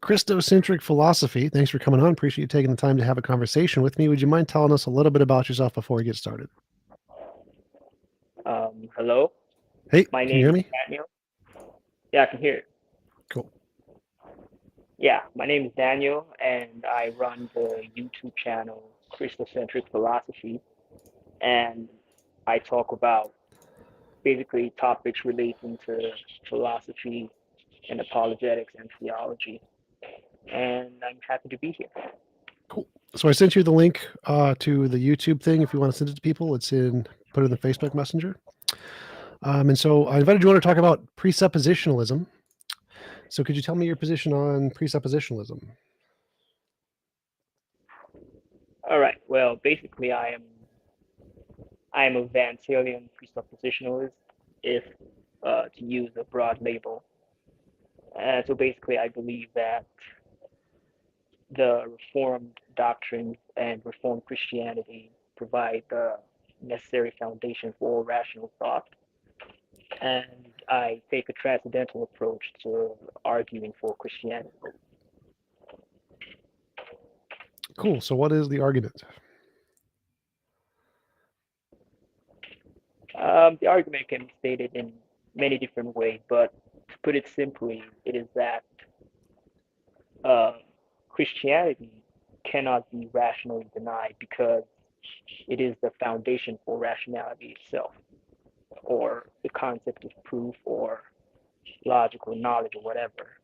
Christocentric philosophy. Thanks for coming on. Appreciate you taking the time to have a conversation with me. Would you mind telling us a little bit about yourself before we get started? Hello, Hey, my can you name hear is me? Daniel. Yeah, I can hear it. Cool. Yeah, my name is Daniel, and I run the YouTube channel Christocentric Philosophy, and I talk about basically topics relating to philosophy and apologetics and theology, and I'm happy to be here. Cool. So I sent you the link to the YouTube thing. If you want to send it to people, it's put in the Facebook Messenger. And so I invited you on to talk about presuppositionalism. So could you tell me your position on presuppositionalism? All right. Well, basically, I am a Vantalian presuppositionalist, if to use a broad label. And so basically, I believe that the Reformed doctrines and Reformed Christianity provide the necessary foundation for rational thought. And I take a transcendental approach to arguing for Christianity. Cool. So what is the argument? The argument can be stated in many different ways, but to put it simply, it is that uh, Christianity cannot be rationally denied because it is the foundation for rationality itself, or the concept of proof, or logical knowledge, or whatever.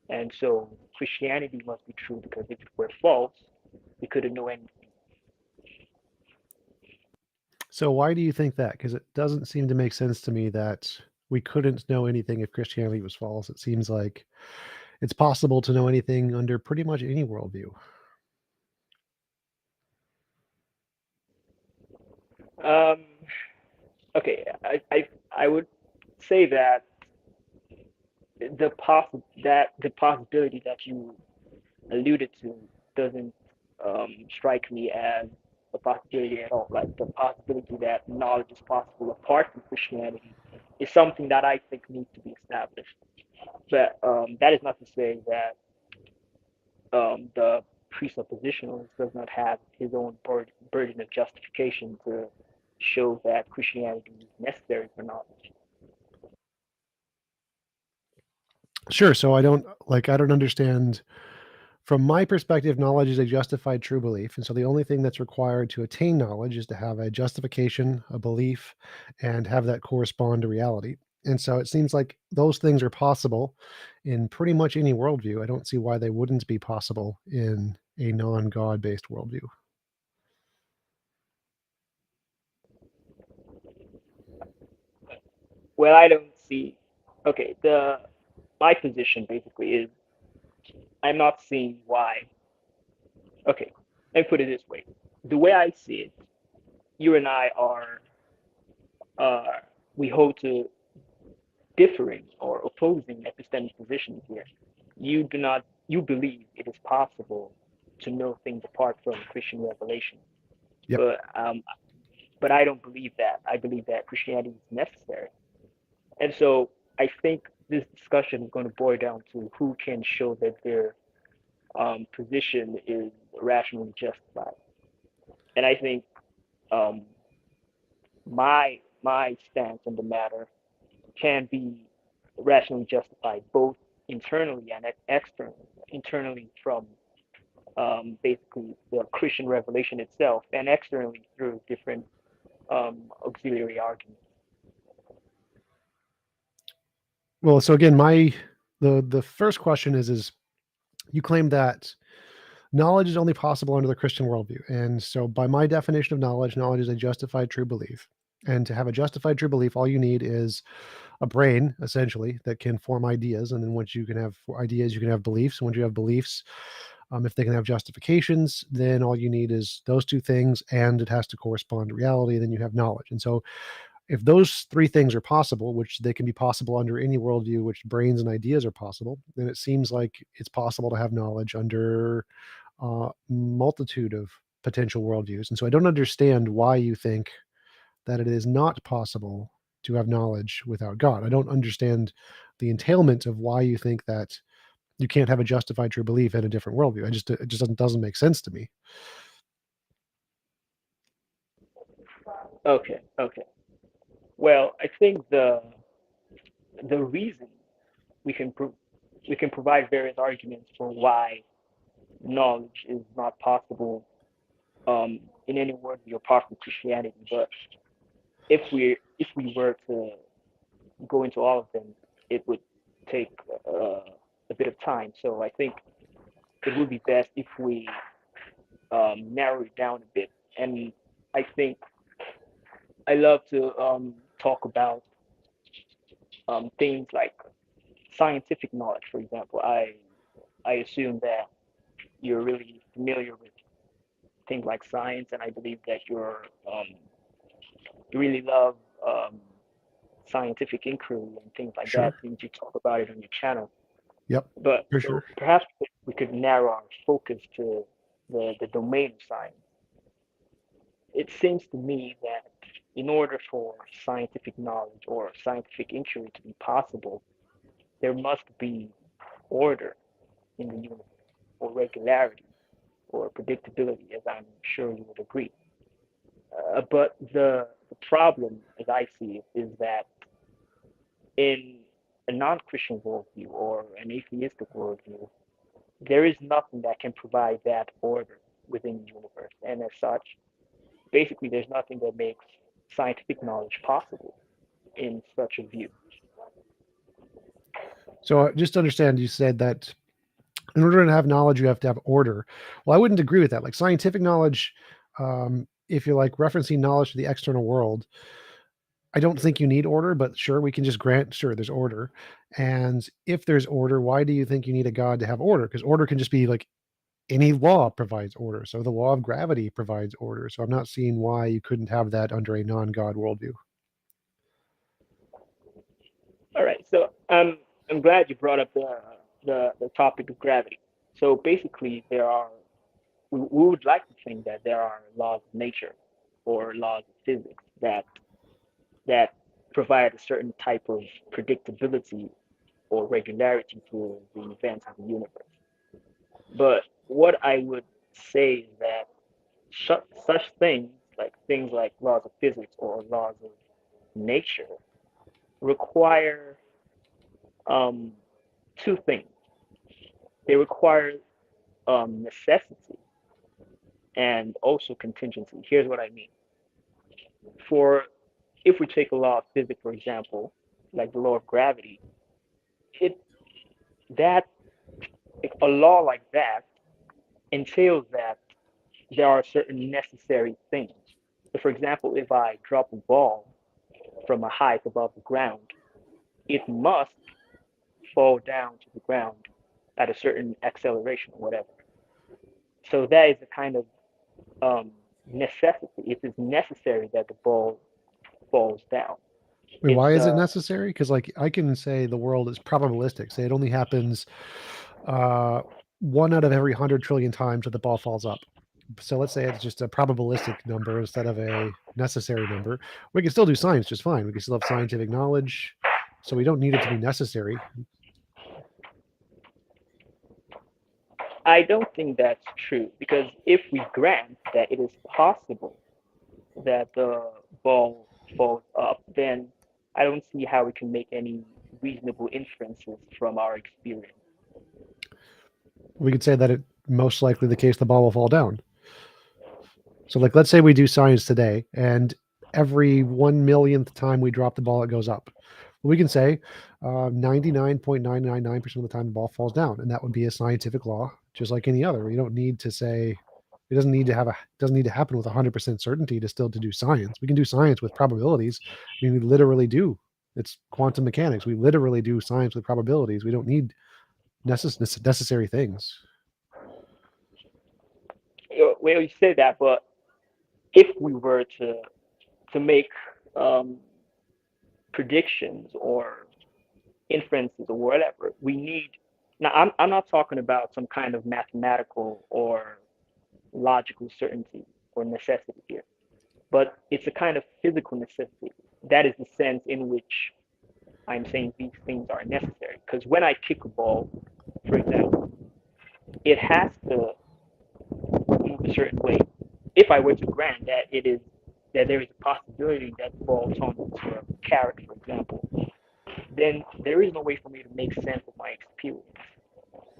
And so Christianity must be true because if it were false, we couldn't know anything. So why do you think that? Because it doesn't seem to make sense to me that we couldn't know anything if Christianity was false. It seems like it's possible to know anything under pretty much any worldview. Um, okay, I would say that the possibility that you alluded to doesn't strike me as a possibility at all. Like the possibility that knowledge is possible apart from Christianity is something that I think needs to be established. But that is not to say that the presuppositionalist does not have his own burden of justification to show that Christianity is necessary for knowledge. Sure. So I don't understand. From my perspective, knowledge is a justified true belief. And so the only thing that's required to attain knowledge is to have a justification, a belief, and have that correspond to reality. And so it seems like those things are possible in pretty much any worldview. I don't see why they wouldn't be possible in a non God based worldview. Well, I don't see. Okay, the my position basically is I'm not seeing why. Okay, let me put it this way: the way I see it, you and I are uh, we hold to differing or opposing epistemic positions here. You believe it is possible to know things apart from Christian revelation, Yep. but but I don't believe that. I believe that Christianity is necessary, and so I think this discussion is going to boil down to who can show that their position is rationally justified. And I think um, my stance on the matter can be rationally justified both internally and externally. Internally from basically the Christian revelation itself, and externally through different auxiliary arguments. Well, so again, the first question is you claim that knowledge is only possible under the Christian worldview. And so, by my definition of knowledge, knowledge is a justified true belief. And to have a justified true belief, all you need is a brain, essentially, that can form ideas. And then once you can have ideas, you can have beliefs. Once you have beliefs, if they can have justifications, then all you need is those two things, and it has to correspond to reality. Then you have knowledge. And so, if those three things are possible, which they can be possible under any worldview, which brains and ideas are possible, then it seems like it's possible to have knowledge under multitude of potential worldviews. And so I don't understand why you think that it is not possible to have knowledge without God. I don't understand the entailment of why you think that you can't have a justified true belief in a different worldview. It just doesn't make sense to me. Okay, okay. Well, I think the reason we can pro- we can provide various arguments for why knowledge is not possible in any worldview apart from Christianity. But if we were to go into all of them, it would take a bit of time. So I think it would be best if we narrow it down a bit. And I think I love to talk about things like scientific knowledge, for example. I assume that you're really familiar with things like science, and I believe that you really love um, scientific inquiry and things like that, Sure. since you talk about it on your channel. Yep. But For so sure. perhaps we could narrow our focus to the domain of science. It seems to me that in order for scientific knowledge or scientific inquiry to be possible, there must be order in the universe, or regularity, or predictability, as I'm sure you would agree. But the problem, as I see it, is that in a non-Christian worldview or an atheistic worldview, there is nothing that can provide that order within the universe. And as such, basically, there's nothing that makes scientific knowledge possible in such a view. So just to understand, you said that in order to have knowledge, you have to have order. Well, I wouldn't agree with that. Like scientific knowledge, if you're like referencing knowledge to the external world, I don't think you need order, but sure, we can just grant, sure, there's order. And if there's order, why do you think you need a God to have order? Because order can just be like any law provides order. So the law of gravity provides order. So I'm not seeing why you couldn't have that under a non God worldview. All right, so I'm glad you brought up the topic of gravity. So basically, we would like to think that there are laws of nature or laws of physics that provide a certain type of predictability or regularity to the events of the universe. But what I would say is that such things like laws of physics or laws of nature, require um, two things. They require necessity and also contingency. Here's what I mean. For if we take a law of physics, for example, like the law of gravity, it that a law like that entails that there are certain necessary things. So for example, if I drop a ball from a height above the ground, it must fall down to the ground at a certain acceleration or whatever. So that is a kind of necessity. It is necessary that the ball falls down. Wait, why It's is it necessary? Because like I can say the world is probabilistic. Say it only happens uh, 1 out of every 100 trillion times that the ball falls up. So let's say it's just a probabilistic number instead of a necessary number. We can still do science just fine. We can still have scientific knowledge. So we don't need it to be necessary. I don't think that's true because if we grant that it is possible that the ball falls up, then I don't see how we can make any reasonable inferences from our experience. We could say that it most likely the case the ball will fall down. So like let's say we do science today and every 1 millionth time we drop the ball, it goes up. We can say 99.999% of the time the ball falls down, and that would be a scientific law, just like any other. You don't need to say it doesn't need to happen with 100% certainty to do science. We can do science with probabilities. I mean, we literally do. It's quantum mechanics. We literally do science with probabilities. We don't need necessary things. Well, you say that, but if we were to make um, predictions or inferences or whatever, we need. Now, I'm not talking about some kind of mathematical or logical certainty or necessity here. but it's a kind of physical necessity. That is the sense in which I'm saying these things are necessary. Because when I kick a ball, for example, it has to move a certain way. If I were to grant that there is a possibility that the ball turns into a carrot, for example, then there is no way for me to make sense of my experience.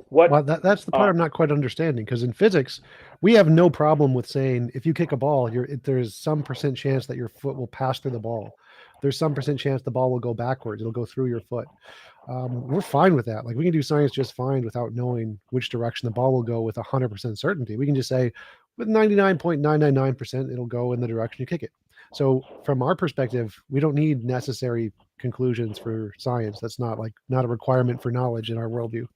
What Well, that's the part I'm not quite understanding, because in physics, we have no problem with saying if you kick a ball, there's some percent chance that your foot will pass through the ball. There's some percent chance the ball will go backwards. It'll go through your foot. We're fine with that. Like, we can do science just fine without knowing which direction the ball will go with 100% certainty. We can just say with 99.999% it'll go in the direction you kick it. So from our perspective, we don't need necessary conclusions for science. That's not a requirement for knowledge in our worldview.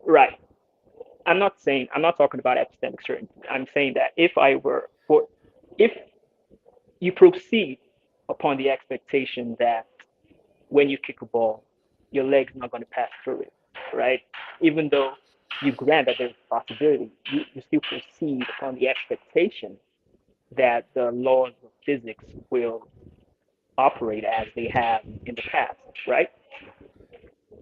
right? I'm not talking about epistemic certainty. I'm saying that if you proceed upon the expectation that when you kick a ball, your leg's not going to pass through it, right? Even though you grant that there's a possibility, you still proceed upon the expectation that the laws of physics will operate as they have in the past, right?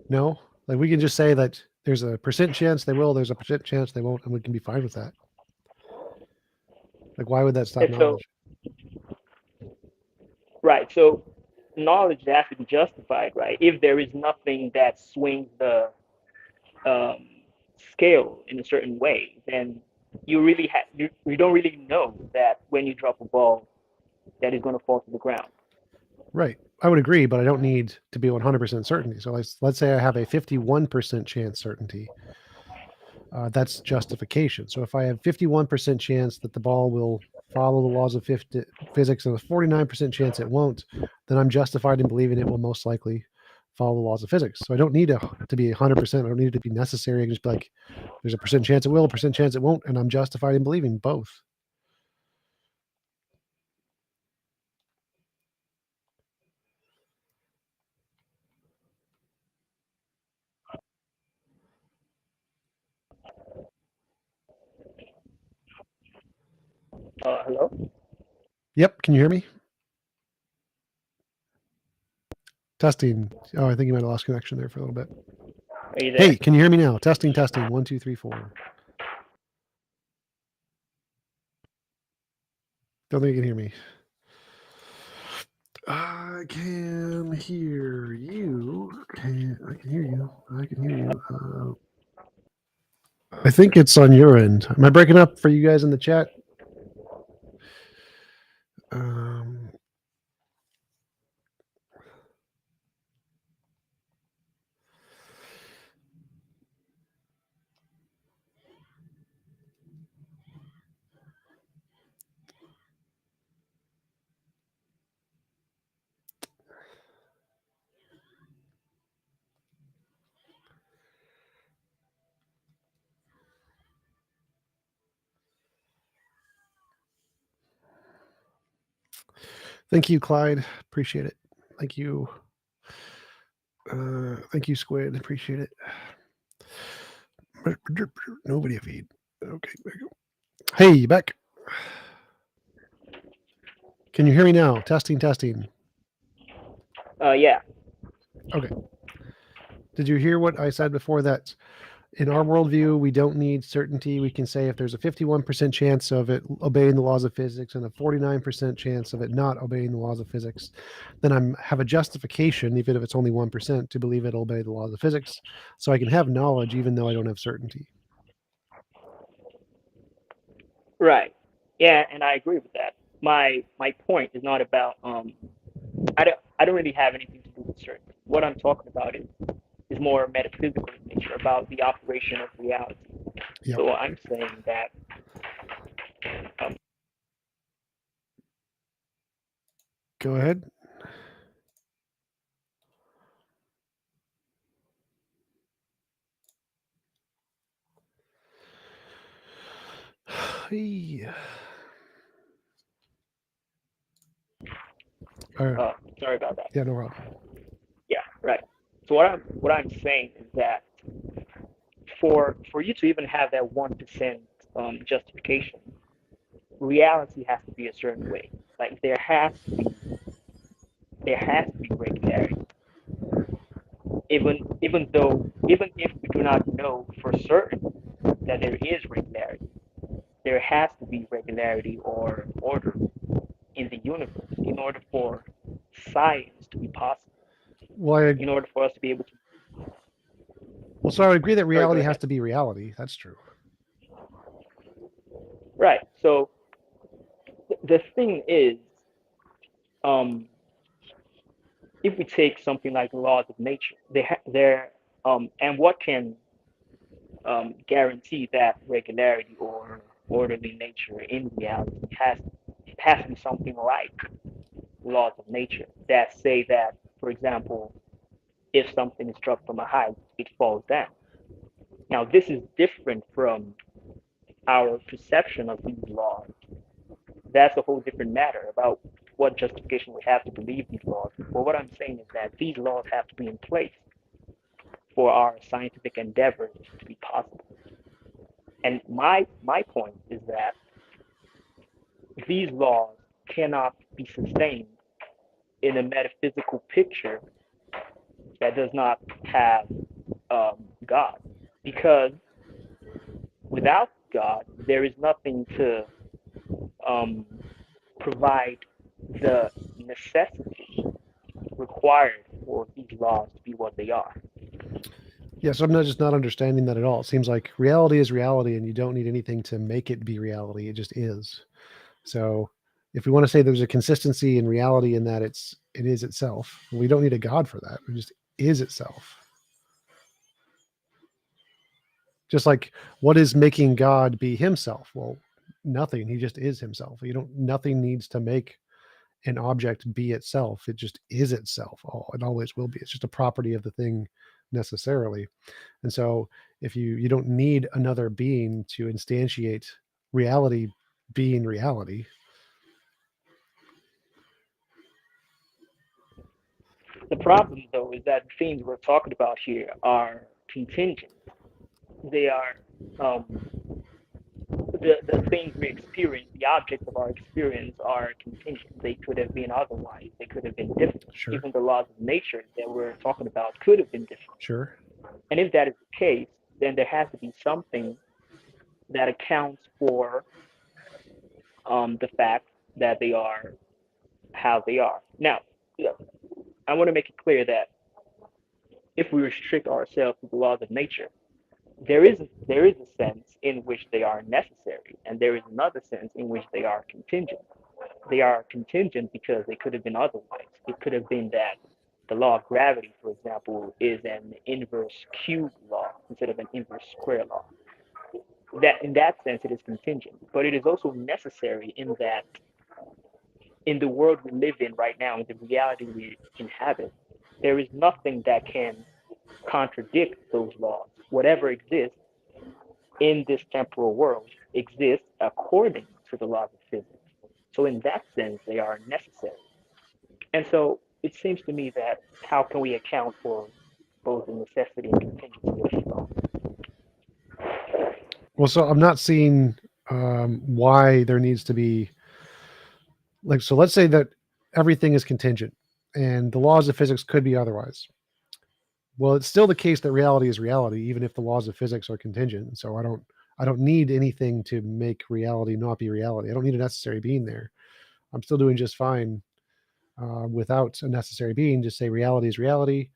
No, like, we can just say that there's a percent chance they will, there's a percent chance they won't, and we can be fine with that. Like, why would that stop And so, knowledge? right, so knowledge has to be justified, right? If there is nothing that swings the um, scale in a certain way, then you don't really know that when you drop a ball that is going to fall to the ground. Right. I would agree, but I don't need to be 100% certainty. So let's say I have a 51% chance certainty. That's justification. So if I have 51% chance that the ball will follow the laws of physics and a 49% chance it won't, then I'm justified in believing it will most likely follow the laws of physics. So I don't need to be 100%. I don't need it to be necessary. I can just be like, there's a percent chance it will, a percent chance it won't, and I'm justified in believing both. Hello? Yep. Can you hear me? Testing. Oh, I think you might have lost connection there for a little bit. Are you there? Hey, can you hear me now? Testing, testing. 1, 2, 3, 4. Don't think you can hear me. I can hear you. I can hear you. I can hear you. I think it's on your end. Am I breaking up for you guys in the chat? Um, Thank you, Clyde. Appreciate it. Thank you. Thank you, Squid. Appreciate it. No video feed. Okay, there you go. Hey, you back? Can you hear me now? Testing, testing. Yeah. Okay. Did you hear what I said before, that in our worldview, we don't need certainty? We can say if there's a 51% chance of it obeying the laws of physics and a 49% chance of it not obeying the laws of physics, then I have a justification, even if it's only 1%, to believe it'll obey the laws of physics. So I can have knowledge even though I don't have certainty. Right. Yeah, and I agree with that. My point is not about I don't really have anything to do with certainty. What I'm talking about is more metaphysical in nature, about the operation of reality. Yep. So I'm saying that Go ahead. Hey. sorry about that. Yeah, no problem. Yeah, right. So what I'm saying is that for you to even have that 1% justification, reality has to be a certain way. Like there has to be regularity. Even if we do not know for certain that there is regularity, there has to be regularity or order in the universe in order for science to be possible, Well, in order for us to be able to. so I would agree that Sorry, go reality has ahead. to be reality. That's true. Right. So the thing is, um, if we take something like the laws of nature, they're and what can guarantee that regularity or orderly nature in reality has to be something like laws of nature that say that, for example, if something is dropped from a height, it falls down. Now, this is different from our perception of these laws. That's a whole different matter about what justification we have to believe these laws. But what I'm saying is that these laws have to be in place for our scientific endeavors to be possible. And my point is that these laws cannot be sustained in a metaphysical picture that does not have God, because without God, there is nothing to um, provide the necessity required for these laws to be what they are. Yeah, so I'm not just not understanding that at all. It seems like reality is reality, and you don't need anything to make it be reality. It just is. So, if we want to say there's a consistency in reality in that it is itself, we don't need a God for that. It just is itself. Just like what is making God be Himself? Well, nothing. He just is Himself. You don't. Nothing needs to make an object be itself. It just is itself. Oh, it always will be. It's just a property of the thing necessarily. And so if you don't need another being to instantiate reality being reality. The problem, though, is that the things we're talking about here are contingent. They are the things we experience, the objects of our experience are contingent. They could have been otherwise. They could have been different. Sure. Even the laws of nature that we're talking about could have been different. Sure. And if that is the case, then there has to be something that accounts for the fact that they are how they are. Now, I want to make it clear that if we restrict ourselves to the laws of nature, there is a sense in which they are necessary, and there is another sense in which they are contingent. They are contingent because they could have been otherwise. It could have been that the law of gravity, for example, is an inverse cube law instead of an inverse square law. That in that sense it is contingent, but it is also necessary in that in the world we live in right now, in the reality we inhabit, there is nothing that can contradict those laws. Whatever exists in this temporal world exists according to the laws of physics. So in that sense, they are necessary. And so it seems to me that how can we account for both the necessity and contingency of these laws? Well, so I'm not seeing why there needs to be like, so let's say that everything is contingent and the laws of physics could be otherwise. Well, it's still the case that reality is reality, even if the laws of physics are contingent. So I don't need anything to make reality not be reality. I don't need a necessary being there. I'm still doing just fine without a necessary being. Just say reality is reality,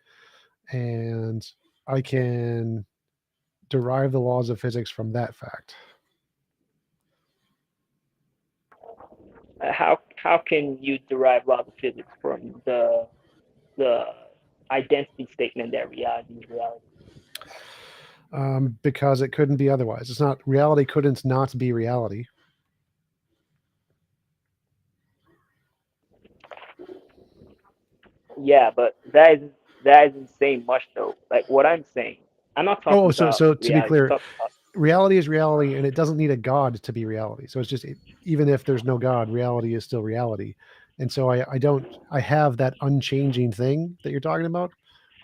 and I can derive the laws of physics from that fact. How can you derive laws of physics from the identity statement that reality is reality? Because it couldn't be otherwise. It's not reality couldn't not be reality. Yeah, but that isn't saying much though. Like what I'm saying, I'm not talking Oh, about so to be reality. I'm clear, talking about reality is reality, and it doesn't need a god to be reality. So it's just even if there's no god, reality is still reality. And so I don't I have that unchanging thing that you're talking about,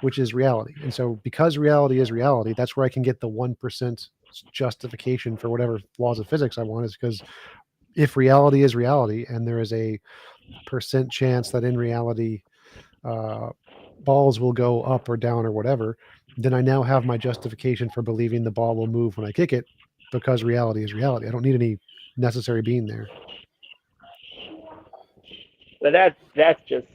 which is reality. And so because reality is reality, that's where I can get the 1% justification for whatever laws of physics I want, is because if reality is reality, and there is a percent chance that in reality uh, balls will go up or down or whatever, then I now have my justification for believing the ball will move when I kick it, because reality is reality. I don't need any necessary being there. But that's just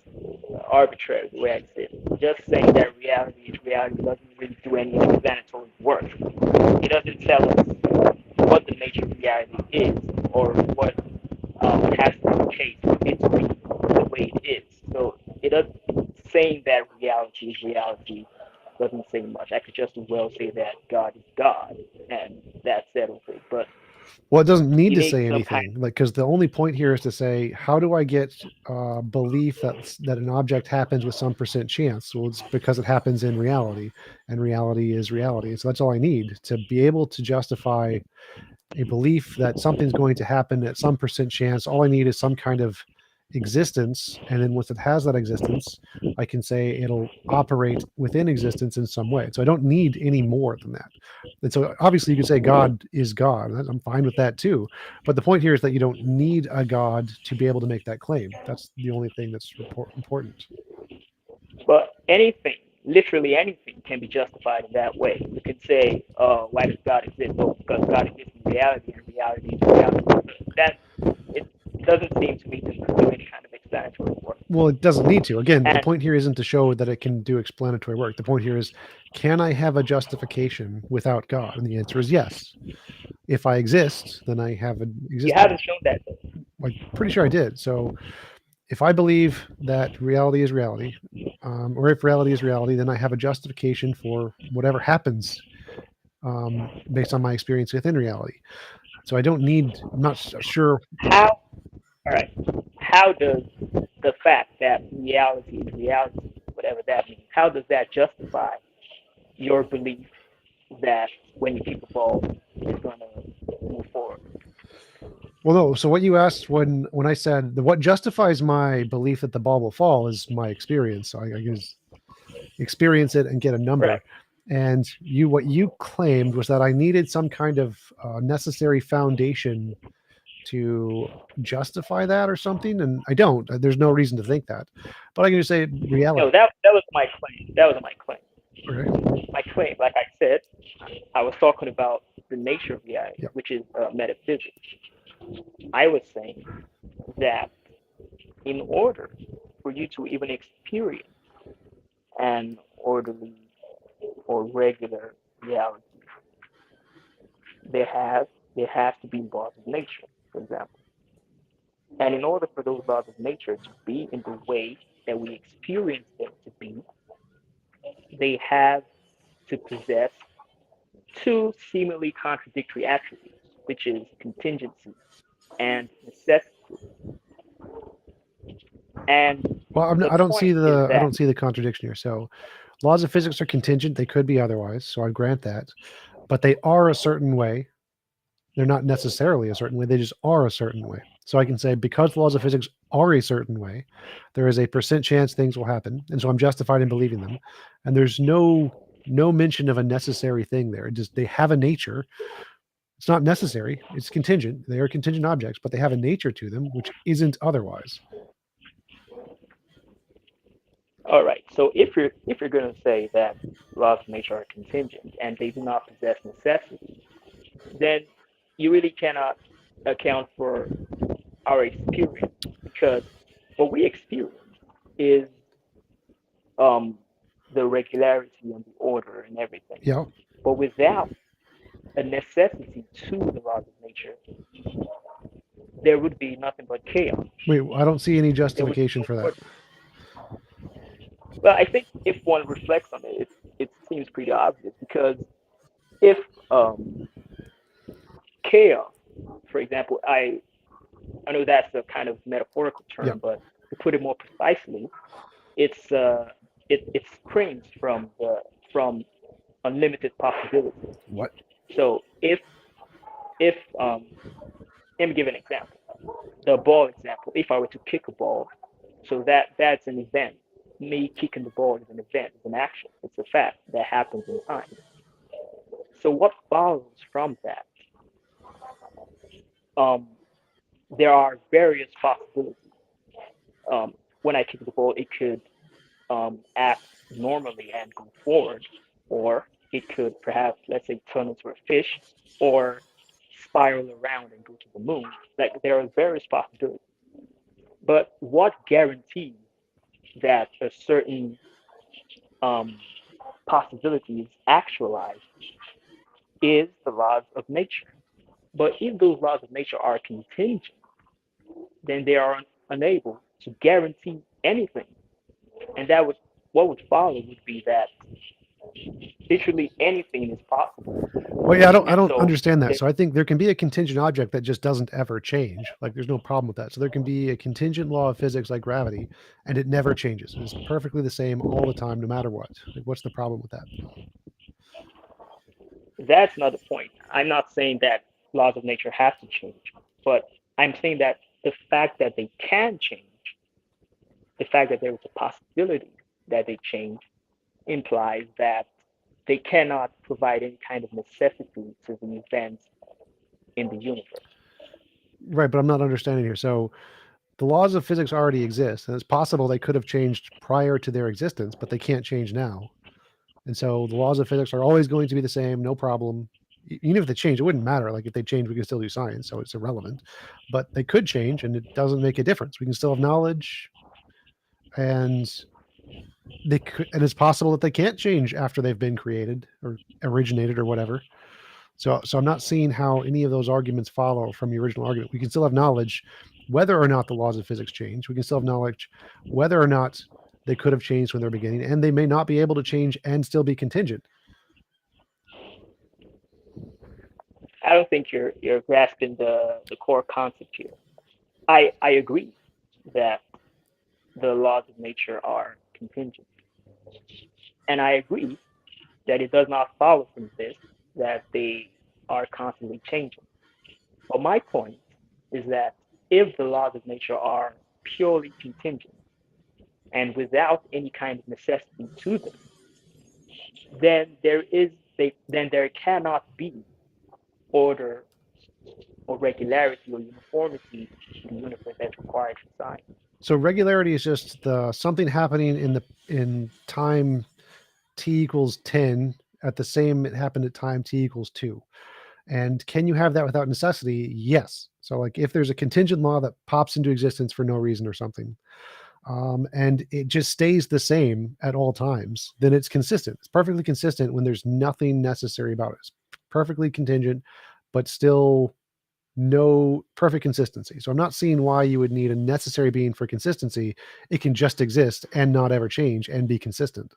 arbitrary the way I see it. Just saying that reality is reality doesn't really do any explanatory work. It doesn't tell us what the nature of reality is or what has to be the case for it to be the way it is. So it doesn't saying that reality is reality doesn't say much. I could just as well say that God is God, and that settles it. But Well, it doesn't need you to need say some kind anything, like, because the only point here is to say, how do I get belief that an object happens with some percent chance? Well, it's because it happens in reality, and reality is reality. So that's all I need to be able to justify a belief that something's going to happen at some percent chance. All I need is some kind of existence. And then once it has that existence, I can say it'll operate within existence in some way. So I don't need any more than that. And so obviously you could say God is God. I'm fine with that too. But the point here is that you don't need a God to be able to make that claim. That's the only thing that's important. But anything, literally anything, can be justified in that way. You could say, why does God exist? Well, because God exists in reality, and reality is reality. That it doesn't seem to me to do any kind of explanatory work. Well, it doesn't need to. Again, the And point here isn't to show that it can do explanatory work. The point here is, can I have a justification without God? And the answer is yes. If I exist, then I have an you existence. haven't shown that. I'm pretty sure I did. So if I believe that reality is reality, or if reality is reality, then I have a justification for whatever happens based on my experience within reality. So I don't need, I'm not sure. How? All right. How does the fact that reality is reality, whatever that means, how does that justify your belief that when you kick a ball, it's going to move forward? Well, no. So what you asked when I said what justifies my belief that the ball will fall is my experience. So I guess experience it and get a Right. number. And what you claimed was that I needed some kind of necessary foundation to justify that or something, and I don't. There's no reason to think that, but I can just say reality. No, that was my claim. That was my claim. Okay. My claim, like I said, I was talking about the nature of reality, Yeah. which is metaphysics. I was saying that in order for you to even experience an orderly or regular reality, there has there has to be laws of nature, for example. And in order for those laws of nature to be in the way that we experience them to be, they have to possess two seemingly contradictory attributes, which is contingency and necessity. And Well, the I don't see point is that the contradiction here. So laws of physics are contingent; they could be otherwise. So I grant that, but they are a certain way. They're not necessarily a certain way; they just are a certain way. So I can say because the laws of physics are a certain way, there is a percent chance things will happen, and so I'm justified in believing them. And there's no mention of a necessary thing there. It just they have a nature. It's not necessary. It's contingent. They are contingent objects, but they have a nature to them which isn't otherwise. all right. So if you're going to say that laws of nature are contingent and they do not possess necessity, then you really cannot account for our experience because what we experience is um, the regularity and the order and everything. Yeah. But without a necessity to the laws of nature, there would be nothing but chaos. Wait, I don't see any There would be justification no for that. order. Well, I think if one reflects on it, it seems pretty obvious because if chaos, for example, I know that's a kind of metaphorical Yeah. term, but to put it more precisely, it's it springs from unlimited possibilities. What? So if let me give an example. The ball example. If I were to kick a ball, so that's an event. Me kicking the ball is an event, it's an action, it's a fact that happens in time. So what follows from that? Um, there are various possibilities. When I kick the ball, it could act normally and go forward, or it could perhaps, let's say, turn into a fish, or spiral around and go to the moon. Like there are various possibilities. But what guarantees that a certain um, possibility is actualized is the laws of nature. But if those laws of nature are contingent, then they are unable to guarantee anything. And that would what would follow would be that literally anything is possible. Well, yeah, I And don't so understand that. there, So I think there can be a contingent object that just doesn't ever change. Like there's no problem with that. So there can be a contingent law of physics like gravity, and it never changes. It's perfectly the same all the time, no matter what. Like, what's the problem with that? that's not the point. I'm not saying that laws of nature have to change, but I'm saying that the fact that they can change, the fact that there is a possibility that they change, implies that they cannot provide any kind of necessity to the events in the universe. Right, but I'm not understanding here. So the laws of physics already exist, and it's possible they could have changed prior to their existence, but they can't change now. And so the laws of physics are always going to be the same, no problem. Even if they change, it wouldn't matter. Like if they change, we can still do science, so it's irrelevant. But they could change, and it doesn't make a difference. We can still have knowledge, and they could, and it's possible that they can't change after they've been created or originated or whatever. So I'm not seeing how any of those arguments follow from the original argument. We can still have knowledge whether or not the laws of physics change. We can still have knowledge whether or not they could have changed when they're beginning, and they may not be able to change and still be contingent. I don't think you're grasping the core concept here. I agree that the laws of nature are contingent, and I agree that it does not follow from this that they are constantly changing. But my point is that if the laws of nature are purely contingent and without any kind of necessity to them, then then there cannot be order or regularity or uniformity in the universe that's required for science. So regularity is just the something happening in time t equals 10 at the same it happened at time t equals 2. And can you have that without necessity? Yes. So like if there's a contingent law that pops into existence for no reason or something, and it just stays the same at all times, then it's consistent. It's perfectly consistent when there's nothing necessary about it. It's perfectly contingent, but still no perfect consistency. So I'm not seeing why you would need a necessary being for consistency. It can just exist and not ever change and be consistent.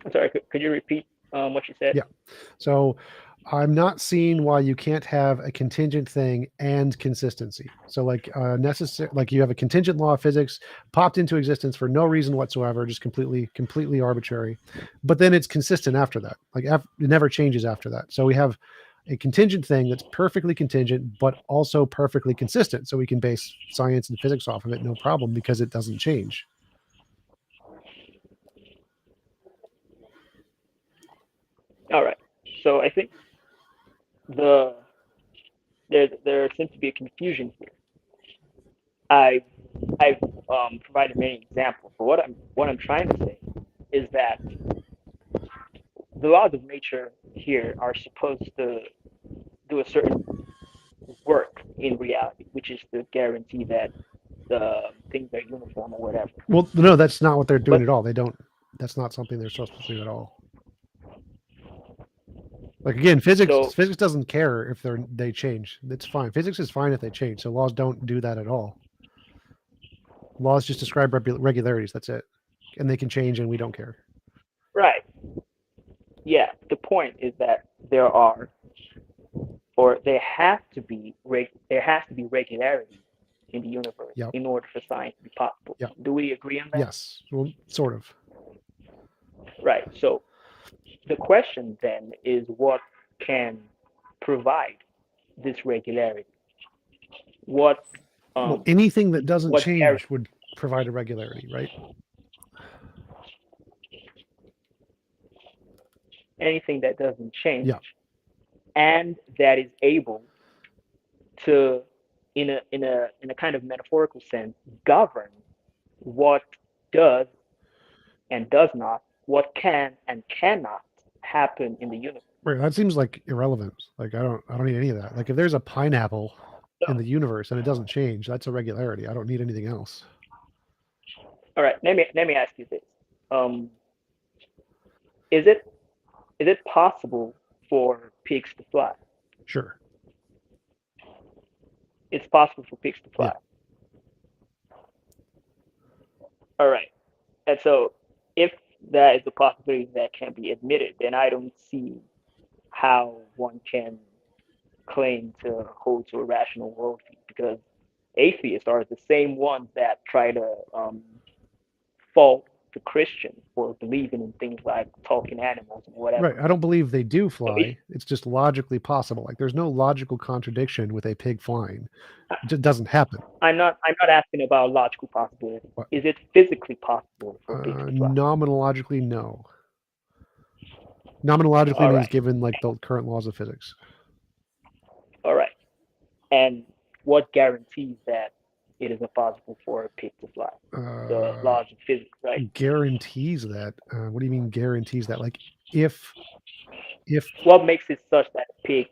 I'm sorry, could you repeat what you said? Yeah. So I'm not seeing why you can't have a contingent thing and consistency. So like necessary, like you have a contingent law of physics popped into existence for no reason whatsoever, just completely arbitrary, but then it's consistent after that. Like it never changes after that. So we have a contingent thing that's perfectly contingent, but also perfectly consistent. So we can base science and physics off of it, no problem, because it doesn't change. All right. So I think the there seems to be a confusion here. I I've provided many examples, but what I'm trying to say is that the laws of nature here are supposed to do a certain work in reality, which is to guarantee that the things are uniform or whatever. Well, no, that's not what they're doing But at all. They don't. That's not something they're supposed to do at all. Like again, so physics doesn't care if they change. It's fine. Physics is fine if they change. So laws don't do that at all. Laws just describe regularities. That's it, and they can change, and we don't care. right, yeah. The point is that there are or there has to be regularity in the universe Yep. in order for science to be possible. Yep. Do we agree on that? Yes. Well, sort of. Right. So the question then is what can provide this regularity? What Well, anything that doesn't what change would provide a regularity, right? anything that doesn't change, Yeah. and that is able to, in a kind of metaphorical sense, govern what does and does not, what can and cannot happen in the universe. Right. That seems like irrelevant. Like I don't need any of that. Like if there's a pineapple in So, the universe and it doesn't change, that's a regularity. I don't need anything else. all right, let me ask you this: um, is it possible for pigs to fly? Sure. It's possible for pigs to Yeah. fly. All right, and so if that is a possibility that can be admitted, then I don't see how one can claim to hold to a rational worldview, because atheists are the same ones that try to fault the Christians for believing in things like talking animals and Right. whatever. I don't believe they do So if fly. It's just logically possible. Like there's no logical contradiction with a pig flying. It just doesn't happen. I'm not asking about logical possibility. What? Is it physically possible for pigs to fly? Nomenologically, no. Nomenologically All means right, given like the current laws of physics. all right. And what guarantees that it is impossible for a pig to fly? The Uh, laws of physics, right? guarantees that. What do you mean guarantees that? Like if What makes it such that a pig?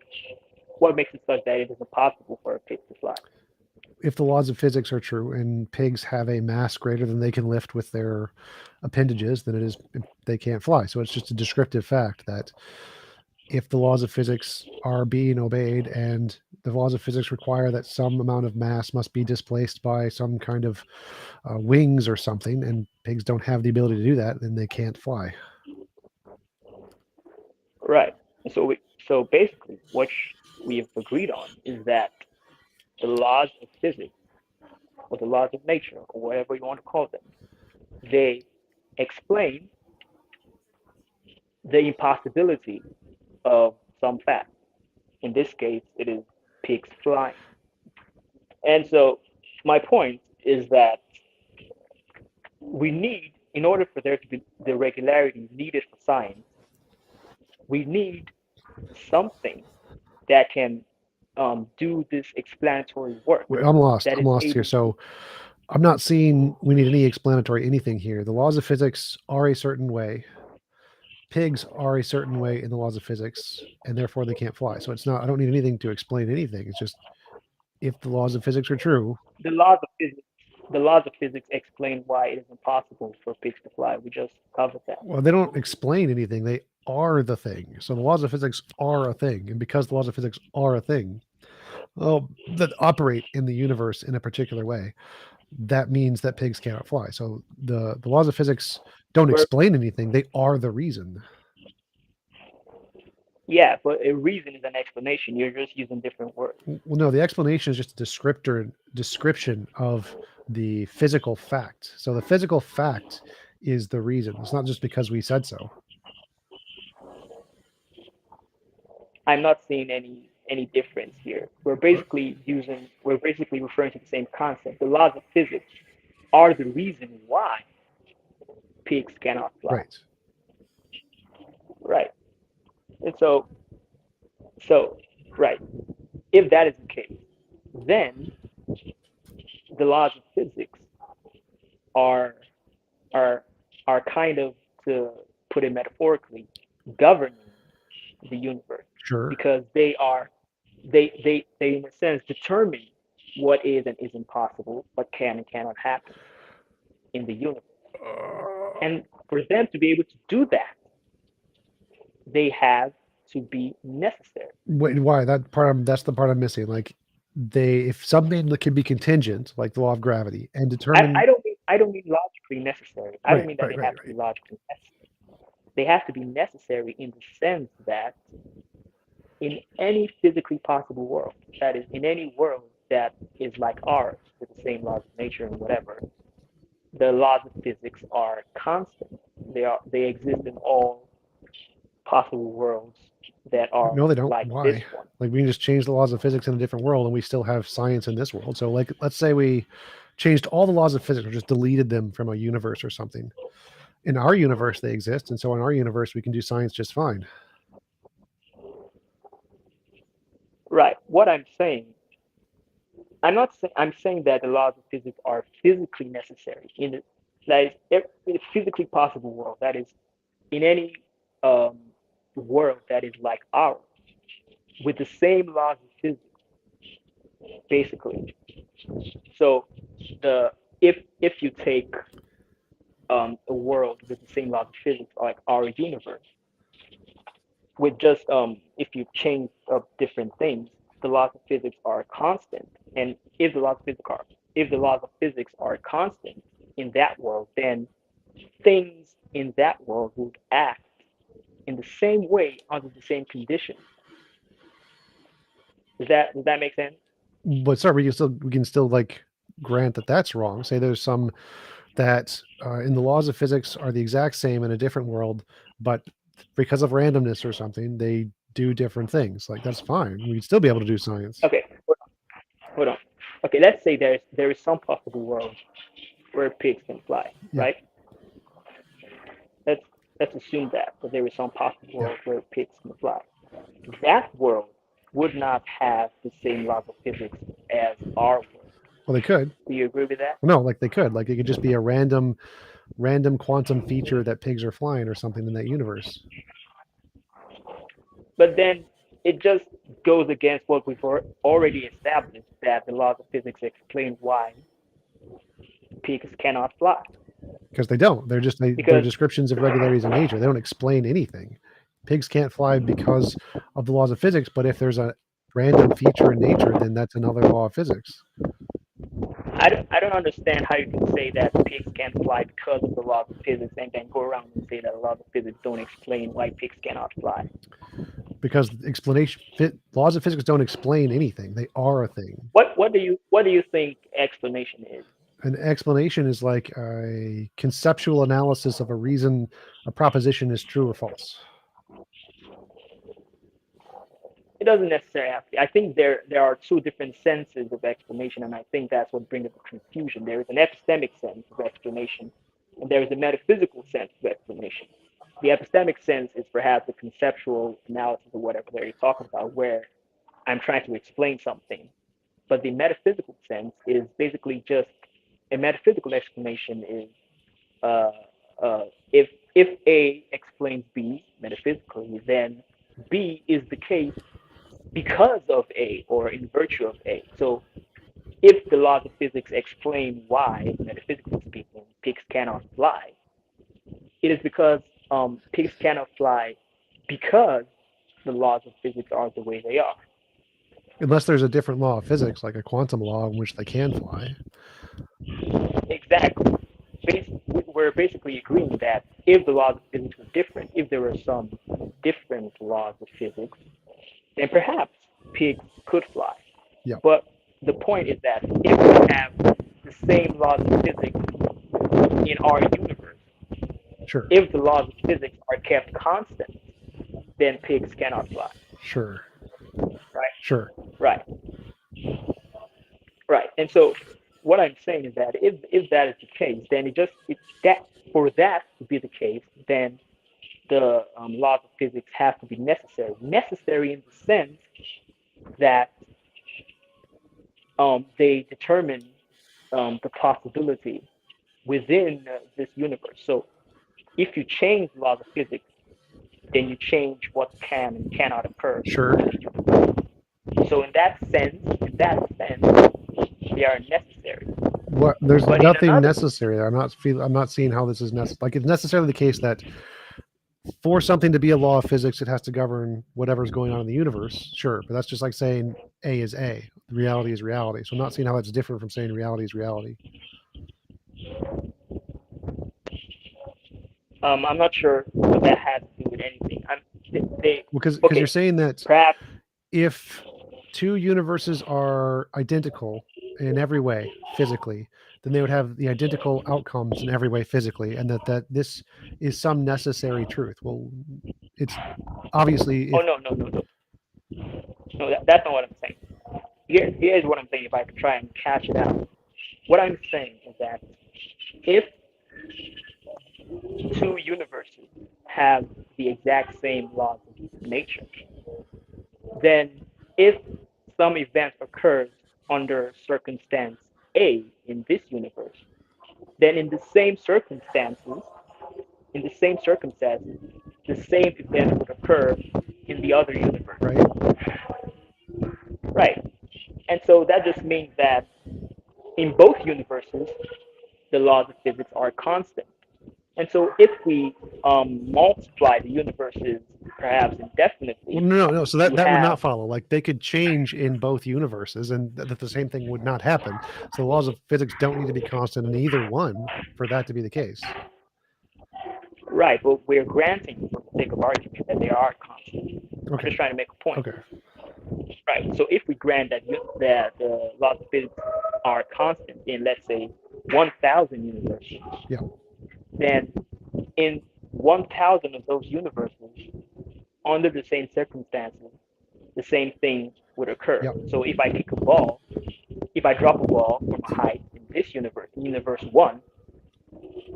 What makes it such that it is impossible for a pig to fly? if the laws of physics are true and pigs have a mass greater than they can lift with their appendages, then it is they can't fly. So it's just a descriptive fact that if the laws of physics are being obeyed and the laws of physics require that some amount of mass must be displaced by some kind of wings or something, and pigs don't have the ability to do that, then they can't fly. Right. So basically, what we have agreed on is that the laws of physics, or the laws of nature, or whatever you want to call them, they explain the impossibility of some fact. In this case, it is pigs flying. And so my point is that we need, in order for there to be the regularity needed for science, we need something that can do this explanatory work, Wait, I'm lost. that I'm is lost here. able to. So I'm not seeing we need any explanatory anything here. The laws of physics are a certain way. Pigs are a certain way in the laws of physics, and therefore they can't fly. So it's not, I don't need anything to explain anything. It's just if the laws of physics are true, The laws of physics, the laws of physics explain why it is impossible for pigs to fly. We just covered that. well, they don't explain anything. They are the thing. So the laws of physics are a thing. And because the laws of physics are a thing, well, that operate in the universe in a particular way, that means that pigs cannot fly. So the laws of physics don't We're, explain anything. They are the reason. yeah, but a reason is an explanation. You're just using different words. Well, no, the explanation is just a description of the physical fact. So the physical fact is the reason. It's not just because we said so. I'm not seeing any difference here. We're basically referring to the same concept. The laws of physics are the reason why pigs cannot fly. Right. Right. And so right. If that is the case, then the laws of physics are are are kind of, to put it metaphorically, governing the universe, Sure. because they in a sense determine what is and isn't possible, what can and cannot happen in the universe. And for them to be able to do that, they have to be necessary. Wait, why? That's the part I'm missing. Like if something that can be contingent, like the law of gravity, and I, determine I don't mean I don't mean logically necessary. I don't right, mean that right, they right, have to be right. logically necessary. They have to be necessary in the sense that in any physically possible world, that is, in any world that is like ours, with the same laws of nature and whatever, the laws of physics are constant. They exist in all possible worlds that are No, they don't. like this Why? one. Like we can just change the laws of physics in a different world, and we still have science in this world. So, like, let's say we changed all the laws of physics, or just deleted them from a universe or something, in our universe they exist, and so in our universe we can do science just fine. Right. What I'm saying, I'm not saying I'm saying that the laws of physics are physically necessary in the in a physically possible world. That is, in any um, world that is like ours, with the same laws of physics, basically. So the if you take a world with the same laws of physics like our universe, with just if you change up different things, the laws of physics are constant. And if the laws of physics are constant in that world, then things in that world would act in the same way under the same conditions. Does that make sense? But sorry, we can still like grant that that's wrong. Say there's some that in the laws of physics are the exact same in a different world, but because of randomness or something, they do different things. Like that's fine. We'd still be able to do science. Okay, hold on. Okay, let's say there is some possible world where pigs can fly, Yeah, right? Let's let's assume that there is some possible yeah. world where pigs can fly. That world would not have the same laws of physics as our world. Well, they could. Do you agree with that? No, like they could. Like it could just be a random quantum feature that pigs are flying or something in that universe. But then it just goes against what we've already established, that the laws of physics explain why pigs cannot fly. Because they don't. They're Because descriptions of regularities in nature. They don't explain anything. Pigs can't fly because of the laws of physics, but if there's a random feature in nature, then that's another law of physics. I don't understand how you can say that pigs can't fly because of the laws of physics and then go around and say that the laws of physics don't explain why pigs cannot fly. Because laws of physics don't explain anything. They are a thing. What do you think explanation is? An explanation is like a conceptual analysis of a reason a proposition is true or false. It doesn't necessarily have to be. I think there are two different senses of explanation, and I think that's what brings up the confusion. There is an epistemic sense of explanation, and there is a metaphysical sense of explanation. The epistemic sense is perhaps the conceptual analysis of whatever they're talking about, where I'm trying to explain something. But the metaphysical sense is basically just a metaphysical explanation is uh, if A explains B metaphysically, then B is the case because of A or in virtue of A. So if the laws of physics explain why, metaphysically speaking, pigs cannot fly, it is because pigs cannot fly because the laws of physics are the way they are. Unless there's a different law of physics, like a quantum law in which they can fly. Exactly. We're basically agreeing that if the laws of physics were different, if there were some different laws of physics, then perhaps pigs could fly. Yeah, But the point is that if we have the same laws of physics in our universe, sure, if the laws of physics are kept constant, then pigs cannot fly. sure, Right? sure. Right. Right. And so what I'm saying is that if that is the case, then it that for that to be the case, then the laws of physics have to be necessary. Necessary in the sense that they determine the possibility within this universe. So if you change the laws of physics, then you change what can and cannot occur Sure. in the universe. So in that sense, they are necessary. What there's But in nothing another, necessary there. I'm not seeing how this is necessary. Like it's necessarily the case that for something to be a law of physics, it has to govern whatever's going on in the universe. Sure, but that's just like saying A is A. Reality is reality. So I'm not seeing how that's different from saying reality is reality. I'm not sure what that has to do with anything. They Because you're okay, saying that perhaps if two universes are identical in every way physically, then they would have the identical outcomes in every way physically, and that this is some necessary truth. Well, it's obviously oh if no, that's not what I'm saying. Here's what I'm saying. If I can try and catch it out, what I'm saying is that if two universes have the exact same laws of nature, then if some event occurs under circumstance A in this universe, then in the same circumstances, the same event would occur in the other universe. right? Right. And so that just means that in both universes, the laws of physics are constant. And so if we multiply the universes perhaps Well, indefinitely, no. So you that would not have, follow. Like they could change in both universes, and that the same thing would not happen. So the laws of physics don't need to be constant in either one for that to be the case. right, but we're granting for the sake of argument that they are constant. I'm Okay. just trying to make a point. Okay. Right. So if we grant that the laws of physics are constant in, let's say, 1,000 universes, Yeah. then in 1,000 of those universes, under the same circumstances, the same thing would occur. Yeah. So if I kick a ball, if I drop a ball from a height in this universe, universe one,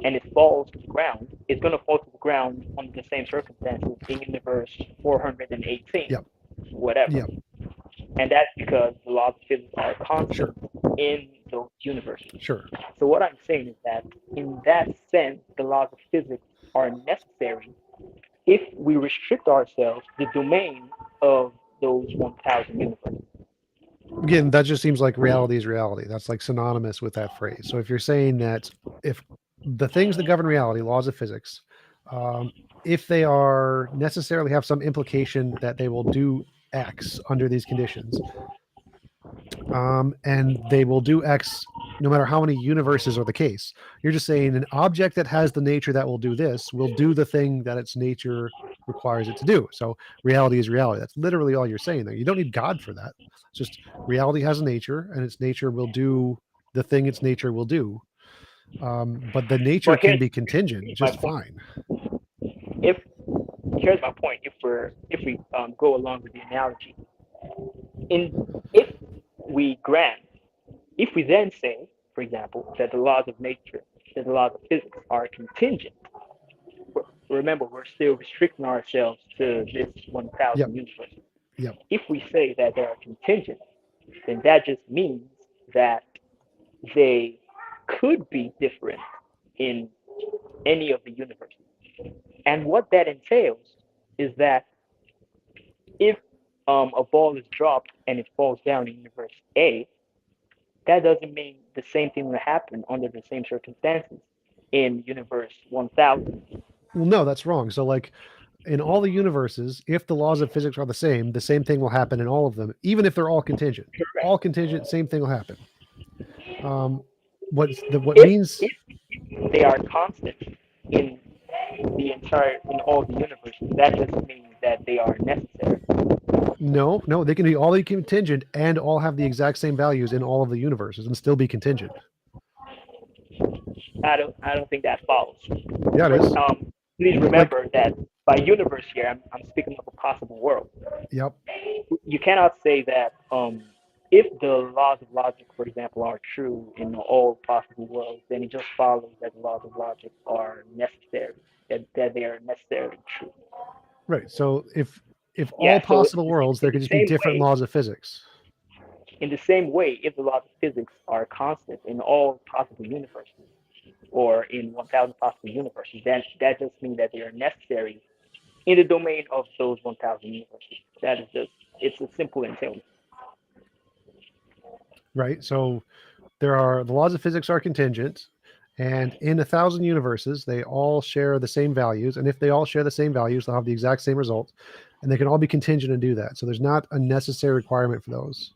and it falls to the ground, it's going to fall to the ground under the same circumstances in universe 418, Yeah. whatever. Yeah. And that's because the laws of physics are Sure. constant in those universes. Sure. So what I'm saying is that in that sense, the laws of physics are necessary if we restrict ourselves to the domain of those 1,000 universes. Again, that just seems like reality is reality. That's like synonymous with that phrase. So if you're saying that if the things that govern reality, laws of physics, if they are necessarily have some implication that they will do X under these conditions, and they will do X no matter how many universes are the case. You're just saying an object that has the nature that will do this will do the thing that its nature requires it to do. So reality is reality. That's literally all you're saying there. You don't need God for that. It's just reality has a nature, and its nature will do the thing its nature will do. But the nature But can be contingent my just point. fine. If here's my point. If we go along with the analogy, if we grant, if we then say, for example, that the laws of nature, that the laws of physics are contingent, remember we're still restricting ourselves to this Yep. 1,000 universes. Yep. If we say that they are contingent, then that just means that they could be different in any of the universes. And what that entails is that if a ball is dropped and it falls down in universe A, that doesn't mean the same thing will happen under the same circumstances in universe 1000. Well, no, that's wrong. So, like, in all the universes, if the laws of physics are the same thing will happen in all of them, even if they're all contingent. Correct. All contingent, same thing will happen. What If, means if they are constant in in all the universes, that just means that they are necessary. no, they can be all contingent and all have the exact same values in all of the universes and still be contingent. I don't think that follows. Yeah, it is. Please Like, remember that by universe here, I'm speaking of a possible world. yep. You cannot say that if the laws of logic, for example, are true in all possible worlds, then it just follows that the laws of logic are necessary, that they are necessarily true. Right. So if all Yeah. So possible worlds, in there the could just be same different way, laws of physics. if the laws of physics are constant in all possible universes, or in 1,000 possible universes, then that just means that they are necessary in the domain of those 1,000 universes. That is just, it's a simple entailment. Right. So the laws of physics are contingent, and in 1,000 universes, they all share the same values. And if they all share the same values, they'll have the exact same result, and they can all be contingent and do that. So there's not a necessary requirement for those.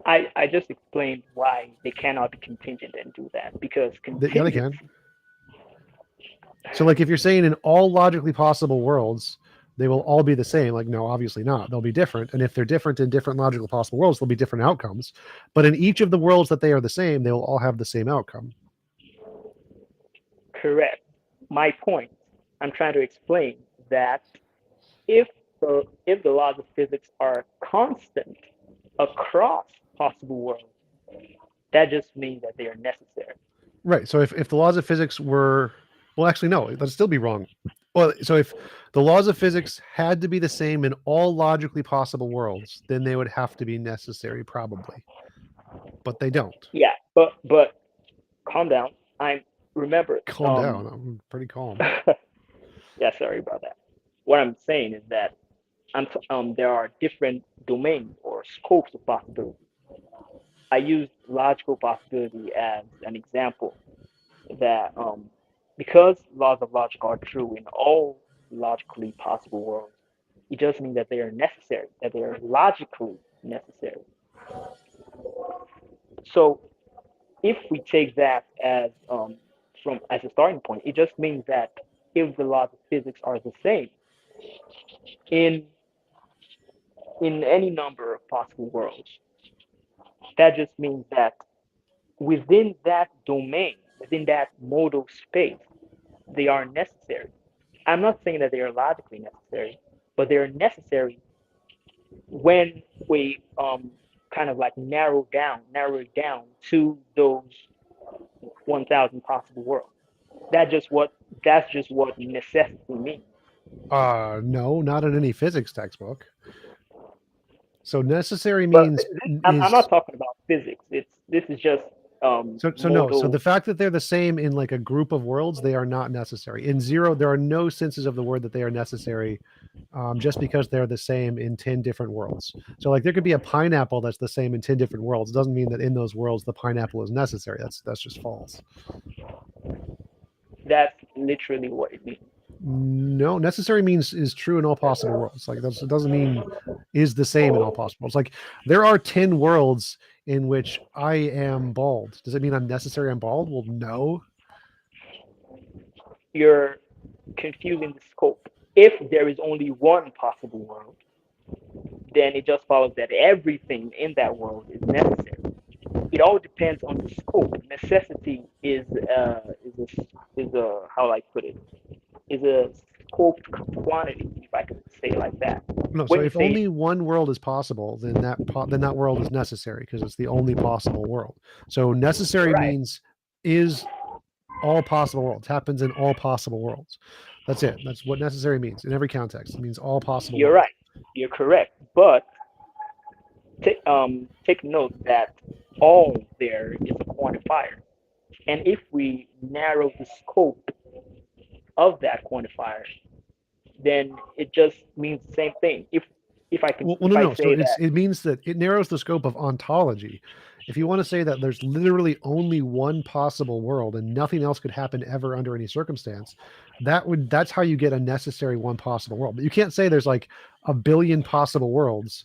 I just explained why they cannot be contingent and do that, because Yeah, they can. contingency. So, like, if you're saying in all logically possible worlds, they will all be the same. Like, no, obviously not. They'll be different. And if they're different in different logical possible worlds, there'll be different outcomes. But in each of the worlds that they are the same, they will all have the same outcome. Correct. My point, I'm trying to explain that if if the laws of physics are constant across possible worlds, that just means that they are necessary. Right. So if the laws of physics were Well, actually, no, that'd still be wrong. Well, so if the laws of physics had to be the same in all logically possible worlds, then they would have to be necessary, probably. But they don't. Yeah, but calm down. I remember. Calm down. I'm pretty calm. Yeah, sorry about that. What I'm saying is that there are different domains or scopes of possibility. I used logical possibility as an example that because laws of logic are true in all logically possible worlds, it doesn't mean that they are necessary, that they are logically necessary. So if we take that as from as a starting point, it just means that if the laws of physics are the same in any number of possible worlds, that just means that within that domain, within that modal space, they are necessary. I'm not saying that they are logically necessary, but they are necessary when we kind of like narrow it down to those 1,000 possible worlds. That just what that's just what necessity means. No, not in any physics textbook. So necessary But means I'm not is talking about physics. This is just so no. So the modal. fact that they're the same in like a group of worlds, they are not necessary. In zero, there are no senses of the word that they are necessary, just because they're the same in 10 different worlds. So like there could be a pineapple that's the same in 10 different worlds. It doesn't mean that in those worlds the pineapple is necessary. That's just false. That's literally what it means. No, necessary means is true in all possible worlds. Like it doesn't mean is the same in all possible worlds. Like there are 10 worlds in which I am bald. Does it mean I'm necessary I'm bald? Well, no. You're confusing the scope. If there is only one possible world, then it just follows that everything in that world is necessary. It all depends on the scope. Necessity is a how I put it is a scoped quantity, if I could say it like that. No, so When you if say only one world is possible, then that world is necessary because it's the only possible world. So necessary right, means is all possible worlds, happens in all possible worlds. That's it. That's what necessary means in every context. It means all possible you're worlds. right, you're correct. But take note that all there is a quantifier, and if we narrow the scope of that quantifier, then it just means the same thing. Well, If no, I no. So say that it means that it narrows the scope of ontology. If you want to say that there's literally only one possible world and nothing else could happen ever under any circumstance, that's how you get a necessary one possible world. But you can't say there's like a billion possible worlds,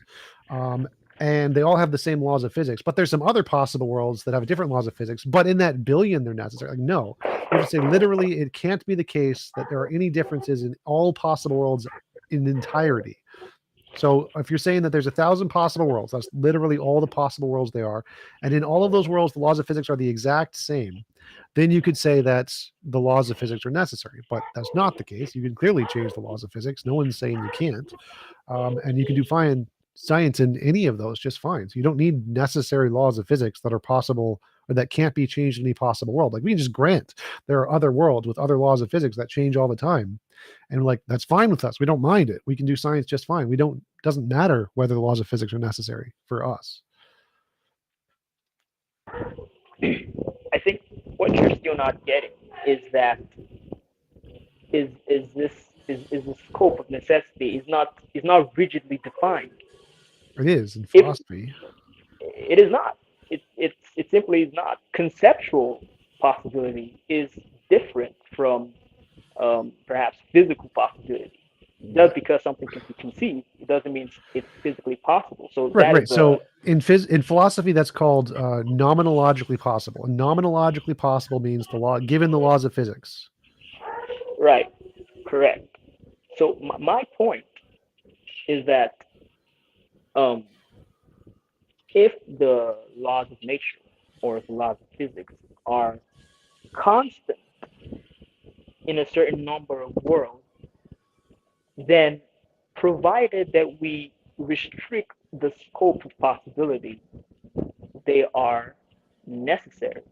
um, and they all have the same laws of physics. But there's some other possible worlds that have different laws of physics. But in that billion, they're necessary. Like no, you have to say literally, it can't be the case that there are any differences in all possible worlds in entirety. So if you're saying that there's 1,000 possible worlds, that's literally all the possible worlds they are, and in all of those worlds, the laws of physics are the exact same, then you could say that the laws of physics are necessary. But that's not the case. You can clearly change the laws of physics. No one's saying you can't, and you can do fine science in any of those just fine. So you don't need necessary laws of physics that are possible or that can't be changed in any possible world. Like we can just grant there are other worlds with other laws of physics that change all the time, and like that's fine with us. We don't mind it. We can do science just fine. We don't doesn't matter whether the laws of physics are necessary for us. I think what you're still not getting is that is the scope of necessity is not rigidly defined. It is in If philosophy. it is not, it simply is not. Conceptual possibility is different from perhaps physical possibility. Just because something can be conceived, it doesn't mean it's physically possible. So Right, that right. is a So in philosophy, that's called nomenologically possible. And nomenologically possible means the law given the laws of physics. right, correct. So my point is that um, if the laws of nature or the laws of physics are constant in a certain number of worlds, then provided that we restrict the scope of possibility, they are necessary.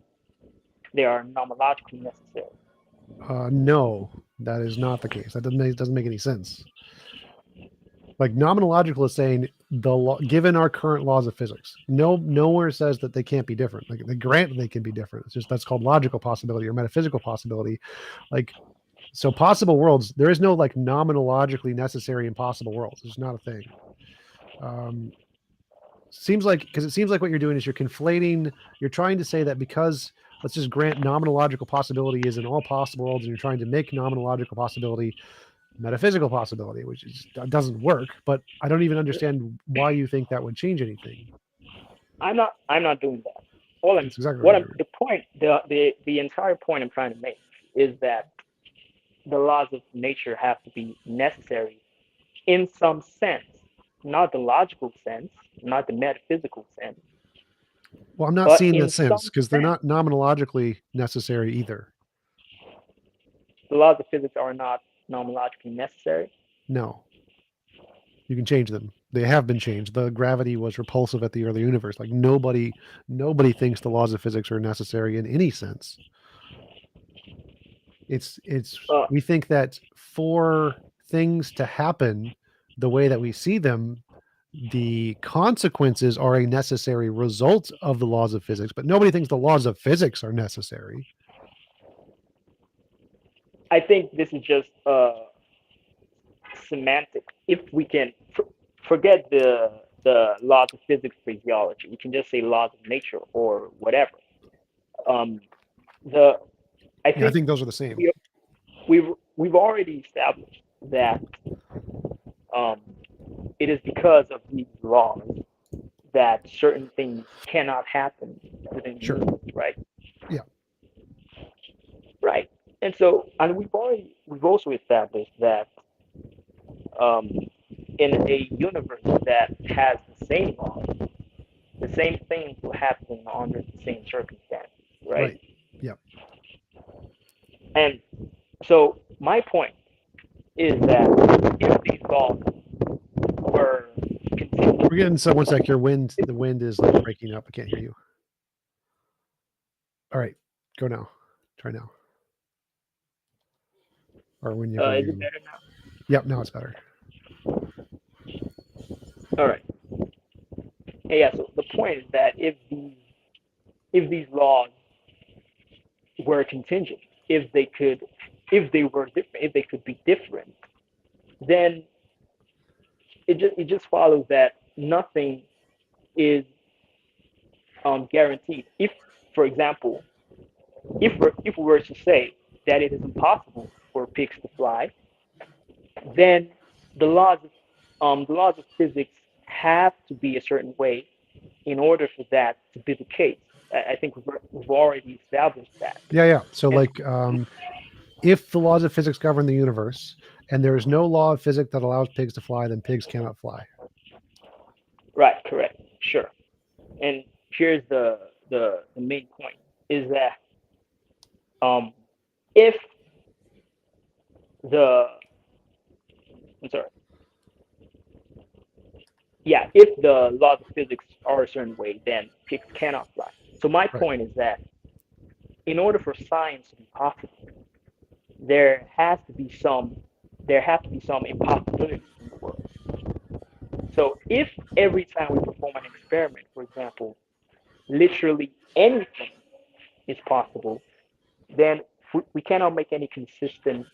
They are nomologically necessary. No, that is not the case. That doesn't make any sense. Like nomenological is saying given our current laws of physics, nowhere says that they can't be different. Like they grant they can be different. It's just that's called logical possibility or metaphysical possibility. Like so, possible worlds. There is no like nomenologically necessary impossible worlds. It's not a thing. Seems like because it seems like what you're doing is you're conflating. You're trying to say that because let's just grant nomenological possibility is in all possible worlds, and you're trying to make nomenological possibility metaphysical possibility, which doesn't work. But I don't even understand why you think that would change anything. I'm not doing that. All I'm That's exactly what what you're I'm doing. the point the entire point I'm trying to make is that the laws of nature have to be necessary in some sense, not the logical sense, not the metaphysical sense, Well, I'm not but seeing in that sense some because they're sense, not nomenologically necessary either. the laws of physics are not nomologically necessary. No, you can change them. They have been changed. The gravity was repulsive at the early universe. Like nobody thinks the laws of physics are necessary in any sense. It's Uh, we think that for things to happen the way that we see them, the consequences are a necessary result of the laws of physics, but nobody thinks the laws of physics are necessary. I think this is just semantic. If we can forget the laws of physics phraseology, we can just say laws of nature or whatever. Um, the I Yeah, I think think those are the same. we we've already established that um, it is because of these laws that certain things cannot happen within the Sure. universe, right? Yeah. Right. And so, and we've also established that um, in a universe that has the same laws, the same things will happen under the same circumstances, right? Right. Yeah. And so, my point is that if these laws were We're contingent, getting so one sec. The wind is like breaking up. I can't hear you. All right, go now. Try now. Or whenever is it you. better now? Yep. Now it's better. All right. Yeah. So the point is that if these laws were contingent, if they were different, if they could be different, then it just follows that nothing is guaranteed. If, for example, if we were to say that it is impossible for pigs to fly, then the laws of physics have to be a certain way in order for that to be the case. I think we've already established that. Yeah. Yeah. So And like, if the laws of physics govern the universe, and there is no law of physics that allows pigs to fly, then pigs cannot fly. right, correct, sure. And here's the main point is that um, if the I'm sorry, yeah, if the laws of physics are a certain way, then pigs cannot fly. So my Right. point is that in order for science to be possible, there has to be some there have to be some impossibilities in the world. So if every time we perform an experiment, for example, literally anything is possible, then we cannot make any consistent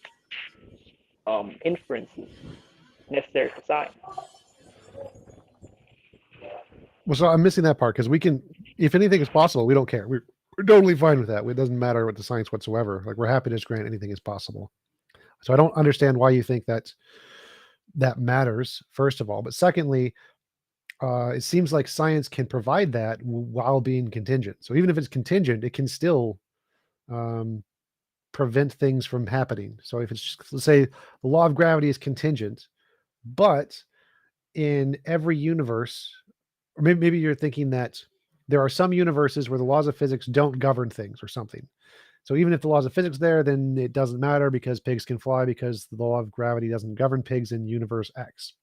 inferences necessary for science. Well, so I'm missing that part because we can, if anything is possible, we don't care. We're totally fine with that. It doesn't matter with the science whatsoever. Like we're happy to just grant anything is possible. So I don't understand why you think that matters. First of all, but secondly, it seems like science can provide that while being contingent. So even if it's contingent, it can still um, prevent things from happening. So if it's let's say the law of gravity is contingent, but in every universe, or maybe you're thinking that there are some universes where the laws of physics don't govern things or something. So even if the laws of physics there, then it doesn't matter because pigs can fly because the law of gravity doesn't govern pigs in universe X.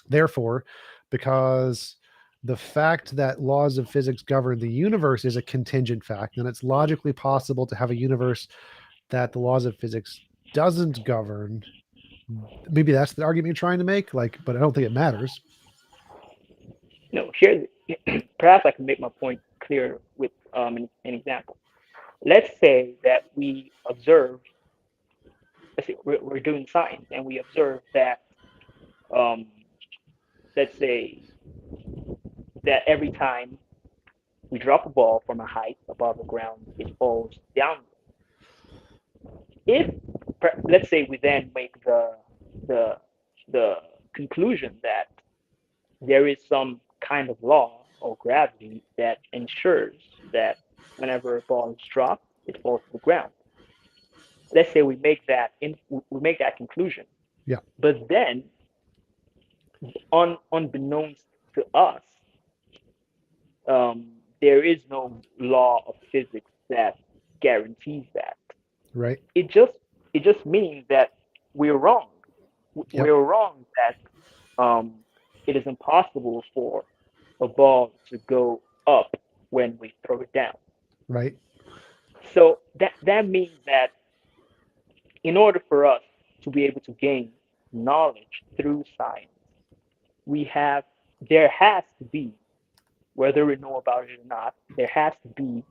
Therefore, because the fact that laws of physics govern the universe is a contingent fact, then it's logically possible to have a universe that the laws of physics doesn't govern. Maybe that's the argument you're trying to make, like, but I don't think it matters. No, here, perhaps I can make my point clear with an example. Let's say that we observe, let's say we're doing science and we observe that, um, let's say that every time we drop a ball from a height above the ground, it falls down. If, let's say, we then make the the conclusion that there is some kind of law or gravity that ensures that whenever a ball is dropped, it falls to the ground. Let's say we make that conclusion, Yeah. but then, unbeknownst to us, there is no law of physics that guarantees that. Right. It just it just means that we're wrong. Yep. We're wrong that it is impossible for a ball to go up when we throw it down. Right. So that means that in order for us to be able to gain knowledge through science, we have there has to be, whether we know about it or not, there has to be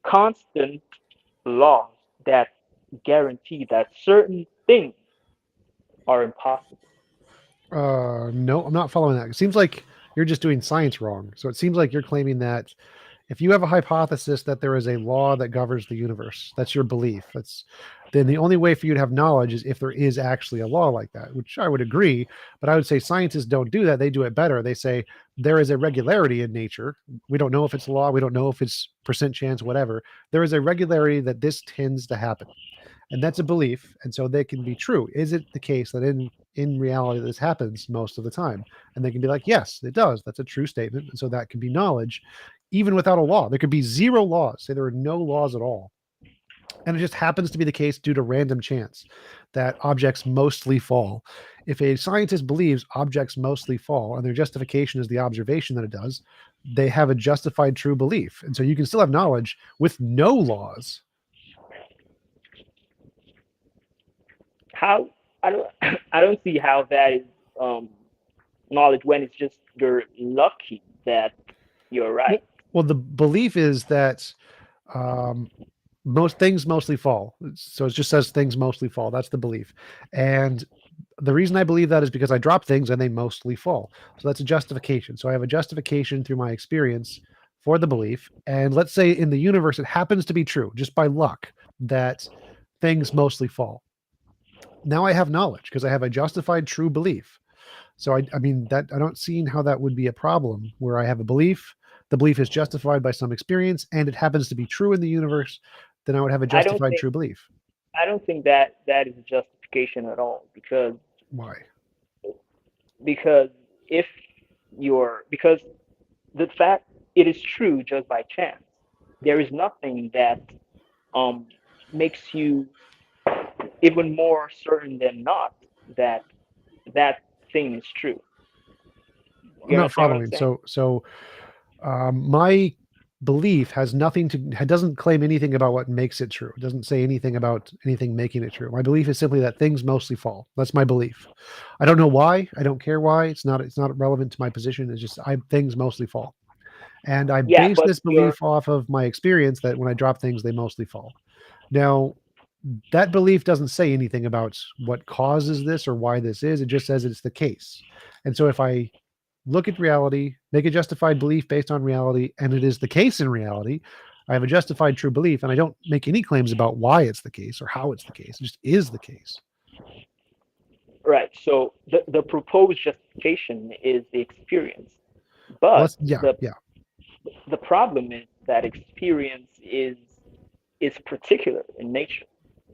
constant laws that guarantee that certain things are impossible. No, I'm not following that. It seems like you're just doing science wrong. So it seems like you're claiming that if you have a hypothesis that there is a law that governs the universe, that's your belief. Then the only way for you to have knowledge is if there is actually a law like that, which I would agree. But I would say scientists don't do that. They do it better. They say there is a regularity in nature. We don't know if it's a law. We don't know if it's percent chance, whatever. There is a regularity that this tends to happen. And that's a belief, and so they can be true. Is it the case that in reality this happens most of the time? And they can be like, yes, it does. That's a true statement. And so that can be knowledge, even without a law. There could be zero laws. Say there are no laws at all, and it just happens to be the case due to random chance that objects mostly fall. If a scientist believes objects mostly fall, and their justification is the observation that it does, they have a justified true belief, and so you can still have knowledge with no laws. How I don't see how that is knowledge when it's just you're lucky that you're right. Well, the belief is that most things mostly fall. So it just says things mostly fall. That's the belief. And the reason I believe that is because I drop things and they mostly fall. So that's a justification. So I have a justification through my experience for the belief. And let's say in the universe, it happens to be true just by luck that things mostly fall. Now I have knowledge because I have a justified true belief. So I mean that I don't see how that would be a problem where I have a belief, the belief is justified by some experience, and it happens to be true in the universe, then I would have a I don't justified think true belief. I don't think that that is a justification at all Why? because if because the fact it is true just by chance. There is nothing that um makes you even more certain than not that that thing is true. I'm You not understand what I'm following. saying? My belief has nothing to it doesn't claim anything about what makes it true. It doesn't say anything about anything making it true. My belief is simply that things mostly fall. That's my belief. I don't know why. I don't care why. It's not relevant to my position. It's just things mostly fall. And I Yeah, base but this belief off of my experience that when I drop things, they mostly fall. Now, that belief doesn't say anything about what causes this or why this is. It just says it's the case. And so if I look at reality, make a justified belief based on reality, and it is the case in reality, I have a justified true belief, and I don't make any claims about why it's the case or how it's the case. It just is the case. right. So the proposed justification is the experience, Well, but that's yeah, yeah, the problem is that experience is particular in nature,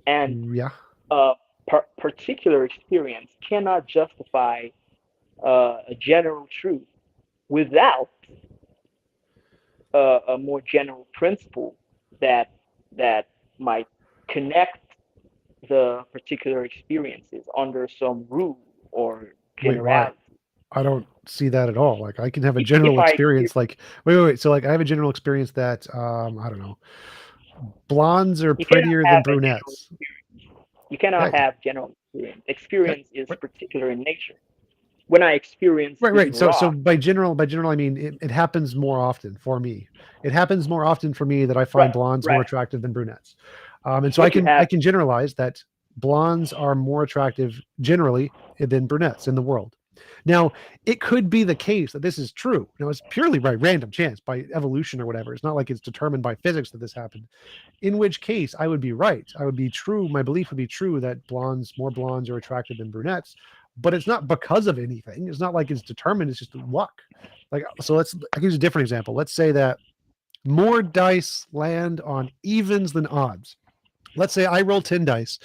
and yeah. a particular experience cannot justify a general truth without a more general principle that that might connect the particular experiences under some rule or Wait, why? generality. I don't see that at all. Like I can have a If general I if experience. Like wait. So like I have a general experience that I don't know. blondes are You cannot prettier than have a general brunettes. experience. You cannot Yeah, have general experience. yeah, Experience is right, particular in nature. When I experience right, this right. So rock, by general, I mean it happens more often for me. It happens more often for me that I right, find blondes more right. attractive than brunettes. And so I What you can I have, can generalize that blondes are more attractive generally than brunettes in the world. Now, it could be the case that this is true. Now, it's purely by random chance, by evolution or whatever. It's not like it's determined by physics that this happened. In which case, I would be right. I would be true. My belief would be true that more blondes are attractive than brunettes. But it's not because of anything. It's not like it's determined. It's just luck. Like, so I use a different example. Let's say that more dice land on evens than odds. Let's say I roll 10 dice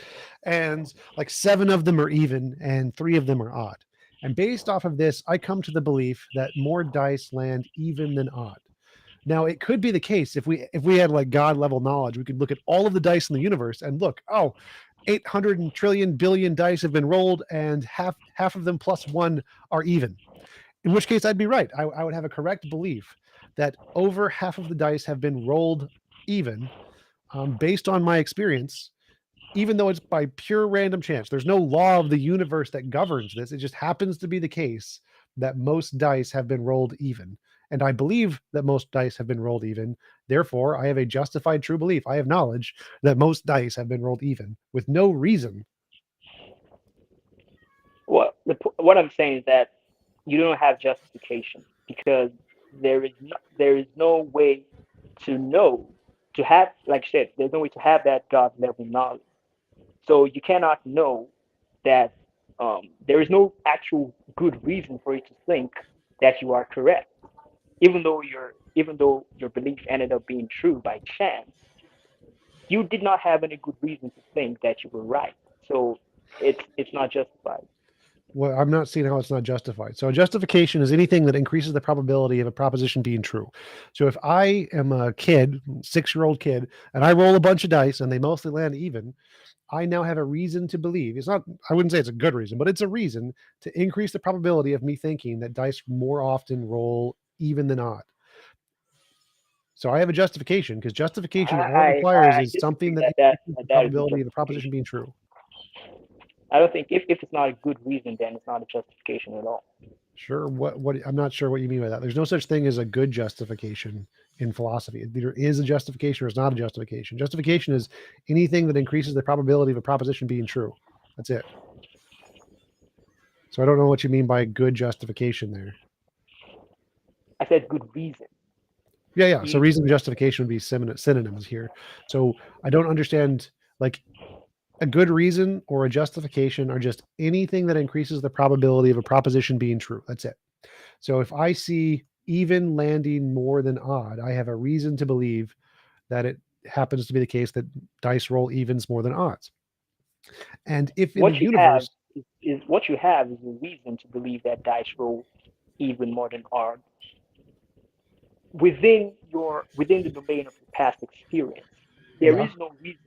and like 7 of them are even and 3 of them are odd. And based off of this, I come to the belief that more dice land even than odd. Now, it could be the case if we had like God level knowledge, we could look at all of the dice in the universe and look, oh, 800 trillion billion dice have been rolled and half of them plus 1 are even. In which case I'd be right. I would have a correct belief that over half of the dice have been rolled even, based on my experience, even though it's by pure random chance. There's no law of the universe that governs this. It just happens to be the case that most dice have been rolled even. And I believe that most dice have been rolled even. Therefore, I have a justified true belief. I have knowledge that most dice have been rolled even with no reason. what I'm saying is that you don't have justification because there is no way to know to have, like I said, there's no way to have that God level knowledge. So you cannot know that there is no actual good reason for you to think that you are correct, even though your belief ended up being true by chance. You did not have any good reason to think that you were right. So it's not justified. Well, I'm not seeing how it's not justified. So a justification is anything that increases the probability of a proposition being true. So if I am a kid, 6-year-old kid, and I roll a bunch of dice and they mostly land even, I now have a reason to believe. It's not, I wouldn't say it's a good reason, but it's a reason to increase the probability of me thinking that dice more often roll even than odd. So I have a justification because justification, all it requires I is something disagree that that increases the that is a probability of a proposition justification. being true. I don't think if it's not a good reason, then it's not a justification at all. Sure. What I'm not sure what you mean by that. There's no such thing as a good justification in philosophy. There is a justification or it's not a justification. Justification is anything that increases the probability of a proposition being true. That's it. So I don't know what you mean by good justification there. I said good reason. Yeah, yeah. So You, reason and justification would be synonyms here. So I don't understand, like, a good reason or a justification are just anything that increases the probability of a proposition being true. That's it. So if I see even landing more than odd, I have a reason to believe that it happens to be the case that dice roll evens more than odds. And if in the what you have universe, is what you have is a reason to believe that dice roll even more than odd within the domain of your past experience. There yeah, is no reason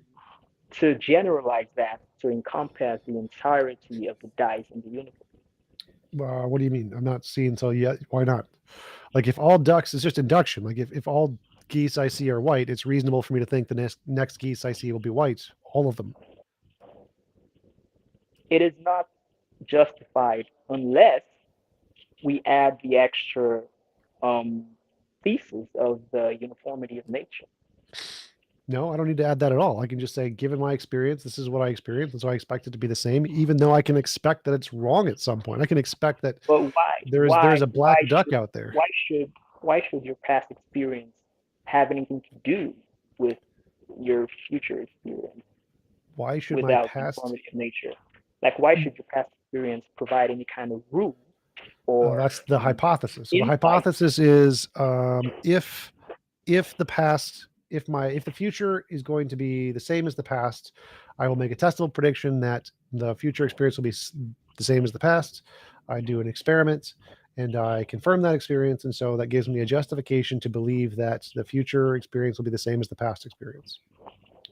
to generalize that to encompass the entirety of the dice in the universe. what do you mean? I'm not seeing so yet. Why not? Like if all ducks is just induction. Like if all geese I see are white, it's reasonable for me to think the next geese I see will be white. All of them. It is not justified unless we add the extra um, thesis of the uniformity of nature. No, I don't need to add that at all. I can just say, given my experience, this is what I experienced, and so I expect it to be the same, even though I can expect that it's wrong at some point. I can expect that But why? there's a black duck out there. Why should why should your past experience have anything to do with your future experience Why should my without past? uniformity of nature? Like, why should your past experience provide any kind of rule or That's the hypothesis. So the insight? hypothesis is, if the past, if the future is going to be the same as the past, I will make a testable prediction that the future experience will be the same as the past. I do an experiment and I confirm that experience, and so that gives me a justification to believe that the future experience will be the same as the past experience.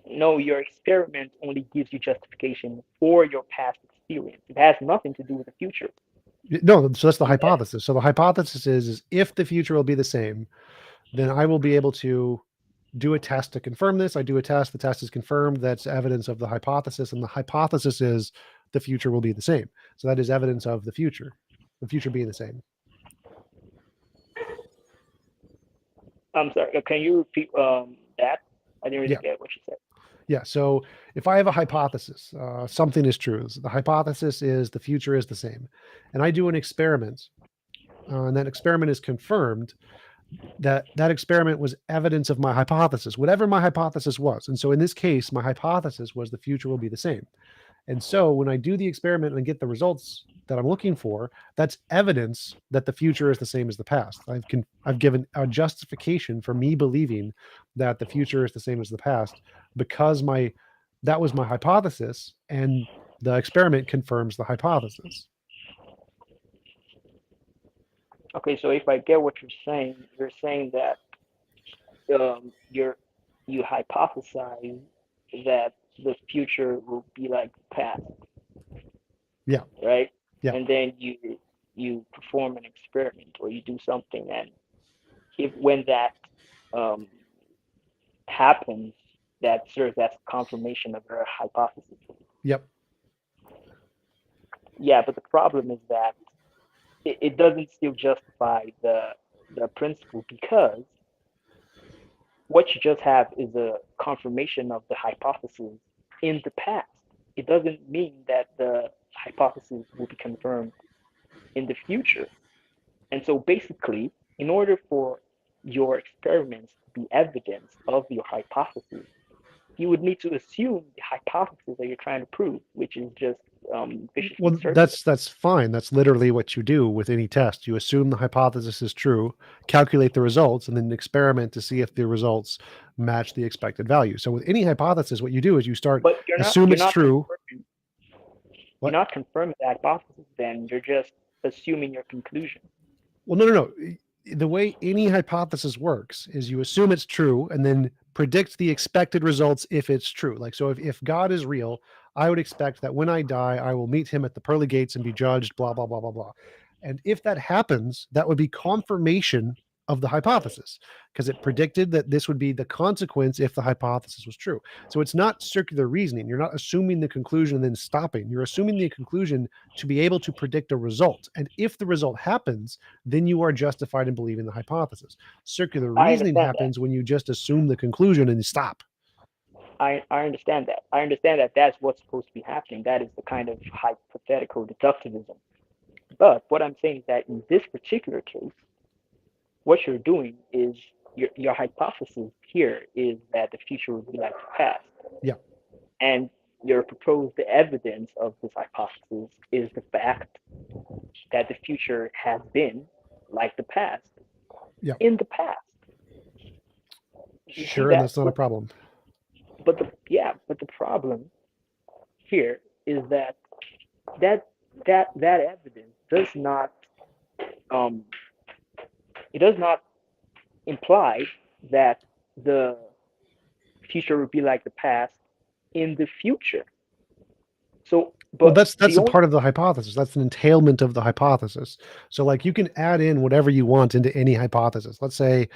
No, your experiment only gives you justification for your past experience. It has nothing to do with the future. No, so that's the Unless hypothesis. So the hypothesis is if the future will be the same, then I will be able to do a test to confirm this. I do a test. The test is confirmed. That's evidence of the hypothesis. And the hypothesis is the future will be the same. So that is evidence of the future being the same. I'm sorry. Can you repeat that? I didn't really Yeah. get what you said. Yeah. So if I have a hypothesis, something is true. The hypothesis is the future is the same. And I do an experiment, and that experiment is confirmed. That experiment was evidence of my hypothesis, whatever my hypothesis was. And so in this case, my hypothesis was the future will be the same. And so when I do the experiment and get the results that I'm looking for, that's evidence that the future is the same as the past. I've given a justification for me believing that the future is the same as the past because that was my hypothesis, and the experiment confirms the hypothesis. Okay, so if I get what you're saying that you hypothesize that the future will be like the past, Yeah. right? Yeah. And then you perform an experiment or you do something, and if when that um, happens, that serves as confirmation of your hypothesis. Yep. Yeah, but the problem is that it doesn't still justify the principle, because what you just have is a confirmation of the hypothesis in the past. It doesn't mean that the hypothesis will be confirmed in the future. And so basically, in order for your experiments to be evidence of your hypothesis, you would need to assume the hypothesis that you're trying to prove, which is just viciously Well, circular. that's fine. That's literally what you do with any test. You assume the hypothesis is true, calculate the results, and then experiment to see if the results match the expected value. So with any hypothesis, what you do is you start But assume it's true. you're What? not confirming the hypothesis, then you're just assuming your conclusion. Well, no. The way any hypothesis works is you assume it's true and then predict the expected results if it's true. Like, so if God is real, I would expect that when I die, I will meet him at the pearly gates and be judged, blah, blah, blah, blah, blah. And if that happens, that would be confirmation of the hypothesis because it predicted that this would be the consequence if the hypothesis was true. So it's not circular reasoning. You're not assuming the conclusion and then stopping. You're assuming the conclusion to be able to predict a result. And if the result happens, then you are justified in believing the hypothesis. Circular I reasoning understand that. happens when you just assume the conclusion and stop. I understand that. I understand that that's what's supposed to be happening. That is the kind of hypothetical deductivism. But what I'm saying is that in this particular case, what you're doing is your hypothesis here is that the future will be like the past. Yeah. And your proposed evidence of this hypothesis is the fact that the future has been like the past Yeah. in the past. You see Sure, and that? that's not a problem. But the problem here is that that evidence does not um it does not imply that the future will be like the past in the future. So, Well, but that's the a only part of the hypothesis. That's an entailment of the hypothesis. So, like, you can add in whatever you want into any hypothesis. Let's say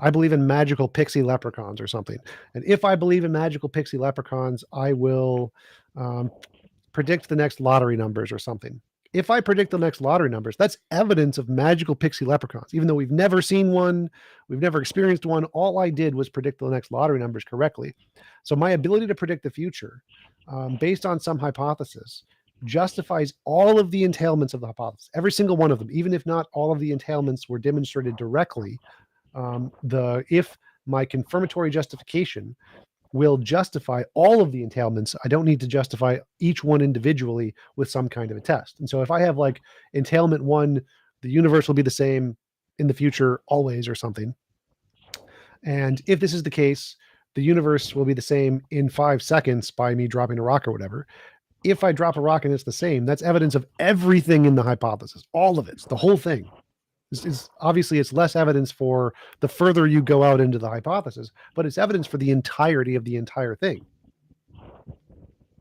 I believe in magical pixie leprechauns or something. And if I believe in magical pixie leprechauns, I will predict the next lottery numbers or something. If I predict the next lottery numbers, that's evidence of magical pixie leprechauns. Even though we've never seen one, we've never experienced one, all I did was predict the next lottery numbers correctly. So my ability to predict the future based on some hypothesis justifies all of the entailments of the hypothesis, every single one of them, even if not all of the entailments were demonstrated directly. If my confirmatory justification will justify all of the entailments. I don't need to justify each one individually with some kind of a test. And so if I have like entailment one, the universe will be the same in the future always or something. And if this is the case, the universe will be the same in 5 seconds by me dropping a rock or whatever. If I drop a rock and it's the same, that's evidence of everything in the hypothesis, all of it, the whole thing. Is obviously it's less evidence for the further you go out into the hypothesis, but it's evidence for the entirety of the entire thing.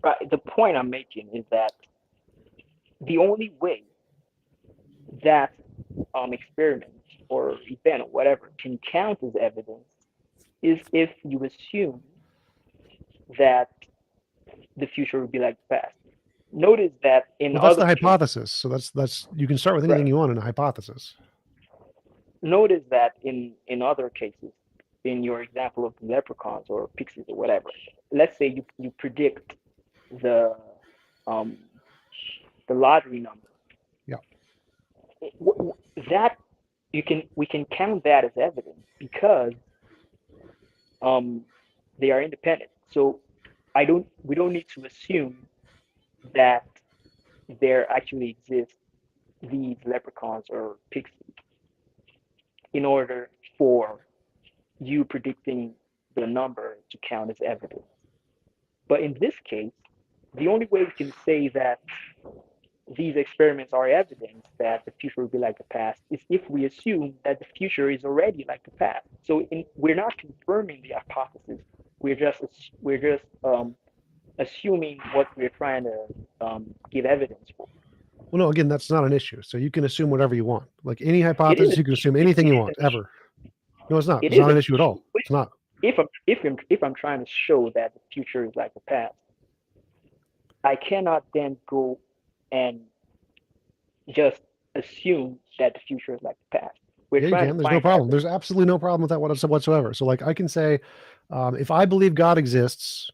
right, the point I'm making is that the only way that experiment or event or whatever can count as evidence is if you assume that the future will be like the past. Notice that in Well, that's the other cases, hypothesis. So that's you can start with anything right? you want in a hypothesis. Notice that in other cases, in your example of the leprechauns or pixies or whatever, let's say you predict the um, the lottery number. Yeah. That we can count that as evidence because um, they are independent. So we don't need to assume that there actually exist these leprechauns or pixies in order for you predicting the number to count as evidence. But in this case, the only way we can say that these experiments are evidence that the future will be like the past is if we assume that the future is already like the past. So we're not confirming the hypothesis. We're just assuming what we're trying to give evidence for. Well, no, again, that's not an issue. So you can assume whatever you want. Like any It is hypothesis, an you can issue. assume anything you It is want an issue. ever. No, it's not. It It's is not an an issue at issue. all. It's not. If I'm trying to show that the future is like the past, I cannot then go and just assume that the future is like the past. We're Yeah, you trying to can. There's no find problem. evidence. There's absolutely no problem with that whatsoever. So, like, I can say, if I believe God exists,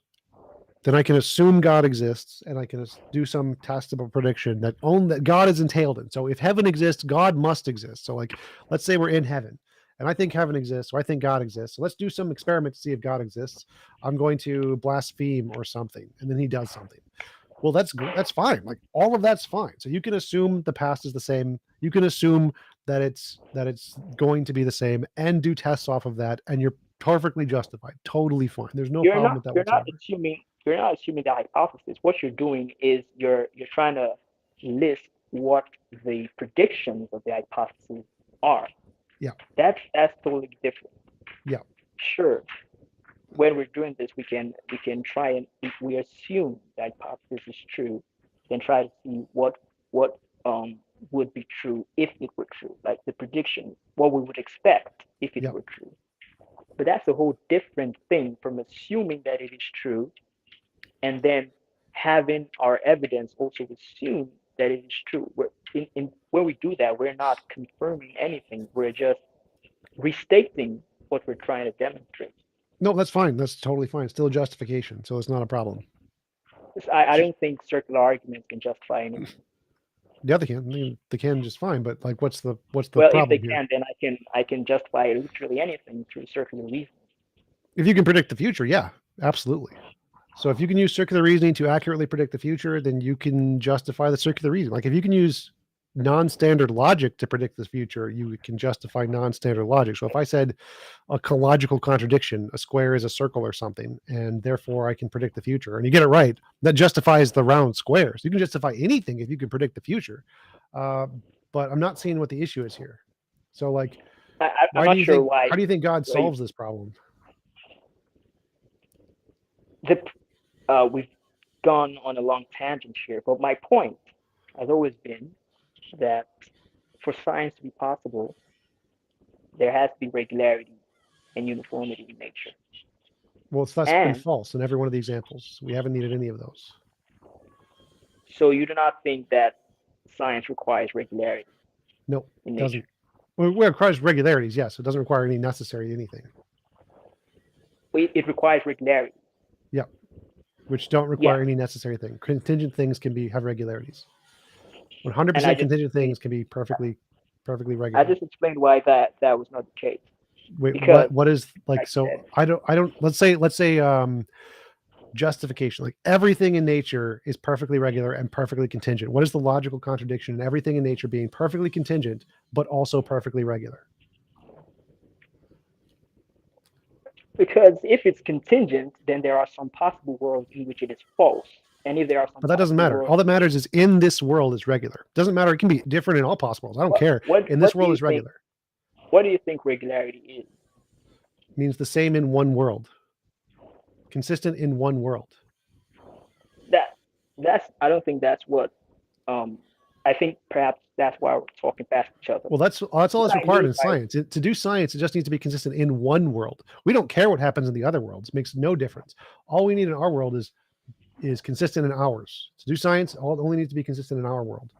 then I can assume God exists, and I can do some testable prediction that God is entailed in. So, if heaven exists, God must exist. So, like, let's say we're in heaven, and I think heaven exists, or I think God exists. So, let's do some experiment to see if God exists. I'm going to blaspheme or something, and then He does something. Well, that's fine. Like all of that's fine. So you can assume the past is the same. You can assume that it's going to be the same, and do tests off of that, and you're perfectly justified. Totally fine. There's no problem with that whatsoever. You're not assuming the hypothesis. What you're doing is you're trying to list what the predictions of the hypothesis are. Yeah. That's totally different. Yeah. Sure. When we're doing this, we can try and if we assume the hypothesis is true, then try to see what would be true if it were true, like the prediction, what we would expect if it Yeah. were true. But that's a whole different thing from assuming that it is true and then having our evidence also assume that it is true. When we do that, we're not confirming anything. We're just restating what we're trying to demonstrate. No, that's fine. That's totally fine. It's still a justification, so it's not a problem. I don't think circular arguments can justify anything. The other can, they can just fine, but like, what's the Well, if they problem here? can, then I can justify literally anything through circular reasoning. If you can predict the future, yeah, absolutely. So if you can use circular reasoning to accurately predict the future, then you can justify the circular reasoning. Like if you can use non-standard logic to predict the future, you can justify non-standard logic. So if I said a logical contradiction, a square is a circle or something, and therefore I can predict the future, and you get it right, that justifies the round squares. You can justify anything if you can predict the future. But I'm not seeing what the issue is here. So like, I'm not sure why. how do you think God solves this problem? We've gone on a long tangent here, but my point has always been that for science to be possible, there has to be regularity and uniformity in nature. Well, that's been And false in every one of the examples. We haven't needed any of those. so you do not think that science requires regularity No, in it doesn't. nature? Well, it requires regularities, yes. It doesn't require any necessary anything. It requires regularity. Yeah, which don't Yeah, require any necessary thing. Contingent things can have regularities. and 100% contingent things can be perfectly I regular. just explained why that was not the case. Wait, Because, what is like? like I So said, I don't. Let's say justification. Like everything in nature is perfectly regular and perfectly contingent. What is the logical contradiction in everything in nature being perfectly contingent but also perfectly regular? because if it's contingent, then there are some possible worlds in which it is false. And if there are some But that doesn't possible matter. worlds, All that matters is in this world is regular. Doesn't matter. It can be different in all possibles. I don't care. In this what do world you is think? regular. What do you think regularity is? It means the same in one world. Consistent in one world. That's I don't think that's what um I think perhaps that's why we're talking past each other. Well, that's all that's required in science. To do science, it just needs to be consistent in one world. We don't care what happens in the other worlds. It makes no difference. All we need in our world is consistent in ours. To do science, only needs to be consistent in our world.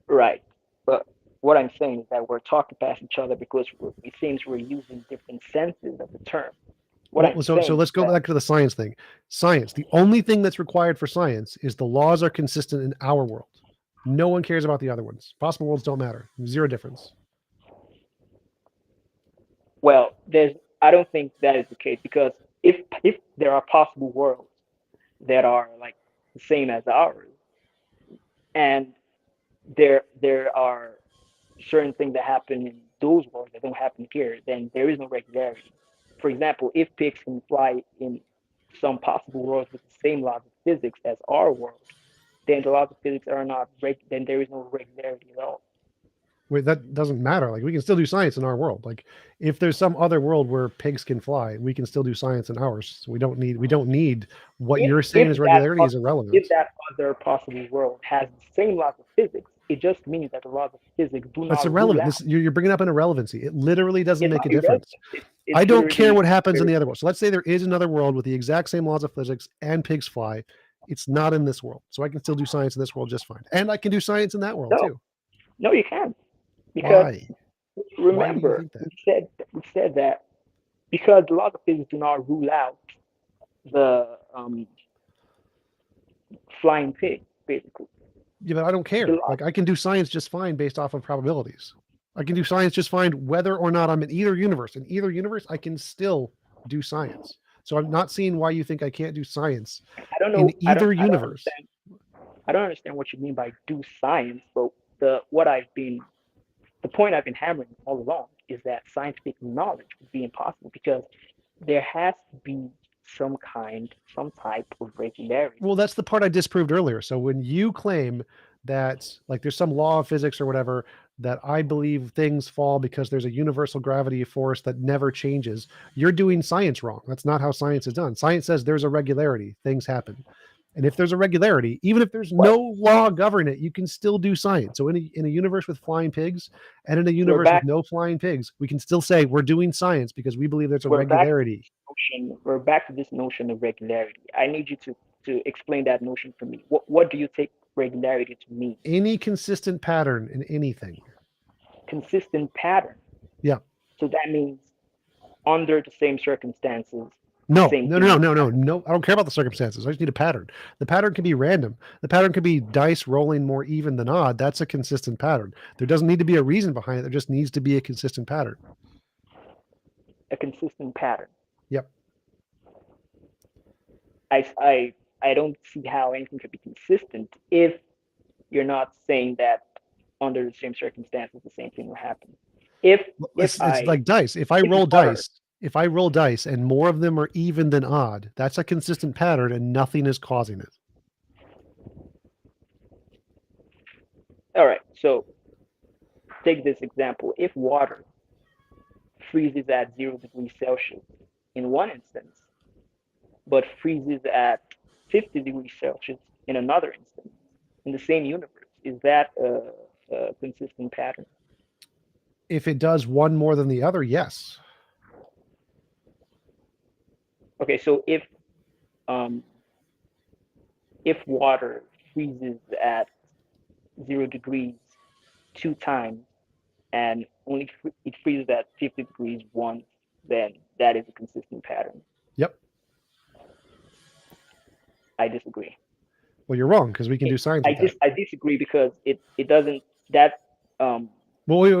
Right. But what I'm saying is that we're talking past each other because it seems we're using different senses of the term. So let's go back to the science thing. Science, the only thing that's required for science is the laws are consistent in our world. No one cares about the other ones. Possible worlds don't matter. Zero difference. Well, I don't think that is the case, because if there are possible worlds that are like the same as ours, and there are certain things that happen in those worlds that don't happen here, then there is no regularity. For example, if pigs can fly in some possible worlds with the same laws of physics as our world, then the laws of physics are not then there is no regularity at all. Wait, that doesn't matter. Like, we can still do science in our world. Like, if there's some other world where pigs can fly, we can still do science in ours. So we don't need what you're saying is regularity is irrelevant. If that other possible world has the same laws of physics, it just means that the laws of physics do not. That's irrelevant. You're bringing up an irrelevancy. It literally doesn't make a difference. I don't care what happens in the other world. So let's say there is another world with the exact same laws of physics and pigs fly. It's not in this world. So I can still do science in this world just fine. And I can do science in that world too. No, you can't. Because why? Remember, we said that because the laws of physics do not rule out the flying pig, basically. Yeah, but I don't care. Like, I can do science just fine based off of probabilities. I can do science just fine whether or not I'm in either universe. In either universe, I can still do science. So I'm not seeing why you think I can't do science in either universe. I don't understand what you mean by do science, but the point I've been hammering all along is that scientific knowledge would be impossible, because there has to be some type of regularity. Well, that's the part I disproved earlier. So when you claim that, like, there's some law of physics or whatever, that I believe things fall because there's a universal gravity force that never changes, you're doing science wrong. That's not how science is done. Science says there's a regularity, things happen. And if there's a regularity, even if there's no law governing it, you can still do science. So in a universe with flying pigs and in a universe with no flying pigs, we can still say we're doing science because we believe there's a regularity. We're back to this notion of regularity. I need you to explain that notion for me. What do you take regularity to mean? Any consistent pattern in anything. Consistent pattern? Yeah. So that means under the same circumstances. No. I don't care about the circumstances. I just need a pattern. The pattern can be random. The pattern could be dice rolling more even than odd. That's a consistent pattern. There doesn't need to be a reason behind it. There just needs to be a consistent pattern. A consistent pattern. Yep. I don't see how anything could be consistent if you're not saying that under the same circumstances the same thing will happen. It's like dice. If I roll dice and more of them are even than odd, that's a consistent pattern and nothing is causing it. All right. So take this example. If water freezes at 0 degrees Celsius in one instance, but freezes at 50 degrees Celsius in another instance, in the same universe, is that a consistent pattern? If it does one more than the other, yes. Okay, so if water freezes at 0 degrees 2 times and only it freezes at 50 degrees once, then that is a consistent pattern. Yep. I disagree. Well, you're wrong, because we can do science. I disagree because it doesn't that. Well,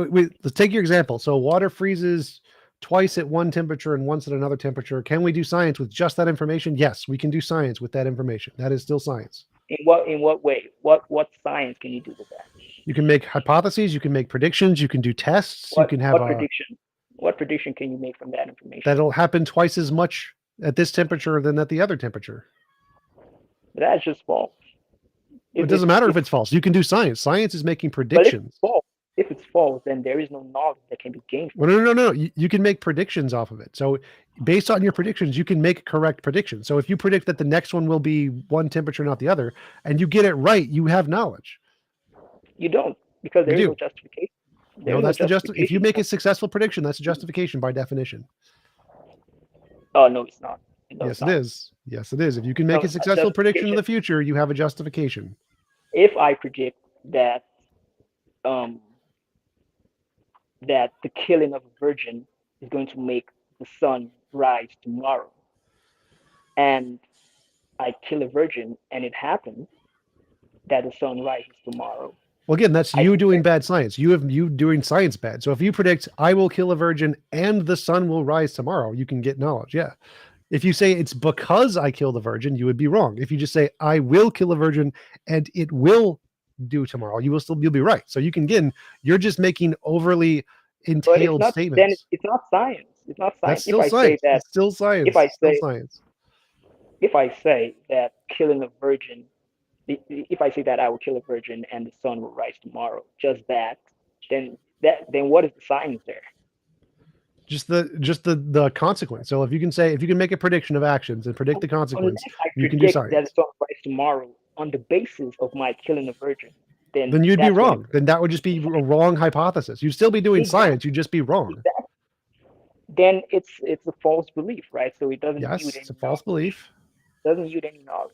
wait, let's take your example. So water freezes twice at one temperature and once at another temperature. Can we do science with just that information? Yes, we can do science with that information. That is still science. In what way? What science can you do with that? You can make hypotheses. You can make predictions. You can do tests. You can have prediction. What prediction can you make from that information? That'll happen twice as much at this temperature than at the other temperature. But that's just false. It doesn't matter if it's false. You can do science. Science is making predictions. If it's false, then there is no knowledge that can be gained from Well, no. You can make predictions off of it. So based on your predictions, you can make correct predictions. So if you predict that the next one will be one temperature, not the other, and you get it right, you have knowledge. You don't, because You there is no do. justification. There No, is no that's the justification. if you make a successful prediction, that's a justification by definition. Oh, no, it's not. No, Yes, it's it not. is. Yes, it is. If you can make No, a successful prediction in the future, you have a justification. If I predict that um that the killing of a virgin is going to make the sun rise tomorrow, and I kill a virgin and it happens that the sun rises tomorrow. Well, again, that's you doing bad science. You doing science bad. So if you predict I will kill a virgin and the sun will rise tomorrow, you can get knowledge. Yeah. If you say it's because I killed a virgin, you would be wrong. If you just say I will kill a virgin and it will do tomorrow, you'll be right. So you can, again, you're just making overly entailed statements. Then it's not science. It's not science. That's still science. It's still science. If I say that killing a virgin, if I say that I will kill a virgin and the sun will rise tomorrow, just that, then what is the science there? Just the consequence. So if you can make a prediction of actions and predict the consequence, you can do science. That the sun will rise tomorrow on the basis of my killing a virgin, then you'd be wrong. Then that would just be a wrong hypothesis. You'd still be doing science. You'd just be wrong. Exactly. Then it's a false belief, right? So it doesn't. Yes, it's a false belief. Doesn't yield any knowledge.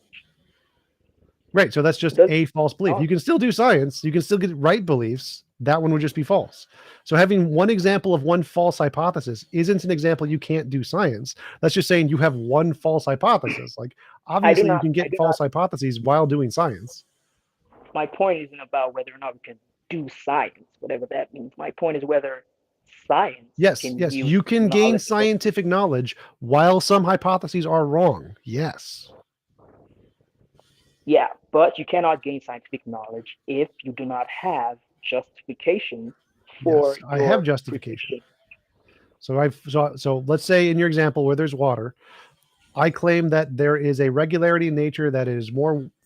Right. So that's just a false belief. You can still do science. You can still get right beliefs. That one would just be false. So having one example of one false hypothesis isn't an example you can't do science. That's just saying you have one false hypothesis. Like, obviously you can get false hypotheses while doing science. My point isn't about whether or not we can do science, whatever that means. My point is whether science. Yes, you can gain scientific knowledge while some hypotheses are wrong. Yes. Yeah, but you cannot gain scientific knowledge if you do not have justification for. Yes, I have justification. So let's say in your example where there's water, I claim that there is a regularity in nature that is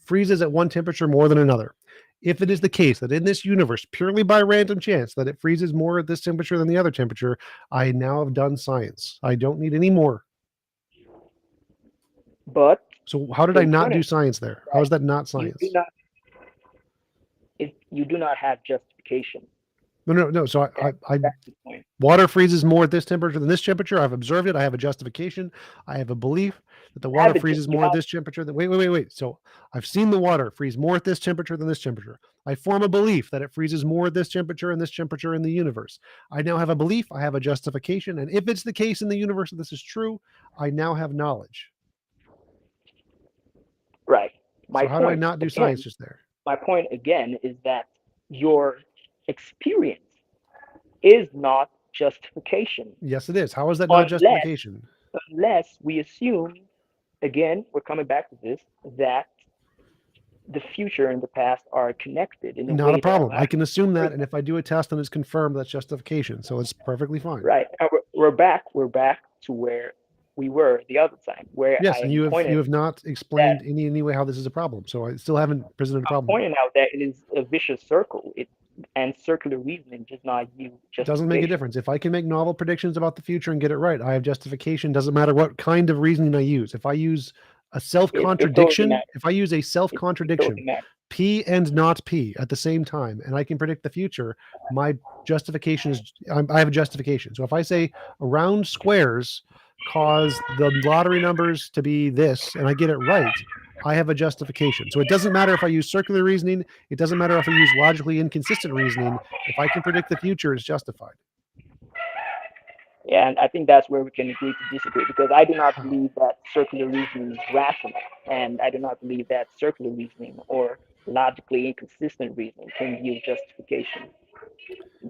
freezes at one temperature more than another. If it is the case that in this universe, purely by random chance, that it freezes more at this temperature than the other temperature, I now have done science. I don't need any more. But so how did I not do science there? Right. How is that not science? You do not have justification. No. So water freezes more at this temperature than this temperature. I've observed it. I have a justification. I have a belief that the water freezes more at this temperature. Wait. So I've seen the water freeze more at this temperature than this temperature. I form a belief that it freezes more at this temperature and this temperature in the universe. I now have a belief. I have a justification. And if it's the case in the universe that this is true, I now have knowledge. Right. So how do I not do science just there? My point again is that your experience is not justification. Yes, it is. How is that not justification? Unless we assume, again, we're coming back to this, that the future and the past are connected. Not a problem. I can assume that, and if I do a test and it's confirmed, that's justification. So it's perfectly fine. Right. We're back to where we were the other time. And you have not explained any way how this is a problem. So I still haven't presented a problem. I'm pointing out that it is a vicious circle. And circular reasoning does not use justification. It doesn't make a difference. If I can make novel predictions about the future and get it right, I have justification. Doesn't matter what kind of reasoning I use. If I use a self-contradiction, P and not P at the same time, and I can predict the future, my justification is I have a justification. So if I say round squares cause the lottery numbers to be this, and I get it right, I have a justification. So it doesn't matter if I use circular reasoning. It doesn't matter if I use logically inconsistent reasoning. If I can predict the future, it's justified. Yeah, and I think that's where we can agree to disagree, because I do not believe that circular reasoning is rational, and I do not believe that circular reasoning or logically inconsistent reasoning can yield justification.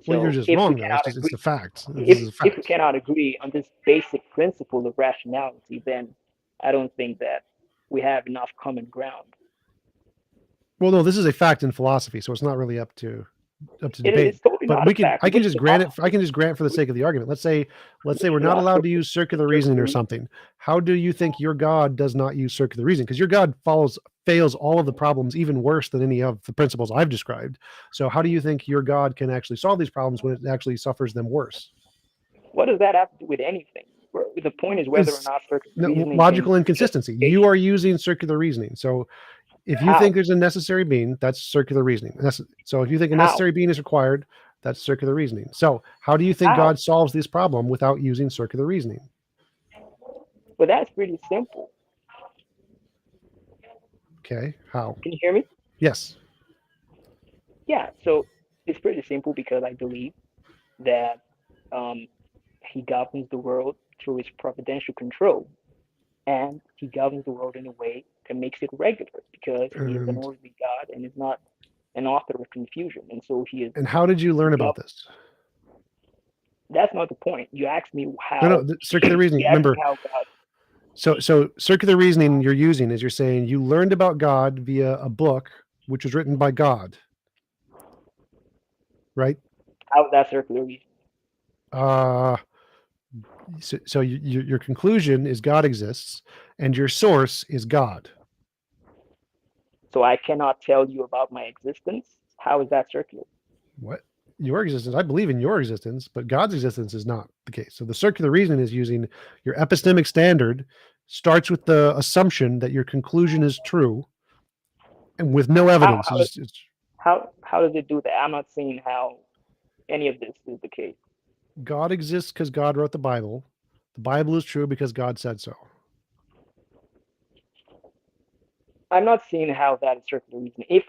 Well, you're just wrong, though. It's a fact. If we cannot agree on this basic principle of rationality, then I don't think that we have enough common ground. Well, no, this is a fact in philosophy, so it's not really up to debate. But I can just grant it. I can just grant for the sake of the argument. Let's say we're not allowed to use circular reasoning or something. How do you think your God does not use circular reasoning? Because your God follows fails all of the problems even worse than any of the principles I've described. So how do you think your God can actually solve these problems when it actually suffers them worse? What does that have to do with anything? The point is whether or It's not circular reasoning can logical be inconsistency. You justification. are using circular reasoning. So if you think How? there's a necessary being, that's circular reasoning. So if you think a How? necessary being is required, that's circular reasoning. So how do you think How? God solves this problem without using circular reasoning? Well, that's pretty simple. Okay, how? Can you hear me? Yes. Yeah. So it's pretty simple because I believe that um, he governs the world through his providential control, and he governs the world in a way that makes it regular because he is an And orderly God and is not an author of confusion. And so how did you learn he about governs. this? That's not the point. You asked me No, how. circular reasoning. You asked me Remember, how God. so circular reasoning you're using is you're saying you learned about God via a book which was written by God, right? How that circular reason. Uh, so your conclusion is God exists, and your source is God. So I cannot tell you about my existence. How is that circular? What? Your existence? I believe in your existence, but God's existence is not the case. So the circular reasoning is using your epistemic standard, starts with the assumption that your conclusion is true, and with no How evidence. how does how does it do that? I'm not seeing how any of this is the case. God exists because God wrote the Bible. The Bible is true because God said so. I'm not seeing how that is circular reasoning. If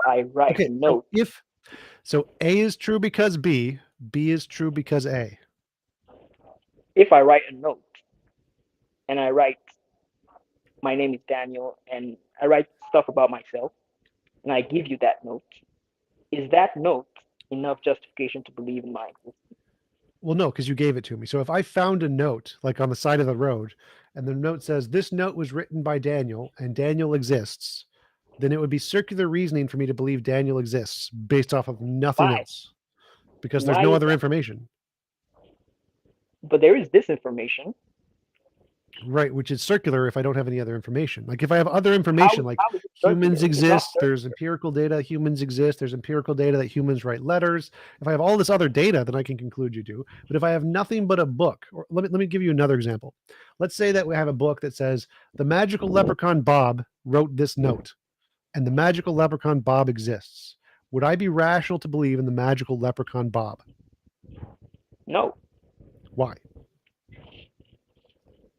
I write a Okay, note, so A is true because B is true because A. if I write a note and I write my name is Daniel and I write stuff about myself and I give you that note, is that note enough justification to believe in my existence? Well, no, because you gave it to me. So if I found a note like on the side of the road, and the note says this note was written by Daniel and Daniel exists, then it would be circular reasoning for me to believe Daniel exists based off of nothing Why? else, because there's Why no is other that? information. But there is this information. Right, which is circular if I don't have any other information. Like if I have other How information, like how is it humans circular? It's not exist, there's circular. empirical data, humans exist, there's empirical data that humans write letters. If I have all this other data, then I can conclude you do. But if I have nothing but a book, or let me give you another example. Let's say that we have a book that says the magical leprechaun Bob wrote this note, and the magical leprechaun Bob exists. Would I be rational to believe in the magical leprechaun Bob? No, Why?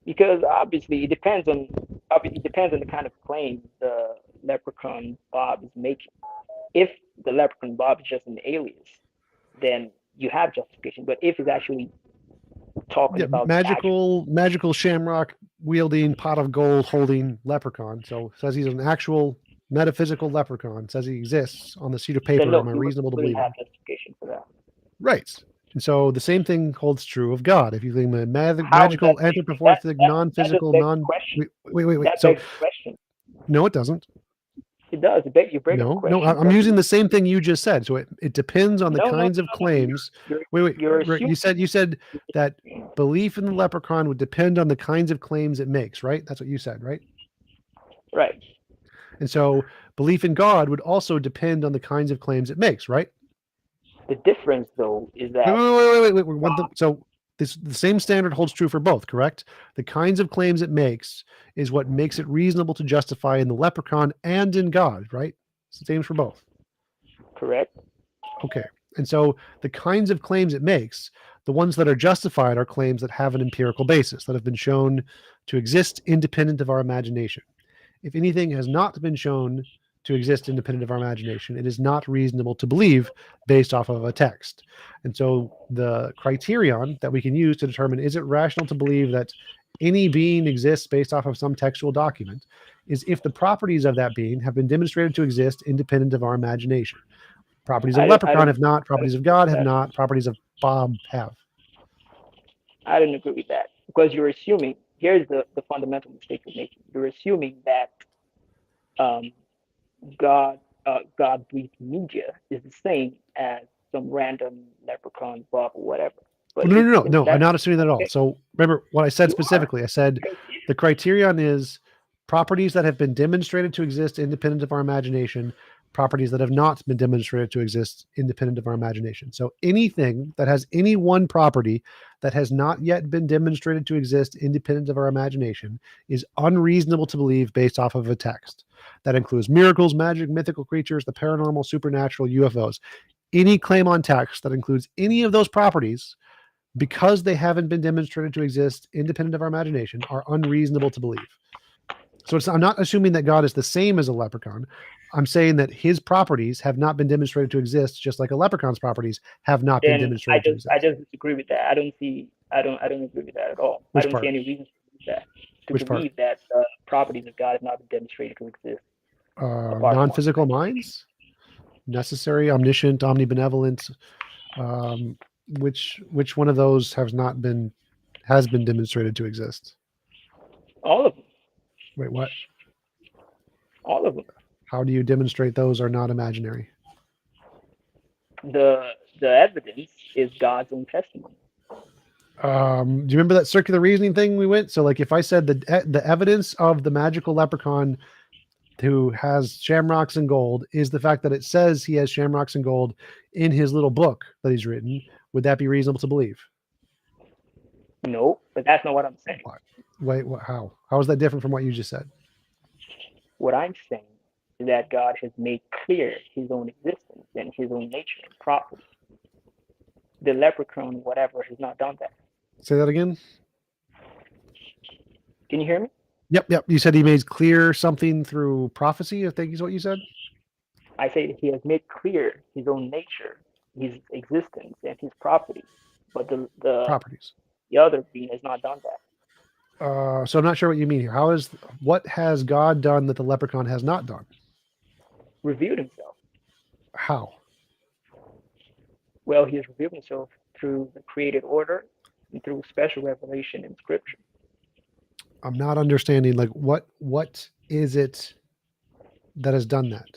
because obviously it depends on the kind of claim the leprechaun Bob is making. If the leprechaun Bob is just an alias, then you have justification. But if it's actually talking Yeah, about the actual, magical shamrock wielding pot of gold holding leprechaun. So says he's an actual metaphysical leprechaun. Says he exists on the sheet of then paper. no, Am I you reasonable to wouldn't believe have him? justification for that. Right. And so the same thing holds true of God. If you think How is that magical, the same thing? That anthropomorphic, that that just non-physical, begs the non question. wait. That So begs the question. no, it doesn't. It does. You're breaking the No, question I'm because using the same thing you just said. So it depends on the no, no, no, kinds of no, no. claims. You're Wait. you're Right. assuming You said that belief in the leprechaun would depend on the kinds of claims it makes, right? That's what you said, right? right. And so belief in God would also depend on the kinds of claims it makes, right? The difference though is Wait, that wait, wait, wait. God, So the same standard holds true for both, correct? The kinds of claims it makes is what makes it reasonable to justify in the leprechaun and in God, right? It's the same for both. correct? Okay. And so the kinds of claims it makes, the ones that are justified are claims that have an empirical basis, that have been shown to exist independent of our imagination. If anything has not been shown to exist independent of our imagination, it is not reasonable to believe based off of a text. And so the criterion that we can use to determine is it rational to believe that any being exists based off of some textual document is if the properties of that being have been demonstrated to exist independent of our imagination. Properties of I leprechaun don't have agree. not, I don't properties of agree with God have that. not, properties of Bob have. I don't agree with that because you're assuming. Here's the fundamental mistake you're making. You're assuming that um, God breathed media is the same as some random leprechaun Bob or whatever. But Well, no. I'm that's not assuming that at all. okay. So remember what I said You are specifically. I said because the criterion is properties that have been demonstrated to exist independent of our imagination, properties that have not been demonstrated to exist independent of our imagination. So anything that has any one property that has not yet been demonstrated to exist independent of our imagination is unreasonable to believe based off of a text. That includes miracles, magic, mythical creatures, the paranormal, supernatural, UFOs. Any claim on text that includes any of those properties, because they haven't been demonstrated to exist independent of our imagination, are unreasonable to believe. So I'm not assuming that God is the same as a leprechaun. I'm saying that his properties have not been demonstrated to exist, just like a leprechaun's properties have not been Then demonstrated to exist. I just disagree with that. I don't agree with that at all. I Which don't part? see any reason to Which part? believe that the properties of God have not been demonstrated to exist apart from our Non-physical imagination. minds, necessary, omniscient, omnibenevolent. Which one of those has been demonstrated to exist? All of them. Wait, what? All of them. How do you demonstrate those are not imaginary? The evidence is God's own testimony. Do you remember that circular reasoning thing we went? So, like, if I said the evidence of the magical leprechaun who has shamrocks and gold is the fact that it says he has shamrocks and gold in his little book that he's written, would that be reasonable to believe? No, but that's not what I'm saying. Wait, what? How is that different from what you just said? What I'm saying is that God has made clear his own existence and his own nature and property. The leprechaun, whatever, has not done that. Say that again. Can you hear me? Yep. You said he made clear something through prophecy, I think is what you said. I say he has made clear his own nature, his existence, and his property, but Properties. the other being has not done that. So I'm not sure what you mean here. What has God done that the leprechaun has not done? Revealed himself. How? Well, he has revealed himself through the created order and through special revelation in Scripture. I'm not understanding. Like, what is it that has done that?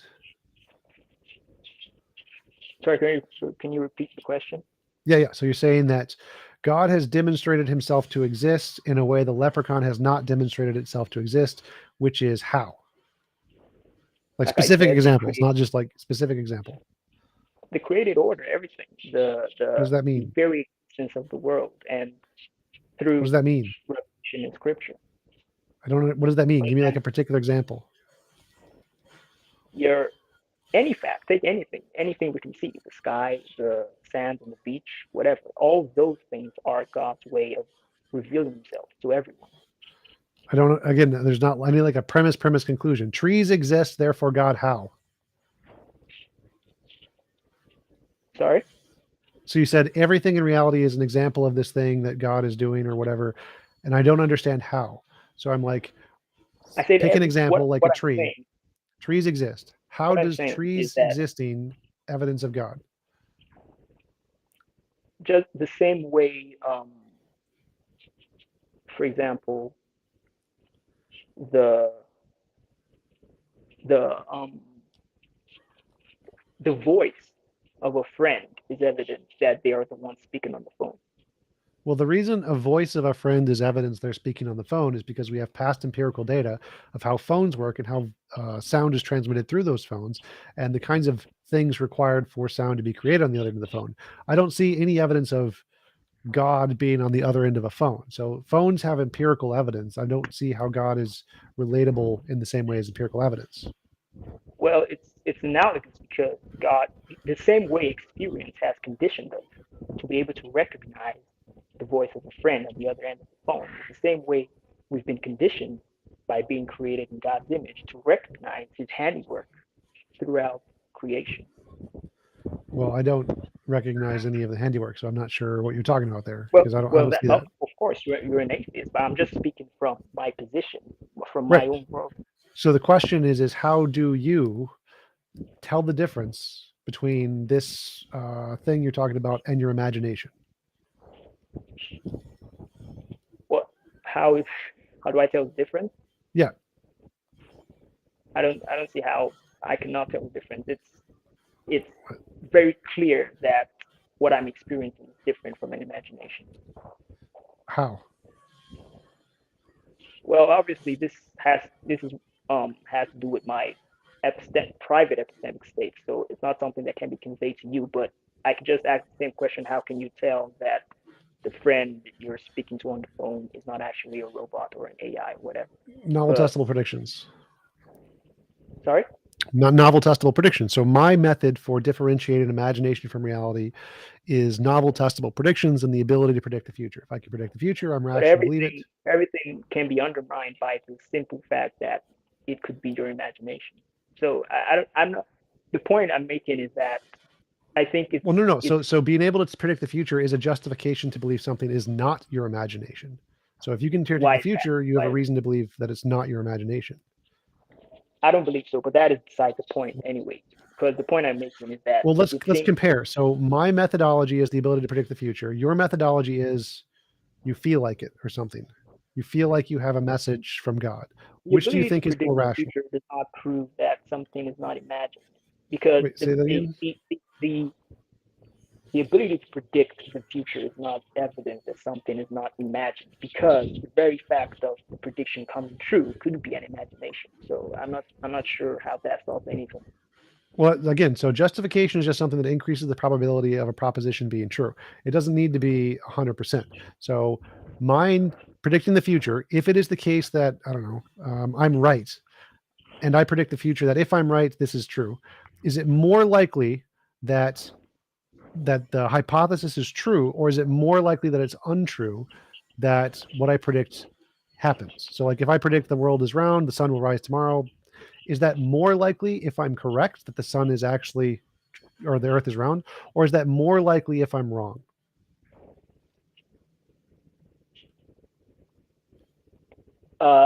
Sorry, can you repeat the question? Yeah. So you're saying that God has demonstrated himself to exist in a way the leprechaun has not demonstrated itself to exist, which is how? Like specific examples, not just like specific example. The created order, everything. What does that mean? The very existence of the world, and through what does that mean? Revelation in Scripture. I don't know. What does that mean? Give me like a particular example. Any fact, take anything we can see, the sky, the sand on the beach, whatever. All those things are God's way of revealing himself to everyone. I don't, again, there's not any like a premise conclusion. Trees exist, therefore God how? Sorry? So you said everything in reality is an example of this thing that God is doing or whatever, and I don't understand how. So I'm like, pick an example like a tree. Trees exist. How does trees existing evidence of God? Just the same way, for example, the voice of a friend is evidence that they are the ones speaking on the phone. Well, the reason a voice of a friend is evidence they're speaking on the phone is because we have past empirical data of how phones work and how sound is transmitted through those phones and the kinds of things required for sound to be created on the other end of the phone. I don't see any evidence of God being on the other end of a phone. So phones have empirical evidence. I don't see how God is relatable in the same way as empirical evidence. Well, it's analogous because God, the same way experience has conditioned us to be able to recognize the voice of a friend on the other end of the phone. It's the same way we've been conditioned by being created in God's image to recognize his handiwork throughout creation. Well, I don't recognize any of the handiwork, so I'm not sure what you're talking about there. Well, because I don't see that. Of course, you're an atheist, but I'm just speaking from my position, from my own world. So the question is how do you tell the difference between this thing you're talking about and your imagination? What? How do I tell the difference? Yeah. I don't see how I cannot tell the difference. It's very clear that what I'm experiencing is different from an imagination. How? Well, obviously, this has to do with my private epistemic state, so it's not something that can be conveyed to you. But I could just ask the same question: how can you tell that the friend you're speaking to on the phone is not actually a robot or an AI, whatever? Novel But testable predictions. sorry. Not novel testable predictions. So my method for differentiating imagination from reality is novel testable predictions and the ability to predict the future. If I can predict the future, I'm But rational to believe it. everything can be undermined by the simple fact that it could be your imagination. So I don't, I'm not. The point I'm making is that I think Well, no. it's So being able to predict the future is a justification to believe something is not your imagination. So if you can predict why the is that? future, you have Why a is reason to believe that it's not your imagination. I don't believe so, but that is beside the point anyway. Because the point I'm making is that Well, let's the let's thing, compare. So my methodology is the ability to predict the future. Your methodology is you feel like it or something. You feel like you have a message from God. the Which do you ability to think is more predict the rational? future does not prove that something is not imagined. Because Wait, say that again. the ability to predict the future is not evidence that something is not imagined. Because the very fact of the prediction coming true could be an imagination. So I'm not sure how that solves anything. Well, again, so justification is just something that increases the probability of a proposition being true. It doesn't need to be 100%. So mine predicting the future, if it is the case that, I don't know, I'm right, and I predict the future that if I'm right, this is true, is it more likely that the hypothesis is true, or is it more likely that it's untrue that what I predict happens? So like if I predict the world is round, the sun will rise tomorrow, is that more likely if I'm correct that the sun is actually or the earth is round, or is that more likely if I'm wrong?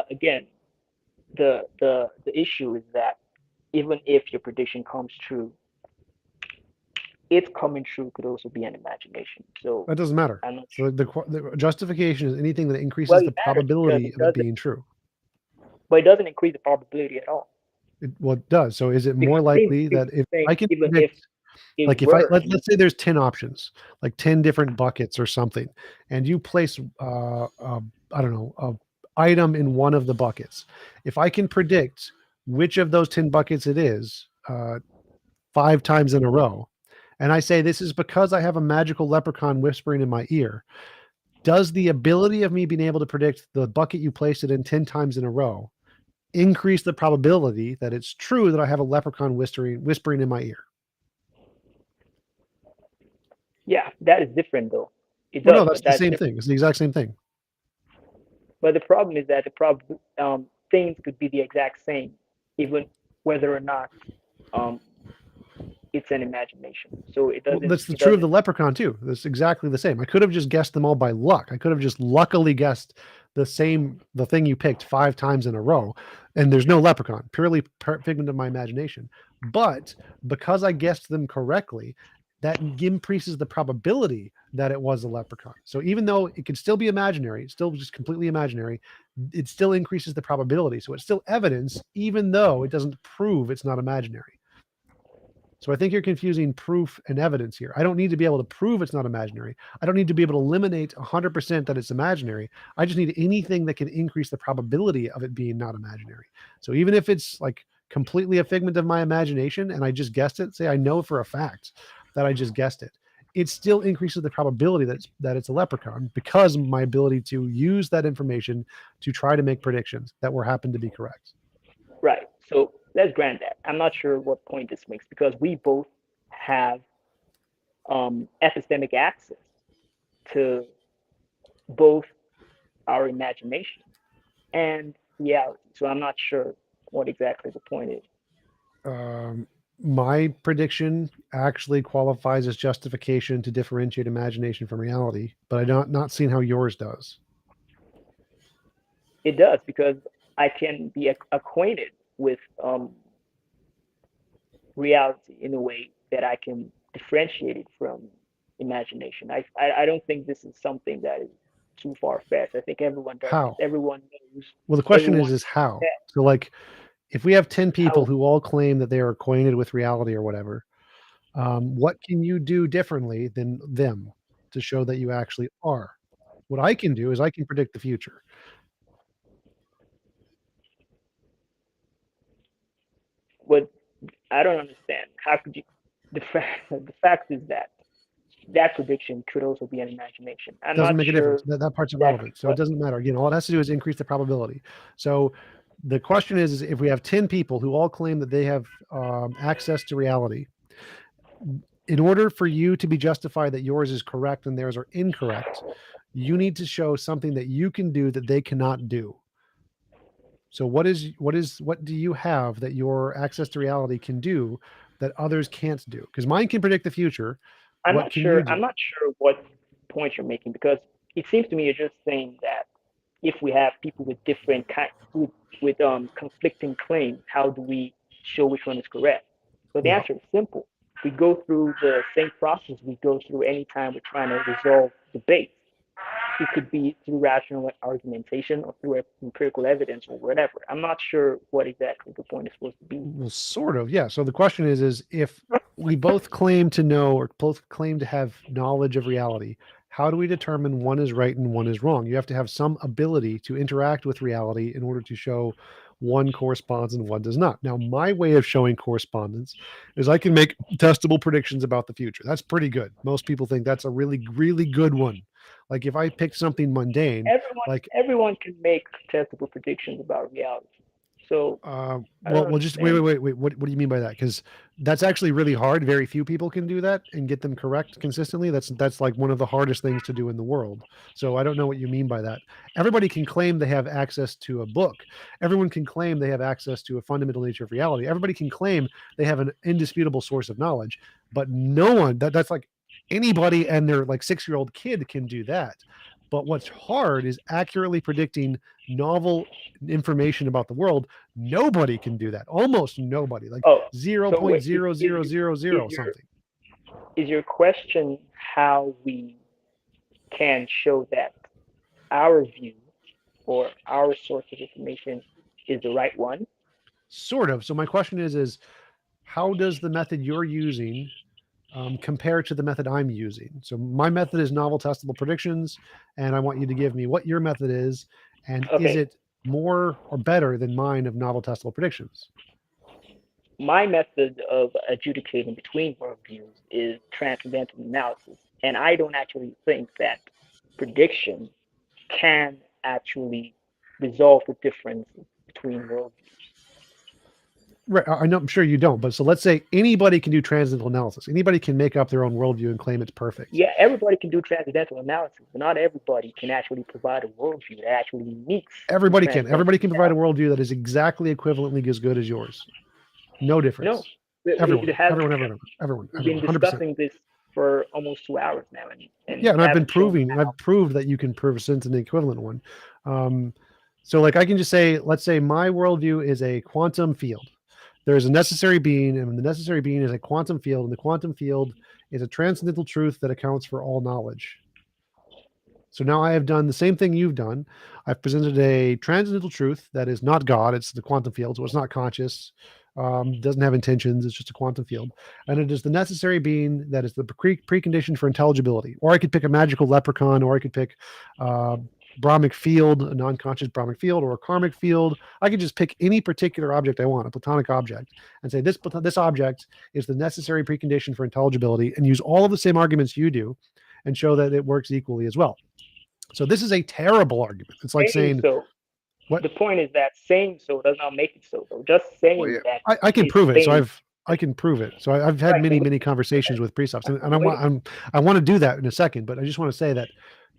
Again, the issue is that even if your prediction comes true, its coming true could also be an imagination. So That doesn't matter. I'm not So sure. the justification is anything that Well, increases the it matters because probability of it being true. it doesn't increase the probability at all. Well, it does. So is it more Because likely things that if I saying can even if predict, it like if I were let's say there's 10 options, like 10 different buckets or something, and you place I don't know, a item in one of the buckets. If I can predict which of those 10 buckets it is, 5 times in a row, and I say this is because I have a magical leprechaun whispering in my ear, does the ability of me being able to predict the bucket you placed it in 10 times in a row increase the probability that it's true that I have a leprechaun whispering in my ear? yeah, that is different though. It Well, does, no, that's but the that's same different. thing. It's the exact same thing. But the problem is that things could be the exact same, even whether or not um, it's an imagination. So it Well, doesn't that's the it true of the doesn't leprechaun too. That's exactly the same. I could have just guessed them all by luck. I could have just luckily guessed the thing you picked 5 times in a row, and there's no leprechaun. Purely figment of my imagination. But because I guessed them correctly, that increases the probability that it was a leprechaun. So even though it could still be imaginary, it's still just completely imaginary, it still increases the probability. So it's still evidence, even though it doesn't prove it's not imaginary. So I think you're confusing proof and evidence here. I don't need to be able to prove it's not imaginary. I don't need to be able to eliminate 100% that it's imaginary. I just need anything that can increase the probability of it being not imaginary. So even if it's like completely a figment of my imagination and I just guessed it, say I know for a fact that I just guessed it, it still increases the probability that it's a leprechaun because of my ability to use that information to try to make predictions that were happen to be correct. right. So let's grant that. I'm not sure what point this makes because we both have epistemic access to both our imagination and reality. So I'm not sure what exactly the point is. Um, my prediction actually qualifies as justification to differentiate imagination from reality, but I don't not seeing how yours does. It does because I can be acquainted with reality in a way that I can differentiate it from imagination. I don't think this is something that is too far fetched. I think everyone does this. How? Everyone knows. Well, the question Everyone is how. knows So, like, if we have 10 people how. who all claim that they are acquainted with reality or whatever, what can you do differently than them to show that you actually are? What I can do is I can predict the future. what I don't understand. How could you? The fact is that that prediction could also be an imagination. I'm Doesn't not make a difference. sure That part's exactly irrelevant. So it what. doesn't matter. Again, all it has to do is increase the probability. So the question is if we have 10 people who all claim that they have access to reality, in order for you to be justified that yours is correct and theirs are incorrect, you need to show something that you can do that they cannot do. So what do you have that your access to reality can do that others can't do? Because mine can predict the future. I'm What not can you sure. do? I'm not sure what point you're making because it seems to me you're just saying that if we have people with different kind with conflicting claims, how do we show which one is correct? So the Yeah. answer is simple. We go through the same process we go through anytime we're trying to resolve debate. It could be through rational argumentation or through empirical evidence or whatever. I'm not sure what exactly the point is supposed to be. Well, sort of, yeah. So the question is if we both claim to know or both claim to have knowledge of reality, how do we determine one is right and one is wrong? You have to have some ability to interact with reality in order to show one corresponds and one does not. Now, my way of showing correspondence is I can make testable predictions about the future. That's pretty good. Most people think that's a really, really good one. Like if I picked something mundane, Everyone like everyone can make testable predictions about reality. So I don't well, just wait, understand. wait. What do you mean by that? Because that's actually really hard. Very few people can do that and get them correct consistently. That's like one of the hardest things to do in the world. So I don't know what you mean by that. Everybody can claim they have access to a book. Everyone can claim they have access to a fundamental nature of reality. Everybody can claim they have an indisputable source of knowledge, but no one that's like anybody and their like 6-year-old kid can do that. But what's hard is accurately predicting novel information about the world. Nobody can do that. Almost nobody. Like Oh, zero so point wait, zero zero zero is zero your something. is your question how we can show that our view or our source of information is the right one? Sort of. So my question is how does the method you're using compare to the method I'm using? So my method is novel testable predictions, and I want you to give me what your method is, and is Okay, it more or better than mine of novel testable predictions? my method of adjudicating between worldviews is transcendental analysis, and I don't actually think that prediction can actually resolve the difference between worldviews. Right. I know, I'm sure you don't, but so let's say anybody can do transcendental analysis. Anybody can make up their own worldview and claim it's perfect. Yeah, everybody can do transcendental analysis, but not everybody can actually provide a worldview that actually meets the Everybody can. transcendental Everybody can provide a analysis. worldview that is exactly equivalently as good as yours. No No, difference. it Everyone, has. everyone, everyone, everyone, We've been everyone, 100%. discussing this for almost 2 hours now, and Yeah, we and haven't shown how. I've proved that you can present an equivalent one. Um, so like I can just say, let's say my worldview is a quantum field. There is a necessary being, and the necessary being is a quantum field, and the quantum field is a transcendental truth that accounts for all knowledge. So now I have done the same thing you've done. I've presented a transcendental truth that is not God. It's the quantum field, so it's not conscious, doesn't have intentions. It's just a quantum field, and it is the necessary being that is the precondition for intelligibility. Or I could pick a magical leprechaun, or I could pick uh, Brahmic field, a non-conscious Brahmic field, or a karmic field. I could just pick any particular object I want, a platonic object, and say this object is the necessary precondition for intelligibility, and use all of the same arguments you do, and show that it works equally as well. So this is a terrible argument. It's like Saying saying, so, what? the point is that saying so does not make it so, though. Just Well, saying yeah, that I can is prove it. So saying I can prove it. So I've had right. But many conversations with precepts, and wait a I want to do that in a second. But I just want to say that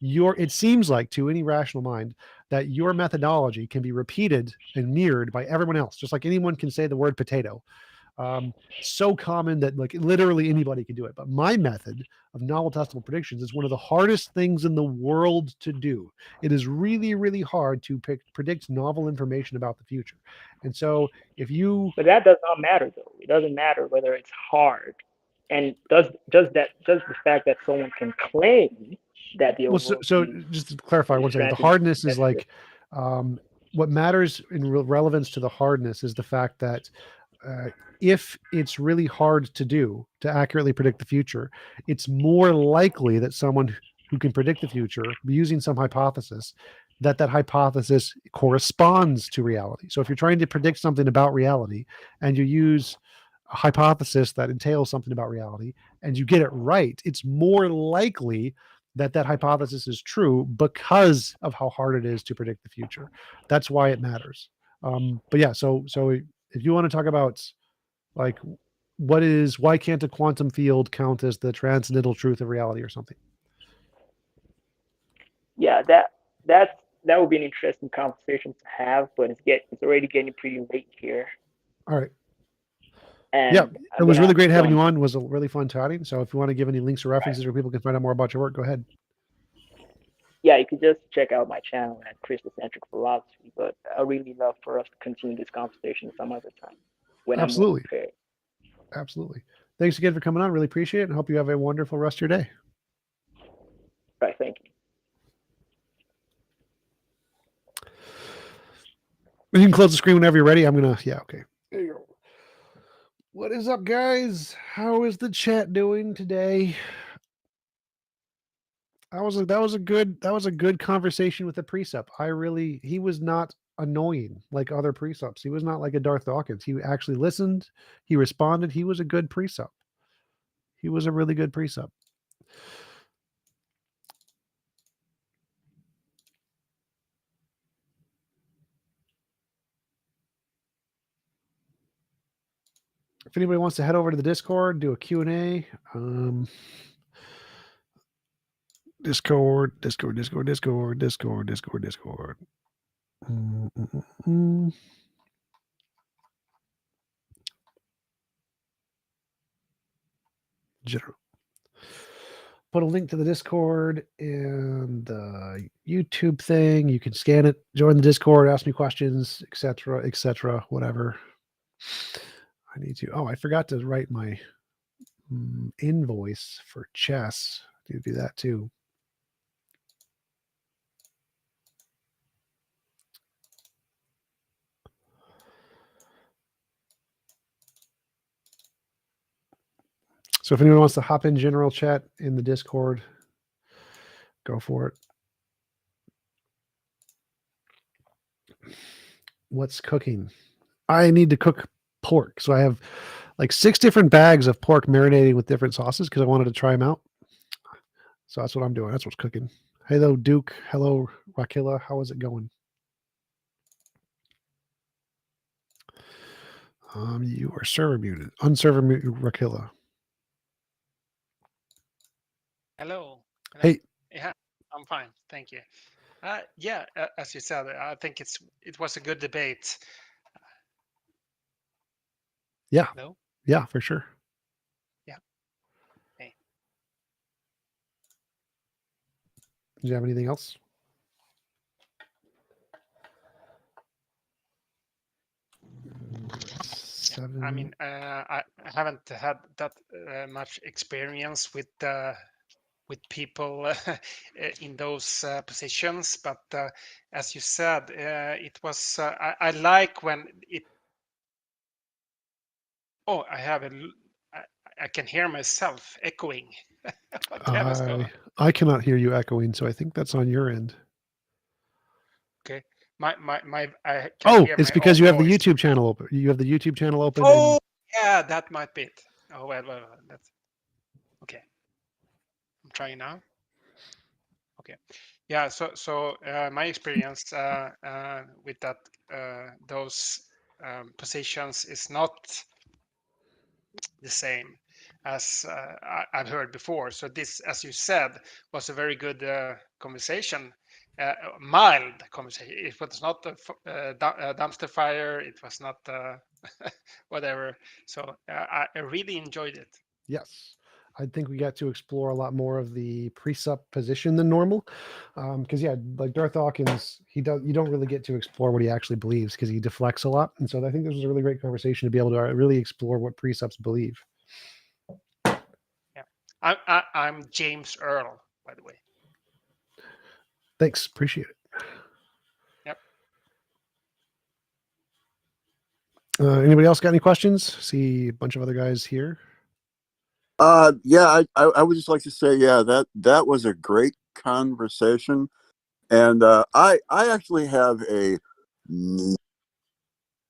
it seems like to any rational mind that your methodology can be repeated and mirrored by everyone else, just like anyone can say the word potato. Um, so common that like literally anybody can do it. But my method of novel testable predictions is one of the hardest things in the world to do. It is really, really hard to predict novel information about the future. And so if you, But that does not matter, though. It doesn't matter whether it's hard, and does the fact that someone can claim that their well, so worldview just to clarify is one second, the transcendental hardness is necessary? like, what matters in relevance to the hardness is the fact that uh, if it's really hard to do to accurately predict the future, it's more likely that someone who can predict the future using some hypothesis that hypothesis corresponds to reality. So if you're trying to predict something about reality and you use a hypothesis that entails something about reality and you get it right, it's more likely that hypothesis is true because of how hard it is to predict the future. That's why it matters. But yeah, so if you want to talk about like why can't a quantum field count as the transcendental truth of reality or something? Yeah, that would be an interesting conversation to have, but it's already getting pretty late here, All right. Yeah, and it I'm was gonna really have to great having jump. you on. It was a really fun chatting. So if you want to give any links or references where people can find out more about your work, go ahead. Yeah, you could just check out my channel at Christocentric Philosophy, but I really love for us to continue this conversation some other time when I'm more Absolutely. prepared. Absolutely. Thanks again for coming on. Really appreciate it and hope you have a wonderful rest of your day. Right, thank you. You can close the screen whenever you're ready. Okay. There you go. What is up, guys? How is the chat doing today? That was a good conversation with the precept. He was not annoying like other precepts. He was not like a Darth Dawkins. He actually listened. He responded. He was a good precept. He was a really good precept. If anybody wants to head over to the Discord, do a Q&A, Discord. General. Put a link to the Discord and the YouTube thing. You can scan it, join the Discord, ask me questions, etc., whatever. I need to. Oh, I forgot to write my invoice for chess. I need to do that too. So if anyone wants to hop in general chat in the Discord, go for it. What's cooking? I need to cook pork. So I have like 6 different bags of pork marinating with different sauces because I wanted to try them out. So that's what I'm doing. That's what's cooking. Hello, Duke. Hello, Rakila. How is it going? You are server muted. Unserver muted, Rakila. Hello. Hey. Yeah, I'm fine. Thank you. Yeah, as you said, I think it was a good debate. Yeah. No? Yeah, for sure. Yeah. Hey. Do you have anything else? Yeah. I mean, I haven't had that much experience with people in those positions, but as you said, it was. I like when it. Oh, I can hear myself echoing. What the hell is going on? I cannot hear you echoing, so I think that's on your end. Okay, I can hear it's my because own you have voice. the YouTube channel open. You have the YouTube channel open. Oh, yeah, that might be it. Oh, well, that's okay. I'm trying now. Okay, yeah. So my experience with those positions is not the same as I've heard before. So this, as you said, was a very good conversation, mild conversation. It was not a dumpster fire. It was not whatever. So I really enjoyed it. Yes. I think we got to explore a lot more of the presupposition than normal. Because yeah, like Darth Dawkins, you don't really get to explore what he actually believes because he deflects a lot. And so I think this was a really great conversation to be able to really explore what precepts believe. Yeah, I'm James Earl, by the way. Thanks, appreciate it. Yep. Anybody else got any questions? See a bunch of other guys here. Yeah, I would just like to say, yeah, that was a great conversation. And I actually have a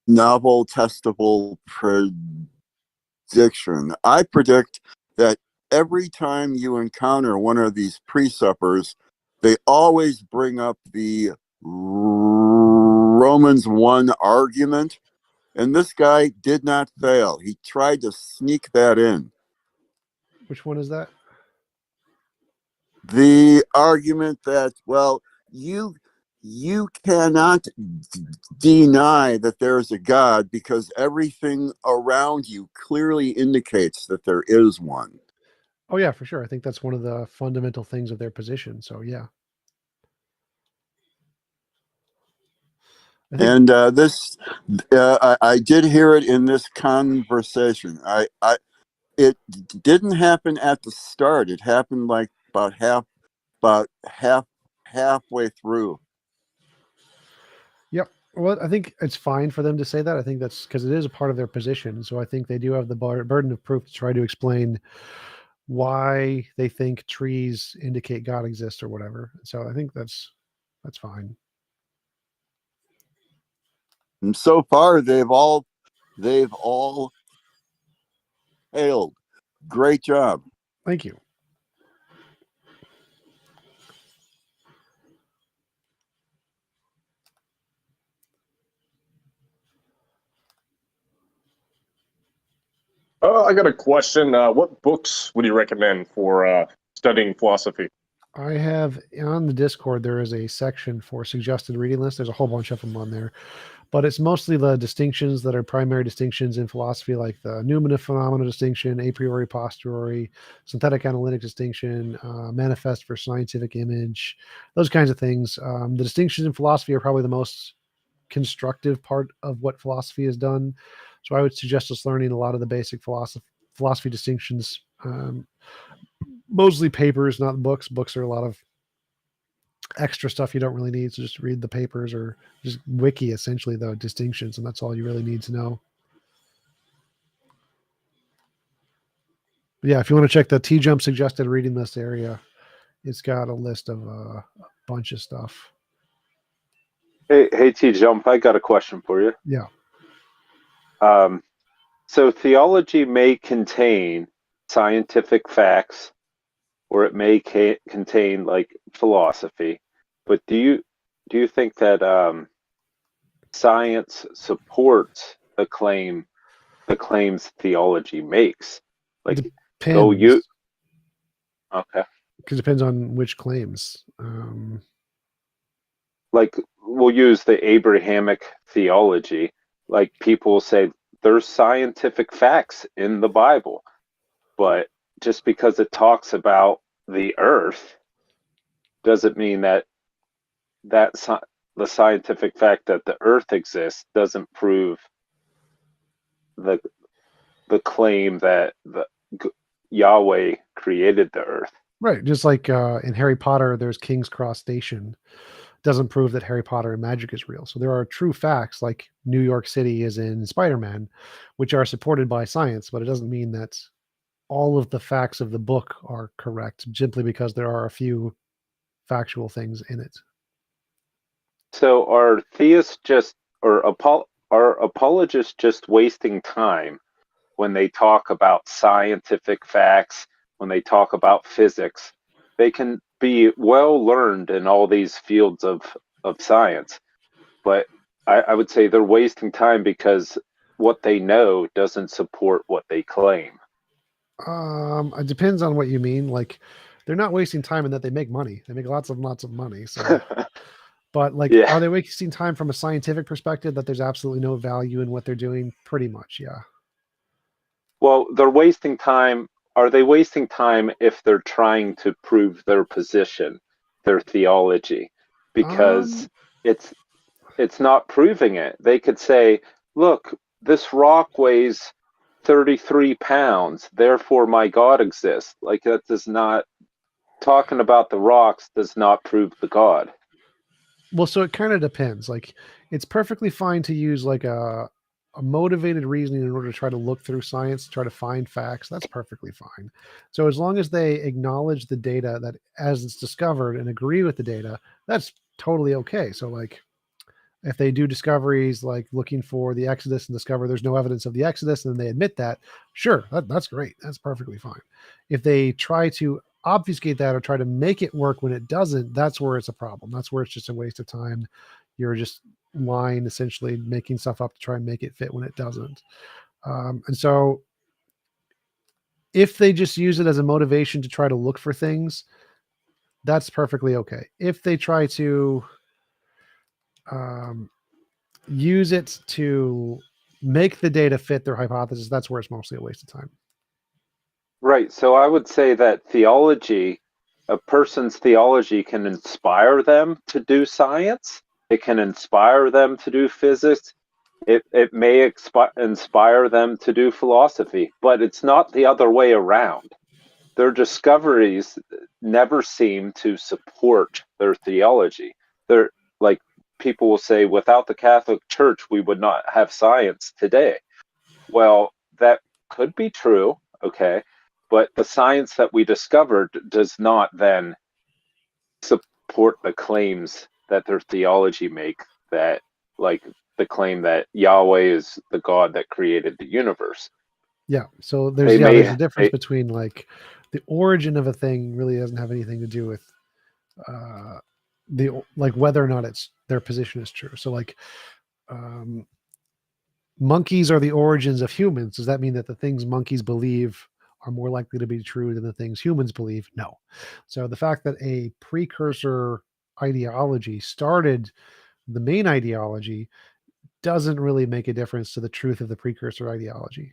novel testable prediction. I predict that every time you encounter one of these presuppers, they always bring up the Romans 1 argument. And this guy did not fail. He tried to sneak that in. Which one is that? The argument that, well, you cannot deny that there is a God because everything around you clearly indicates that there is one. Oh yeah, for sure. I think that's one of the fundamental things of their position. So yeah. And this, I did hear it in this conversation. It didn't happen at the start. It happened like about halfway through. Yep. Well, I think it's fine for them to say that. I think that's because it is a part of their position. So I think they do have the burden of proof to try to explain why they think trees indicate God exists or whatever. So I think that's fine. And so far, they've all failed. Great job. Thank you. I got a question. What books would you recommend for studying philosophy? I have on the Discord, there is a section for suggested reading list. There's a whole bunch of them on there, but it's mostly the distinctions that are primary distinctions in philosophy, like the noumena phenomena distinction, a priori posteriori, synthetic analytic distinction, manifest for scientific image, those kinds of things. The distinctions in philosophy are probably the most constructive part of what philosophy has done. So I would suggest us learning a lot of the basic philosophy distinctions. Mostly papers, not books. Books are a lot of extra stuff you don't really need. So just read the papers or just wiki essentially the distinctions, and that's all you really need to know. But yeah, if you want to check the TJump suggested reading list area, it's got a list of a bunch of stuff. Hey, TJump, I got a question for you. Yeah. So theology may contain scientific facts, or it may contain like philosophy, but do you think that science supports the claims theology makes? Like, Depends. Okay. Because it depends on which claims. Like, we'll use the Abrahamic theology. Like, people say there's scientific facts in the Bible, but just because it talks about the earth doesn't mean that the scientific fact that the earth exists doesn't prove the claim that Yahweh created the earth. Right. Just like in Harry Potter, there's King's Cross Station. Doesn't prove that Harry Potter and magic is real. So there are true facts like New York City is in Spider-Man, which are supported by science, but it doesn't mean that all of the facts of the book are correct simply because there are a few factual things in it. So are theists are apologists just wasting time when they talk about scientific facts, when they talk about physics? They can be well learned in all these fields of science, but I would say they're wasting time because what they know doesn't support what they claim. It depends on what you mean. Like, they're not wasting time in that they make money. They make lots of money. So, but like, Yeah. Are they wasting time from a scientific perspective that there's absolutely no value in what they're doing? Pretty much, yeah. Well, they're wasting time. Are they wasting time if they're trying to prove their position, their theology? Because it's not proving it. They could say, look, this rock weighs 33 pounds, therefore my God exists. Like, that does not, talking about the rocks does not prove the God. Well, so it kind of depends. Like, it's perfectly fine to use like a motivated reasoning in order to try to look through science, try to find facts. That's perfectly fine. So as long as they acknowledge the data that as it's discovered and agree with the data, that's totally okay. So like, if they do discoveries like looking for the Exodus and discover there's no evidence of the Exodus, and then they admit that, sure, that's great. That's perfectly fine. If they try to obfuscate that or try to make it work when it doesn't, that's where it's a problem. That's where it's just a waste of time. You're just lying, essentially making stuff up to try and make it fit when it doesn't. And so if they just use it as a motivation to try to look for things, that's perfectly okay. If they try to use it to make the data fit their hypothesis, that's where it's mostly a waste of time. Right. So I would say that theology, a person's theology can inspire them to do science. It can inspire them to do physics. It may inspire them to do philosophy, but it's not the other way around. Their discoveries never seem to support their theology. They're like, people will say, without the Catholic Church, we would not have science today. Well, that could be true, okay, but the science that we discovered does not then support the claims that their theology make, that like the claim that Yahweh is the God that created the universe. Yeah. So there's a difference between like the origin of a thing really doesn't have anything to do with the like whether or not it's their position is true. So like monkeys are the origins of humans. Does that mean that the things monkeys believe are more likely to be true than the things humans believe? No. So the fact that a precursor ideology started the main ideology doesn't really make a difference to the truth of the precursor ideology.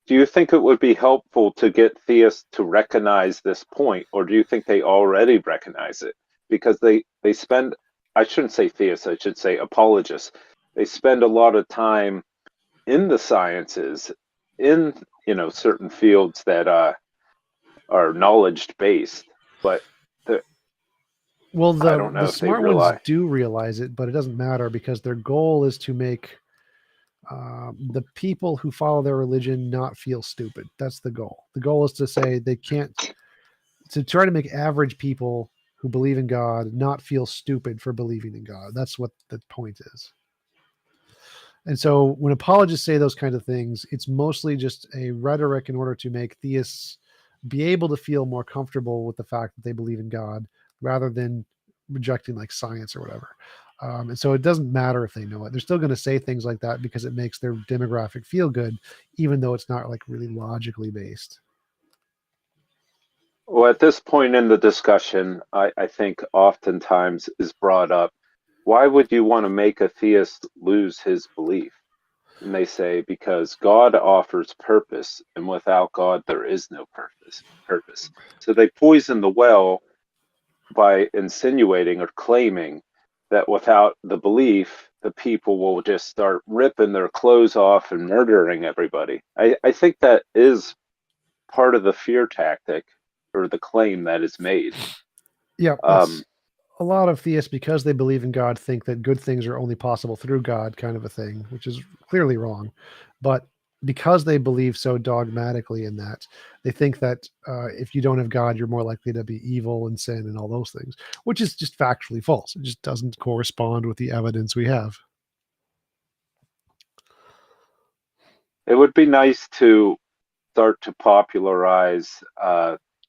Do you think it would be helpful to get theists to recognize this point, or do you think they already recognize it? Because they spend, I shouldn't say theists, I should say apologists. They spend a lot of time in the sciences, in certain fields that are knowledge based, but I don't know the if they smart ones do realize it, but it doesn't matter because their goal is to make the people who follow their religion not feel stupid. That's the goal. The goal is to say they can't, to try to make average people who believe in God not feel stupid for believing in God. That's what the point is. And so when apologists say those kinds of things, it's mostly just a rhetoric in order to make theists be able to feel more comfortable with the fact that they believe in God rather than rejecting like science or whatever. And so it doesn't matter if they know it. They're still going to say things like that because it makes their demographic feel good, even though it's not like really logically based. Well, at this point in the discussion, I think oftentimes is brought up, why would you want to make a theist lose his belief? And they say, because God offers purpose, and without God, there is no purpose. So they poison the well by insinuating or claiming that without the belief, the people will just start ripping their clothes off and murdering everybody. I think that is part of the fear tactic or the claim that is made. Yeah. A lot of theists, because they believe in God, think that good things are only possible through God, kind of a thing, which is clearly wrong. But because they believe so dogmatically in that, they think that if you don't have God, you're more likely to be evil and sin and all those things, which is just factually false. It just doesn't correspond with the evidence we have. It would be nice to start to popularize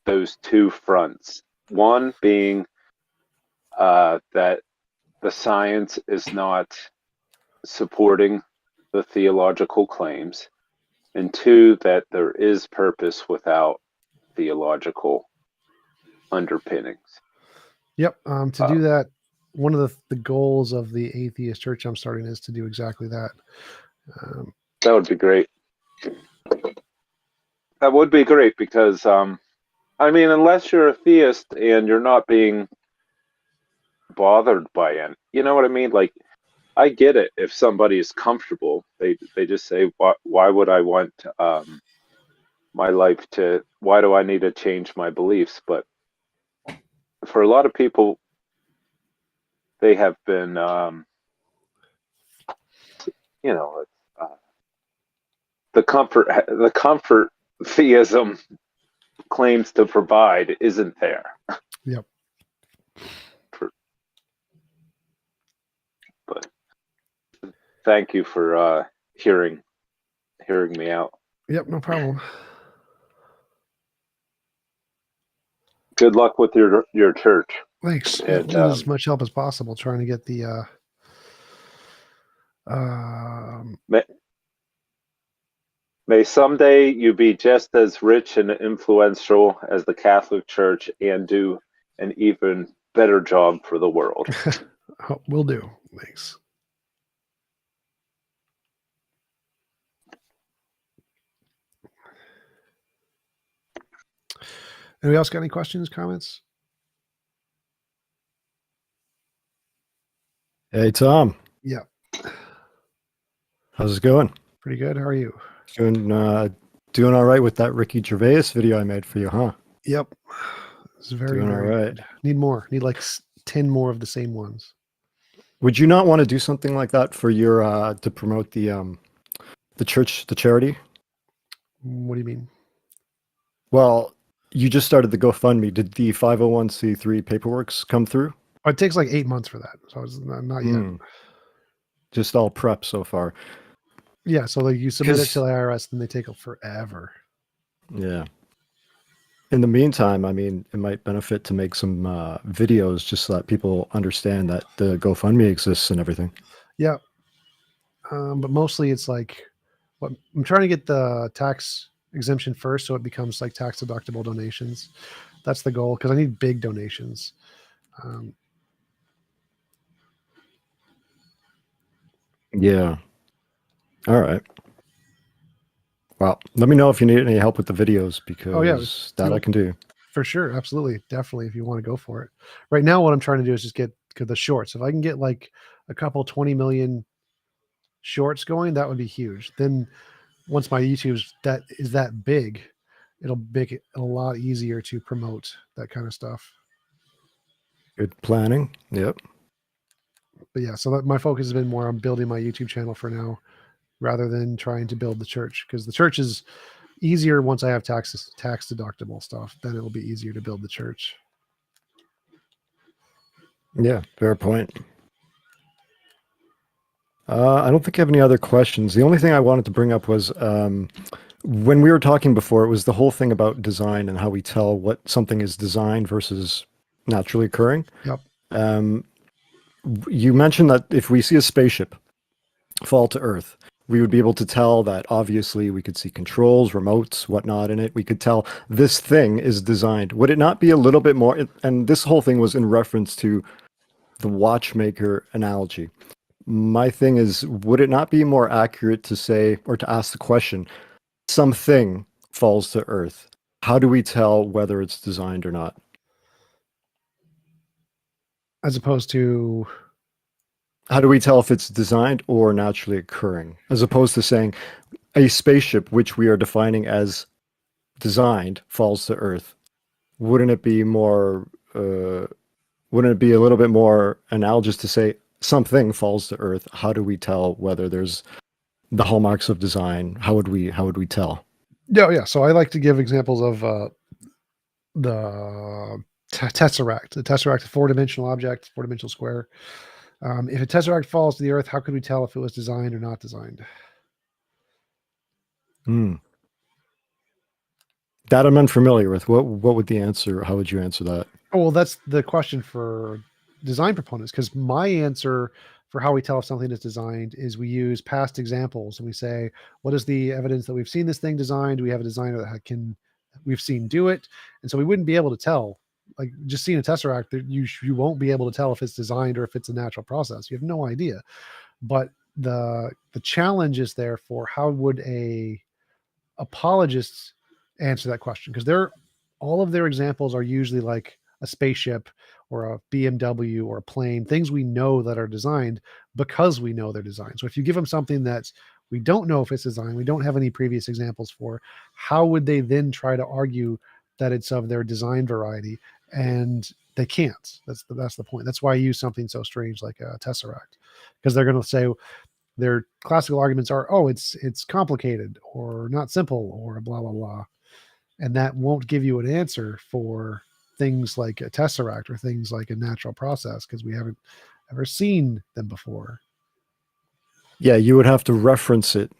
those two fronts. One being that the science is not supporting the theological claims, and two, that there is purpose without theological underpinnings. Yep. To do that, one of the goals of the atheist church I'm starting is to do exactly that. That would be great. That would be great because, I mean, unless you're a theist and you're not being bothered by it, you know what I mean? Like, I get it. If somebody is comfortable, they just say, why would I want my life to, why do I need to change my beliefs? But for a lot of people, they have been, the comfort theism claims to provide isn't there. Yep. thank you for hearing me out. Yep, no problem. Good luck with your church. Thanks. And, Need as much help as possible trying to get the May someday you be just as rich and influential as the Catholic Church and do an even better job for the world. will do. Thanks. Anybody else got any questions, comments? Hey, Tom. Yeah, How's it going? pretty good. How are you? Doing all right with that Ricky Gervais video I made for you, huh? Yep. It's very, Doing all very right. good. Need more. Need like 10 more of the same ones. Would you not want to do something like that for your to promote the church, the charity? What do you mean? Well, you just started the GoFundMe. Did the 501c3 paperworks come through? Oh, it takes like 8 months for that. So it's not yet. Just all prep so far. Yeah. So like you submit it 'Cause- to the IRS and they take forever. Yeah. In the meantime, I mean, it might benefit to make some videos just so that people understand that the GoFundMe exists and everything. Yeah. But mostly it's like what I'm trying to get the tax exemption first, so it becomes like tax deductible donations. That's the goal because I need big donations. Yeah. All right. Well, let me know if you need any help with the videos because that I can do. For sure, absolutely, definitely. If you want to go for it, right now, what I'm trying to do is just get the shorts. If I can get like a couple 20 million shorts going, that would be huge. Then once my YouTube's that big, it'll make it a lot easier to promote that kind of stuff. Good planning. Yep. But yeah, so that my focus has been more on building my YouTube channel for now, rather than trying to build the church, because the church is easier once I have tax deductible stuff. Then it'll be easier to build the church. Yeah, fair point. I don't think I have any other questions. The only thing I wanted to bring up was when we were talking before, it was the whole thing about design and how we tell what something is designed versus naturally occurring. Yep. You mentioned that if we see a spaceship fall to Earth, we would be able to tell that obviously we could see controls, remotes, whatnot in it. We could tell this thing is designed. Would it not be a little bit more, and this whole thing was in reference to the watchmaker analogy. My thing is, would it not be more accurate to say, or to ask the question, something falls to Earth. How do we tell whether it's designed or not? As opposed to, How do we tell if it's designed or naturally occurring? As opposed to saying a spaceship, which we are defining as designed, falls to Earth. Wouldn't it be more? Wouldn't it be a little bit more analogous to say something falls to Earth? How do we tell whether there's the hallmarks of design? How would we tell? yeah. So I like to give examples of the tesseract. The tesseract is a four-dimensional object, four-dimensional square. If a tesseract falls to the Earth, how could we tell if it was designed or not designed? That I'm unfamiliar with. What would the answer? How would you answer that? Oh, well, that's the question for design proponents, because my answer for how we tell if something is designed is we use past examples and we say, what is the evidence that we've seen this thing designed? Do we have a designer that we've seen do it? And so we wouldn't be able to tell, like just seeing a tesseract, you won't be able to tell if it's designed or if it's a natural process. You have no idea. But the challenge is there for how would a apologist answer that question, because all of their examples are usually like a spaceship or a BMW or a plane, things we know that are designed because we know they're designed. So if you give them something that we don't know if it's designed, we don't have any previous examples for, how would they then try to argue that it's of their design variety? And they can't. That's the point. That's why I use something so strange like a tesseract, because they're going to say their classical arguments are, oh, it's complicated or not simple or blah blah blah, and that won't give you an answer for things like a tesseract or things like a natural process, because we haven't ever seen them before. Yeah, you would have to reference it.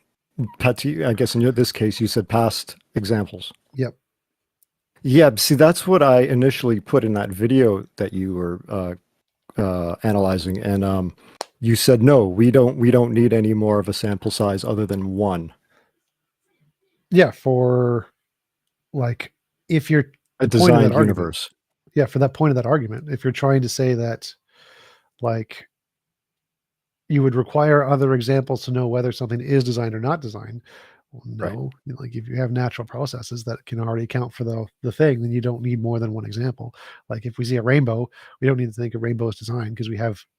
I guess in this case, you said past examples. Yep. Yeah, see, that's what I initially put in that video that you were analyzing, and you said no, we don't need any more of a sample size other than one. Yeah, for like if you're A the point of that designed argument. universe. Yeah, for that point of that argument, if you're trying to say that, like, you would require other examples to know whether something is designed or not designed. Well, Right. no, like if you have natural processes that can already account for the thing, then you don't need more than one example. Like if we see a rainbow, we don't need to think a rainbow is designed because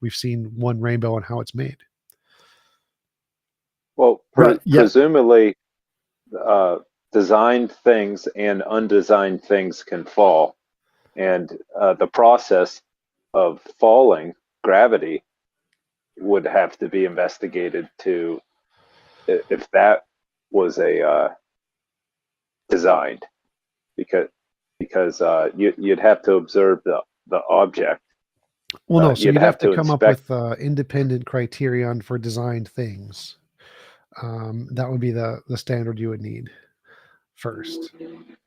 we've seen one rainbow and how it's made. Well, Right, yeah. presumably, designed things and undesigned things can fall, and the process of falling, gravity, would have to be investigated to if that was a designed, because you'd have to observe the object. Well, no, so you'd have to come inspect. up with independent criterion for designed things. That would be the standard you would need first.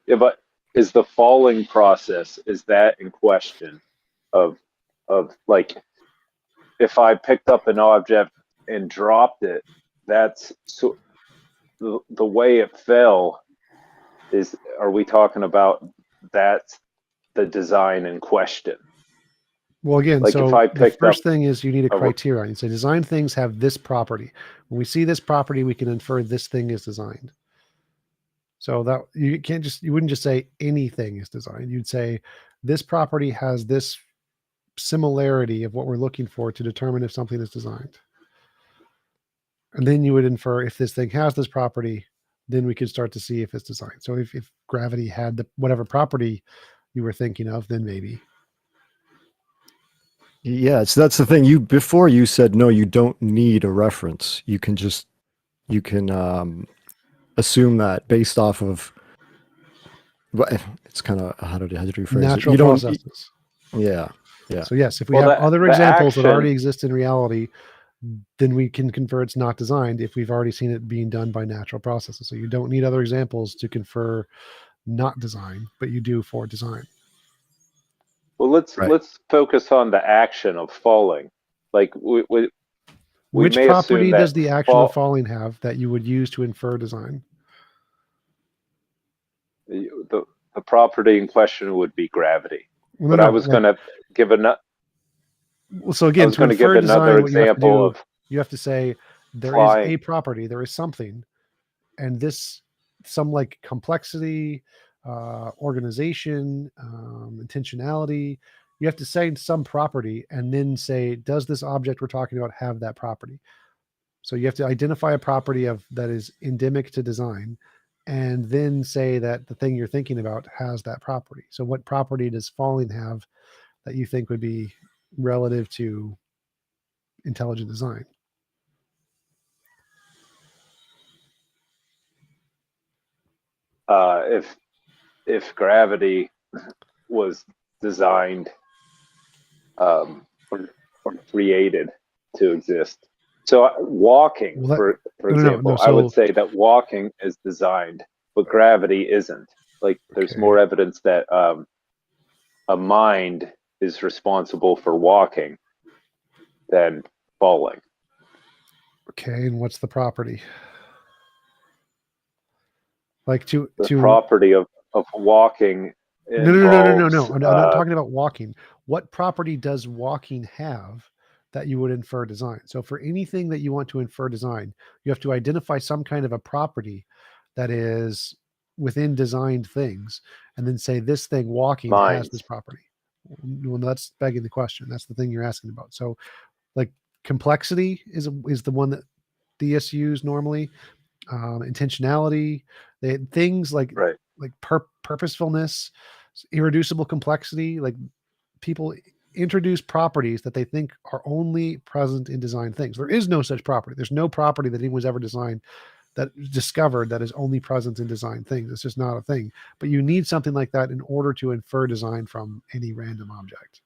Yeah, but is the falling process, is that in question of like, if I picked up an object and dropped it, that's so the way it fell are we talking about that's the design in question? Well, again, Like so if I the picked first up thing is you need a a- criterion. So design things have this property. When we see this property, we can infer this thing is designed. So that you wouldn't just say anything is designed. You'd say this property has this similarity of what we're looking for to determine if something is designed. And then you would infer if this thing has this property, then we could start to see if it's designed. So if gravity had whatever property you were thinking of, then maybe. Yeah, so that's the thing. Before you said no, you don't need a reference. You can assume that based off of. Well, it's kind of how do you rephrase Natural it? You processes. Yeah. So yes, if we have other the examples that action- already exist in reality, then we can confer it's not designed if we've already seen it being done by natural processes. So you don't need other examples to confer not design, but you do for design. Well, let's focus on the action of falling. Like Which may property assume that does the action of falling have that you would use to infer design? the property in question would be gravity. Well, But I was going to give another. Well, so again, I was to going to give infer design, another what you have to example do, of you have to say there flying. is a property, there is something, and this some like complexity, organization, intentionality. You have to say some property and then say, does this object we're talking about have that property? So you have to identify a property that is endemic to design, and then say that the thing you're thinking about has that property. So what property does falling have that you think would be relative to intelligent design? If gravity was designed or created to exist. So walking, for example, I would say that walking is designed, but gravity isn't. Like there's more evidence that a mind is responsible for walking than falling. Okay, and what's the property? Like the property of walking. No. I'm not talking about walking. What property does walking have that you would infer design? So for anything that you want to infer design, you have to identify some kind of a property that is within designed things, and then say this thing walking has this property. Well, that's begging the question. That's the thing you're asking about. So like complexity is the one that DS use normally. Intentionality, things like purposefulness, irreducible complexity. Like people introduce properties that they think are only present in design things. There is no such property. There's no property that anyone's ever discovered that is only present in design things. It's just not a thing. But you need something like that in order to infer design from any random object.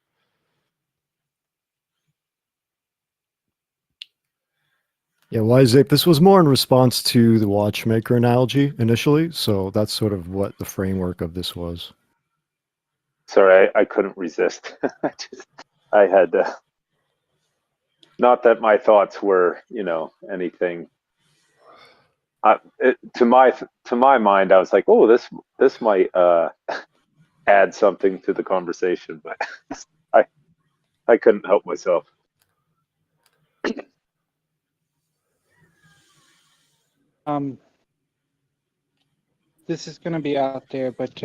Yeah, wise ape. This was more in response to the watchmaker analogy initially, so that's sort of what the framework of this was. Sorry, I couldn't resist. I had not that my thoughts were, anything. To my mind, I was like, oh, this might add something to the conversation, but I couldn't help myself. This is going to be out there, but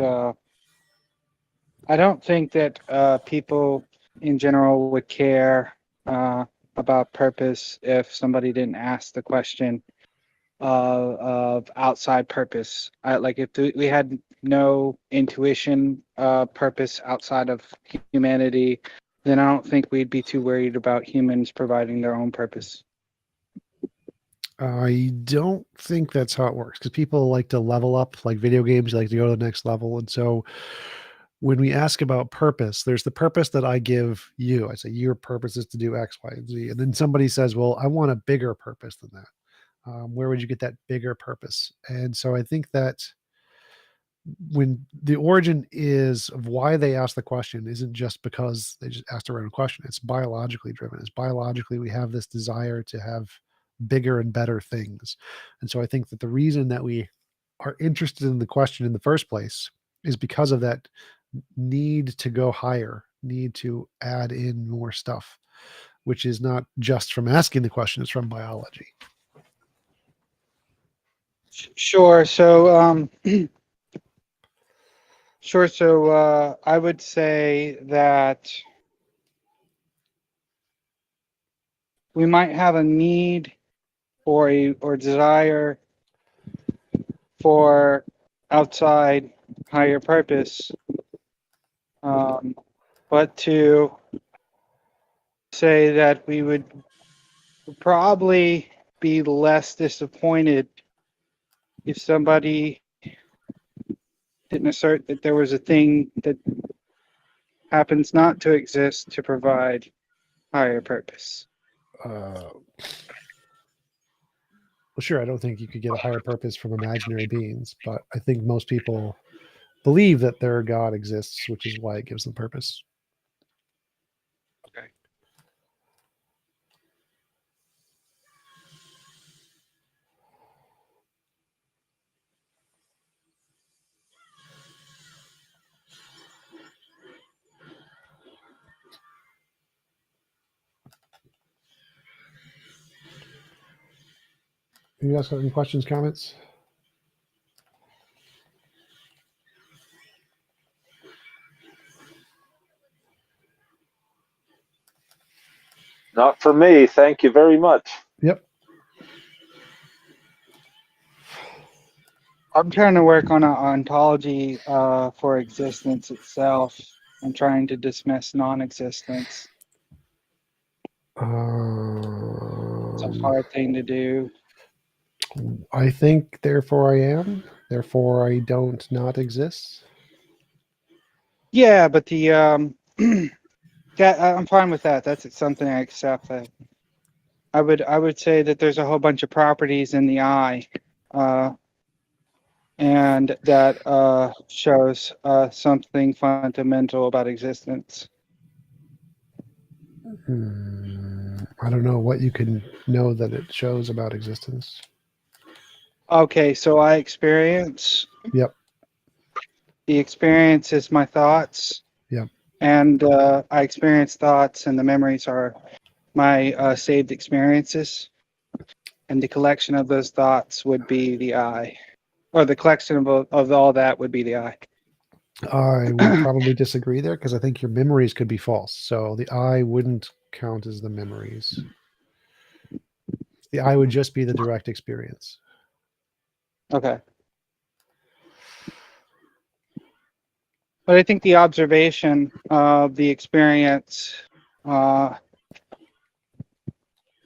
I don't think that people in general would care about purpose if somebody didn't ask the question of outside purpose. Like if we had no intuition purpose outside of humanity, then I don't think we'd be too worried about humans providing their own purpose. I don't think that's how it works, because people like to level up, like video games, you like to go to the next level. And so when we ask about purpose, there's the purpose that I give you. I say your purpose is to do X, Y, and Z. And then somebody says, well, I want a bigger purpose than that. Where would you get that bigger purpose? And so I think that when the origin is of why they ask the question isn't just because they just asked a random question. It's biologically driven. It's biologically we have this desire to have bigger and better things. And so I think that the reason that we are interested in the question in the first place is because of that need to go higher, need to add in more stuff, which is not just from asking the question, it's from biology. Sure. So, sure. So, I would say that we might have a need or desire for outside higher purpose, but to say that we would probably be less disappointed if somebody didn't assert that there was a thing that happens not to exist to provide higher purpose. Well, sure, I don't think you could get a higher purpose from imaginary beings, but I think most people believe that their God exists, which is why it gives them purpose. Okay. You guys have any questions, comments? Not for me. Thank you very much. Yep. I'm trying to work on an ontology for existence itself. I'm trying to dismiss non-existence. It's a hard thing to do. I think, therefore I am, therefore I don't not exist. Yeah, but the that I'm fine with that. That's something I accept. That I would say that there's a whole bunch of properties in the eye, and that shows something fundamental about existence. I don't know what you can know that it shows about existence. Okay, so I experience. Yep. The experience is my thoughts. Yep. And I experience thoughts, and the memories are my saved experiences. And the collection of those thoughts would be the I, or the collection of all that would be the I. I would probably disagree there, because I think your memories could be false. So the I wouldn't count as the memories. The I would just be the direct experience. Okay. But I think the observation of the experience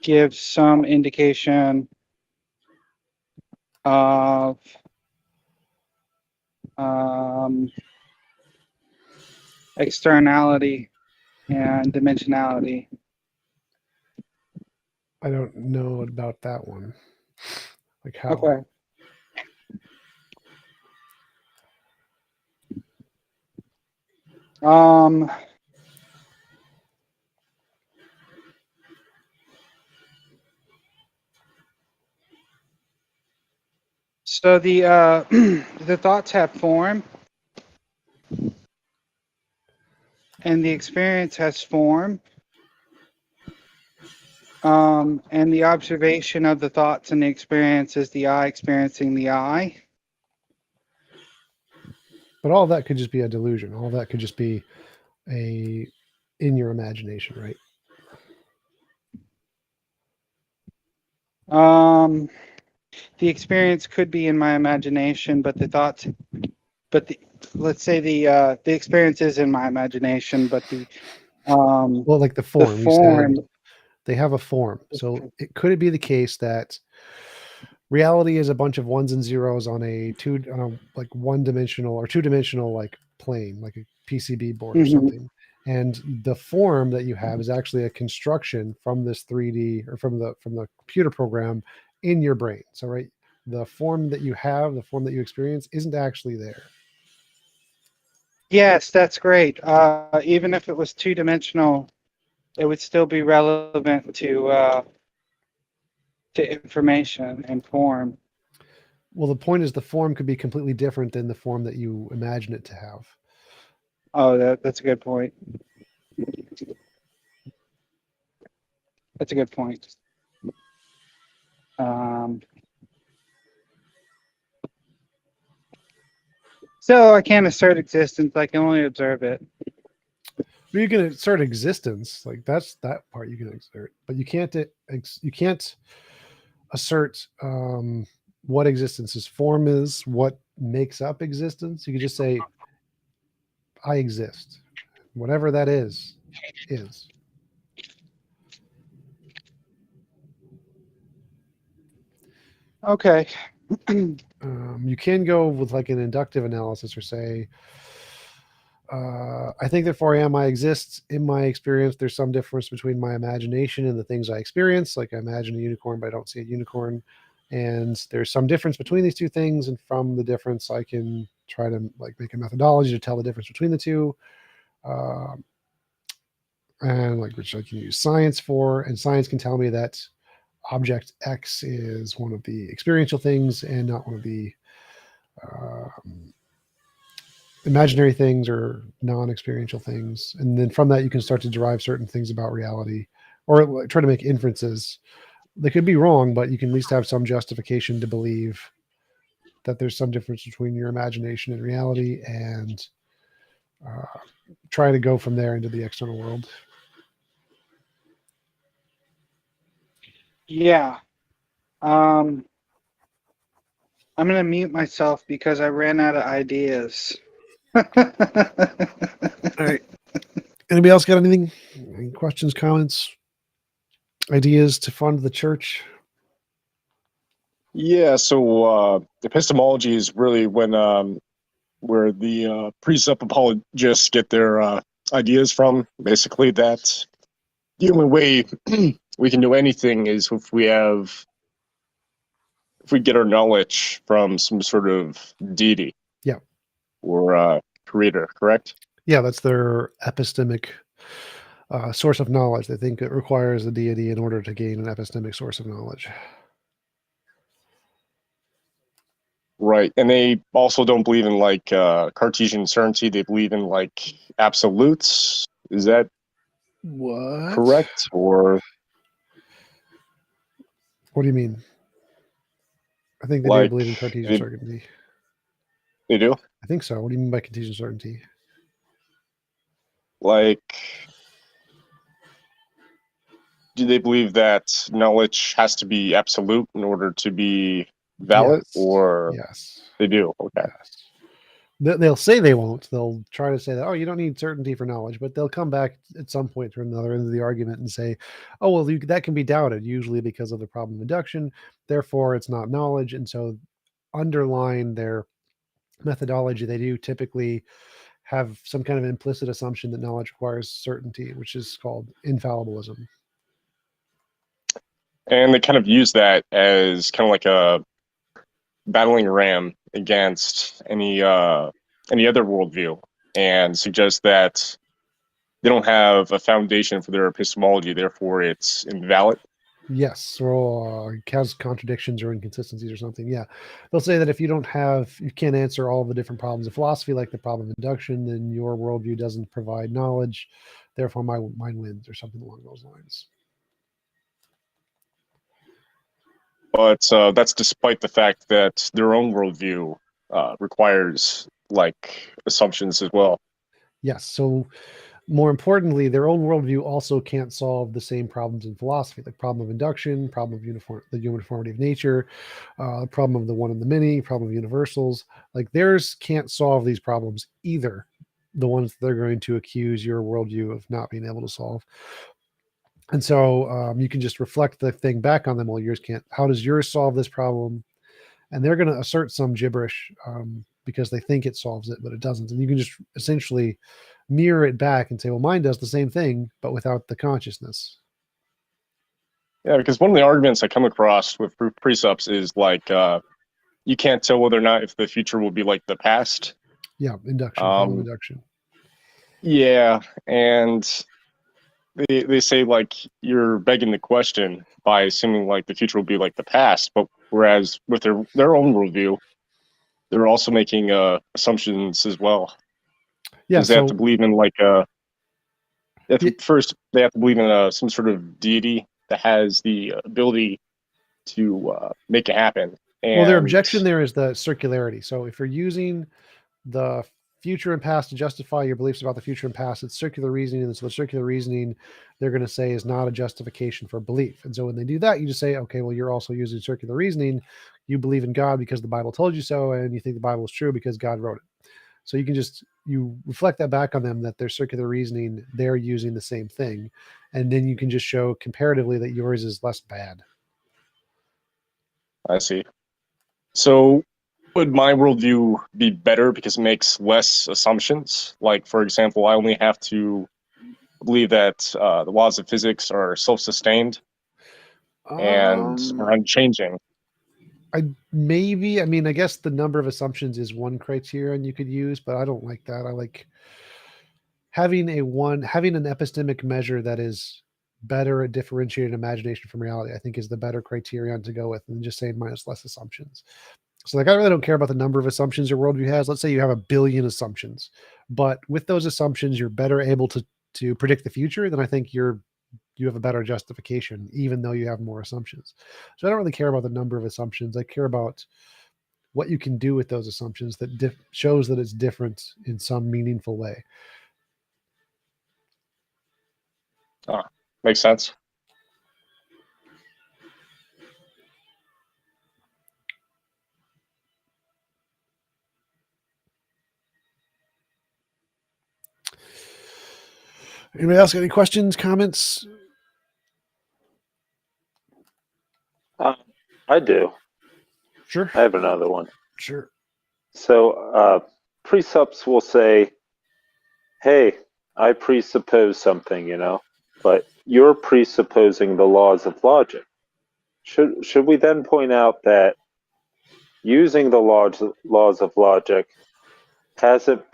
gives some indication of externality and dimensionality. I don't know about that one. Like how? Okay. Um, so the the thoughts have form, and the experience has form, and the observation of the thoughts and the experience is the I experiencing the I. But all of that could just be a delusion. All of that could just be in your imagination, right? The experience could be in my imagination, but the thoughts, let's say the experience is in my imagination, but Well, like the the form. You form. said they have a form. So could it be the case that reality is a bunch of ones and zeros on a like one-dimensional or two-dimensional like plane, like a PCB board or Mhm. something, and the form that you have is actually a construction from this 3D or from the computer program in your brain. So right, the form that you have, the form that you experience, isn't actually there. Yes, that's great. Even if it was two-dimensional, it would still be relevant to information and form. Well, the point is the form could be completely different than the form that you imagine it to have. Oh, that's a good point. That's a good point. So I can't assert existence. I can only observe it. But you can assert existence, like that's that part you can assert, but you can't assert what existence is. Form is what makes up existence. You could just say, "I exist," whatever that is. Okay. You can go with like an inductive analysis or say, I think therefore I am, I exist. In my experience, there's some difference between my imagination and the things I experience. Like I imagine a unicorn, but I don't see a unicorn. And there's some difference between these two things. And from the difference, I can try to like make a methodology to tell the difference between the two. And like which I can use science for. And science can tell me that object X is one of the experiential things and not one of the imaginary things or non-experiential things, and then from that you can start to derive certain things about reality or try to make inferences. They could be wrong, but you can at least have some justification to believe that there's some difference between your imagination and reality, and try to go from there into the external world. Yeah. I'm gonna mute myself because I ran out of ideas. All right. Anybody else got anything? Any questions, comments, ideas to fund the church? Yeah, so epistemology is really when where the presuppositionists get their ideas from. Basically, that the only way we can do anything is if we get our knowledge from some sort of deity. Yeah. Or creator, correct? Yeah, that's their epistemic source of knowledge. They think it requires a deity in order to gain an epistemic source of knowledge. Right, and they also don't believe in like Cartesian certainty. They believe in like absolutes. Is that what correct? Or what do you mean? I think they do like believe in Cartesian certainty. They do? I think so. What do you mean by Cartesian certainty? Like, do they believe that knowledge has to be absolute in order to be valid? Yes. Or Yes. They do. Okay. Yes. They'll say they won't. They'll try to say that, oh, you don't need certainty for knowledge, but they'll come back at some point to another end of the argument and say, oh, well, that can be doubted, usually because of the problem of induction. Therefore, it's not knowledge. And so underline their methodology, they do typically have some kind of implicit assumption that knowledge requires certainty, which is called infallibilism. And they kind of use that as kind of like a battling ram against any other worldview, and suggest that they don't have a foundation for their epistemology, therefore it's invalid. Yes, or has contradictions or inconsistencies or something. Yeah, they'll say that if you can't answer all the different problems of philosophy, like the problem of induction, then your worldview doesn't provide knowledge. Therefore, mine wins, or something along those lines. But that's despite the fact that their own worldview requires like assumptions as well. Yes. So more importantly, their own worldview also can't solve the same problems in philosophy, like problem of induction, problem of the uniformity of nature, problem of the one and the many, problem of universals. Like theirs can't solve these problems either. The ones that they're going to accuse your worldview of not being able to solve. And so you can just reflect the thing back on them. Well, yours can't. How does yours solve this problem? And they're going to assert some gibberish because they think it solves it, but it doesn't. And you can just essentially mirror it back and say, well, mine does the same thing, but without the consciousness. Yeah, because one of the arguments I come across with precepts is like you can't tell whether or not if the future will be like the past. Yeah, induction, problem induction. Yeah, and they say like you're begging the question by assuming like the future will be like the past, but whereas with their own worldview, they're also making assumptions as well. Yeah, because they have to believe in like first they have to believe in some sort of deity that has the ability to make it happen. And well, their objection there is the circularity. So if you're using the future and past to justify your beliefs about the future and past, it's circular reasoning. And so the circular reasoning they're going to say is not a justification for belief. And so when they do that, you just say, okay, well, you're also using circular reasoning. You believe in God because the Bible told you so, and you think the Bible is true because God wrote it. So you reflect that back on them, that their circular reasoning, they're using the same thing. And then you can just show comparatively that yours is less bad. I see. So would my worldview be better because it makes less assumptions? Like, for example, I only have to believe that the laws of physics are self-sustained and are unchanging. I guess the number of assumptions is one criterion you could use, but I don't like that. I like having an epistemic measure that is better at differentiating imagination from reality. I think is the better criterion to go with than just saying minus less assumptions. So like, I really don't care about the number of assumptions your worldview has. Let's say you have 1 billion assumptions, but with those assumptions, you're better able to predict the future. Then I think you have a better justification, even though you have more assumptions. So I don't really care about the number of assumptions. I care about what you can do with those assumptions that shows that it's different in some meaningful way. Makes sense. Anybody else got any questions, comments? I do. Sure. I have another one. Sure. So precepts will say, hey, I presuppose something, but you're presupposing the laws of logic. Should we then point out that using the laws of logic hasn't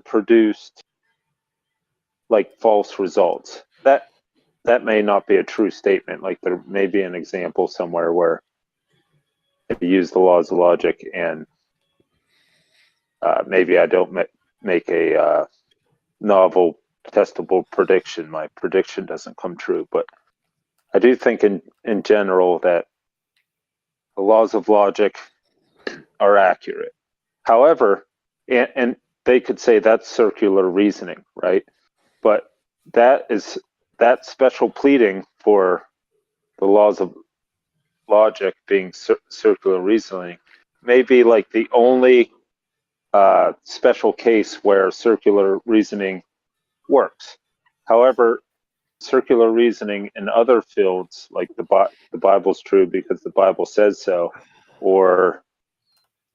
produced like false results? That may not be a true statement. Like there may be an example somewhere where if you use the laws of logic and maybe I don't make a novel testable prediction, my prediction doesn't come true. But I do think in general that the laws of logic are accurate. However, and they could say that's circular reasoning, right? But that special pleading for the laws of logic being circular reasoning may be like the only special case where circular reasoning works. However, circular reasoning in other fields, like the Bible's true because the Bible says so, or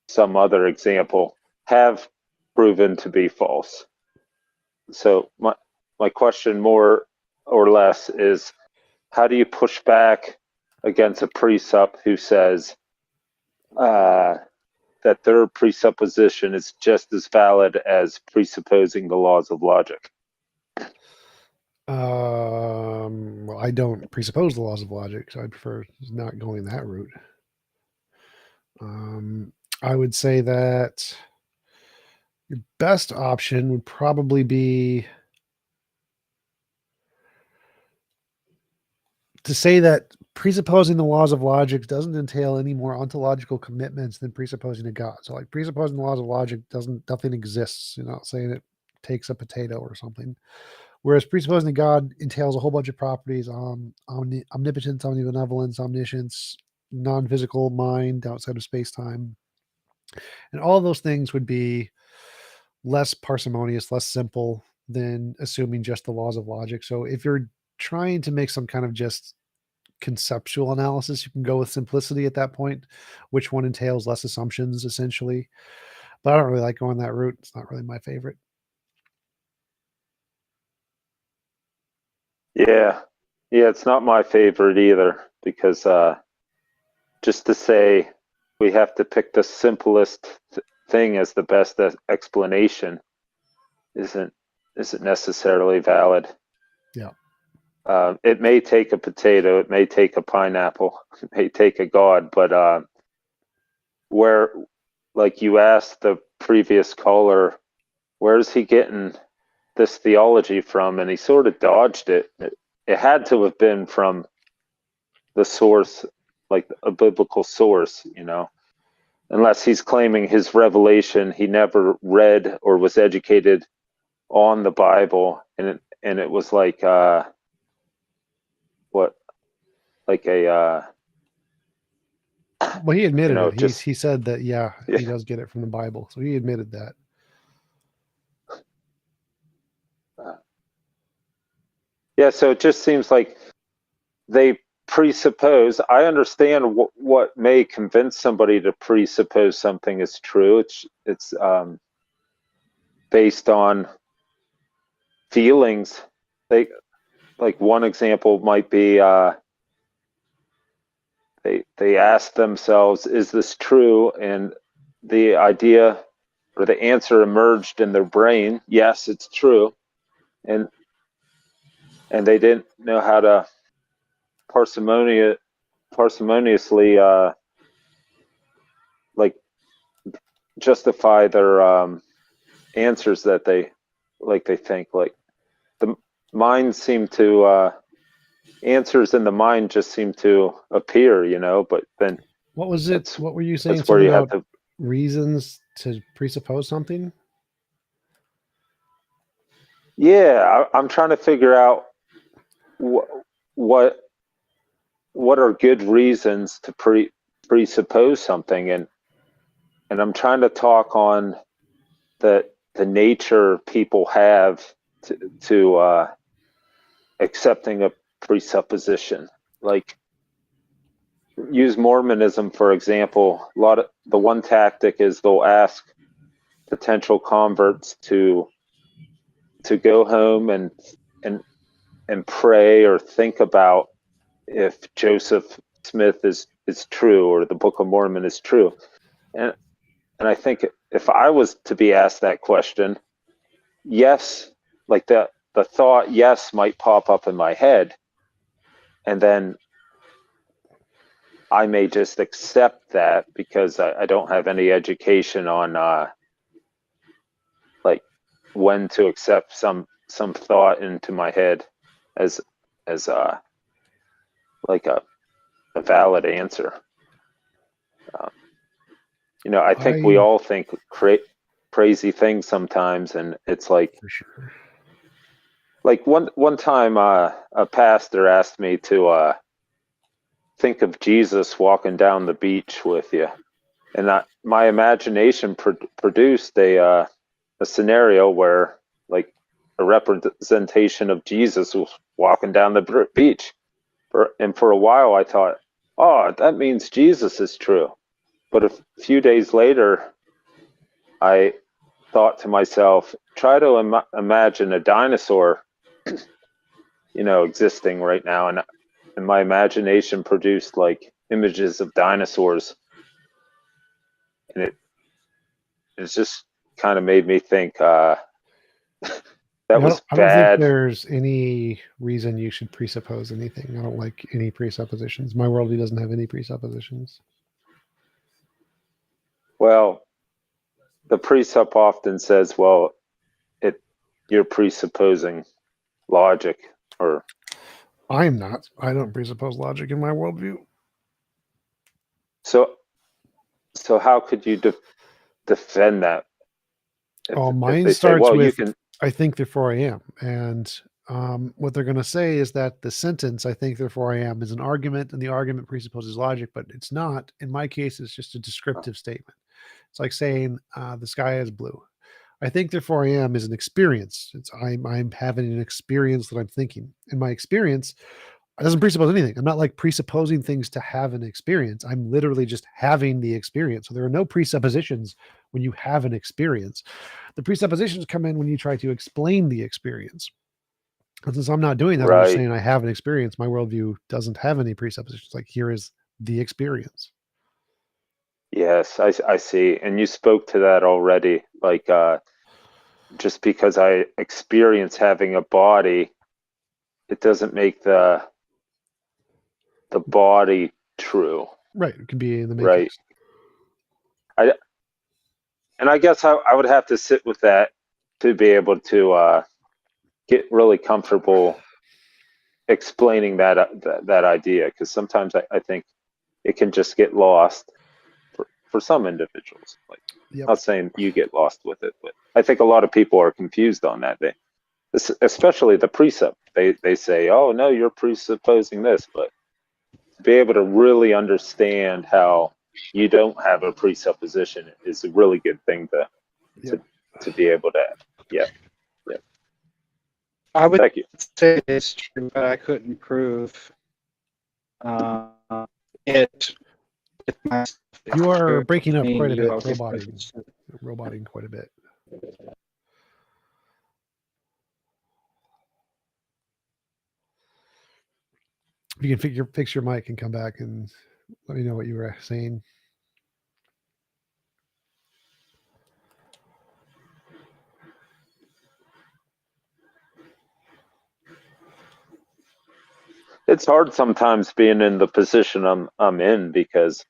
some other example, have proven to be false. So my question more or less is, how do you push back against a presup who says that their presupposition is just as valid as presupposing the laws of logic? Well, I don't presuppose the laws of logic, so I prefer not going that route. I would say that your best option would probably be to say that presupposing the laws of logic doesn't entail any more ontological commitments than presupposing a God. So, like, presupposing the laws of logic nothing exists. You're not saying it takes a potato or something. Whereas presupposing a God entails a whole bunch of properties: omnipotence, omnibenevolence, omniscience, non-physical mind outside of space-time, and all of those things would be less parsimonious, less simple than assuming just the laws of logic. So, if you're trying to make some kind of just conceptual analysis, you can go with simplicity at that point, which one entails less assumptions, essentially. But I don't really like going that route. It's not really my favorite. Yeah, it's not my favorite either, because just to say we have to pick the simplest thing as the best explanation isn't necessarily valid. Yeah. It may take a potato, it may take a pineapple, it may take a God, but where, like you asked the previous caller, where is he getting this theology from? And he sort of dodged it. It had to have been from the source, like a biblical source, unless he's claiming his revelation, he never read or was educated on the Bible, and it was like well, he admitted it. just, He said that, he does get it from the Bible. So he admitted that. So it just seems like they presuppose. I understand what may convince somebody to presuppose something is true. It's based on feelings. Like one example might be they ask themselves, is this true? And the idea or the answer emerged in their brain, yes, it's true. And they didn't know how to parsimoniously like justify their answers that they think. Like the mind seemed to answers in the mind just seem to appear, but then what was it? What were you saying? That's where you have to reasons to presuppose something. Yeah, I'm trying to figure out what are good reasons to presuppose something, and I'm trying to talk on the nature people have to accepting a presupposition. Like, use Mormonism for example. A lot of the one tactic is they'll ask potential converts to go home and pray or think about if Joseph Smith is true or the Book of Mormon is true. And I think if I was to be asked that question, yes, like the thought yes might pop up in my head, and then I may just accept that because I don't have any education on like when to accept some thought into my head as like a valid answer. I think we all think crazy things sometimes, and it's like, for sure. Like one time, a pastor asked me to think of Jesus walking down the beach with you, and my imagination produced a scenario where, like, a representation of Jesus was walking down the beach, and for a while I thought, oh, that means Jesus is true. But a few days later, I thought to myself, try to imagine a dinosaur, existing right now, and and my imagination produced like images of dinosaurs, and it's just kind of made me think that was I don't think bad. there's any reason you should presuppose anything. I don't like any presuppositions. My worldview doesn't have any presuppositions. Well, the presup often says, well, you're presupposing logic, or I am not. I don't presuppose logic in my worldview. so how could you defend that? Mine they say, starts well, you with, can. I think, therefore I am. And what they're going to say is that the sentence, I think, therefore I am, is an argument, and the argument presupposes logic, but it's not. In my case, it's just a descriptive statement. It's like saying the sky is blue. I think, therefore I am is an experience. It's I'm having an experience that I'm thinking. In my experience, it doesn't presuppose anything. I'm not like presupposing things to have an experience. I'm literally just having the experience. So there are no presuppositions when you have an experience. The presuppositions come in when you try to explain the experience. And since I'm not doing that, I'm just Right. saying I have an experience. My worldview doesn't have any presuppositions. Like, here is the experience. Yes, I see. And you spoke to that already. Like, just because I experience having a body, it doesn't make the body true. Right. It could be in the matrix. Right. I guess I would have to sit with that to be able to get really comfortable explaining that idea, because sometimes I think it can just get lost for some individuals. Like, Yep. not saying you get lost with it, but I think a lot of people are confused on that. Especially the precept. They say, oh no, you're presupposing this, but to be able to really understand how you don't have a presupposition is a really good thing to be able to. Yeah. I would Thank you. say it's true, but I couldn't prove it. With myself. You are breaking up Me, quite a you bit, are roboting quite a bit. If you can fix your mic and come back and let me know what you were saying. It's hard sometimes being in the position I'm in, because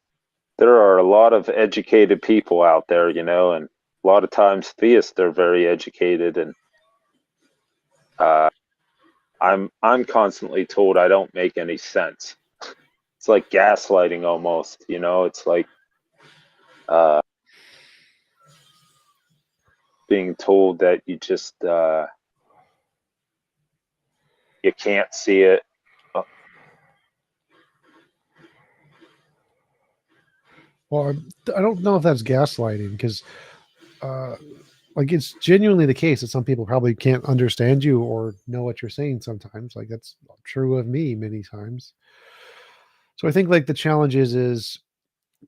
there are a lot of educated people out there, and a lot of times theists are very educated, and I'm constantly told I don't make any sense. It's like gaslighting almost, it's like being told that you just you can't see it. Well, I don't know if that's gaslighting, because like, it's genuinely the case that some people probably can't understand you or know what you're saying sometimes. Like, that's true of me many times. So I think, like, the challenge is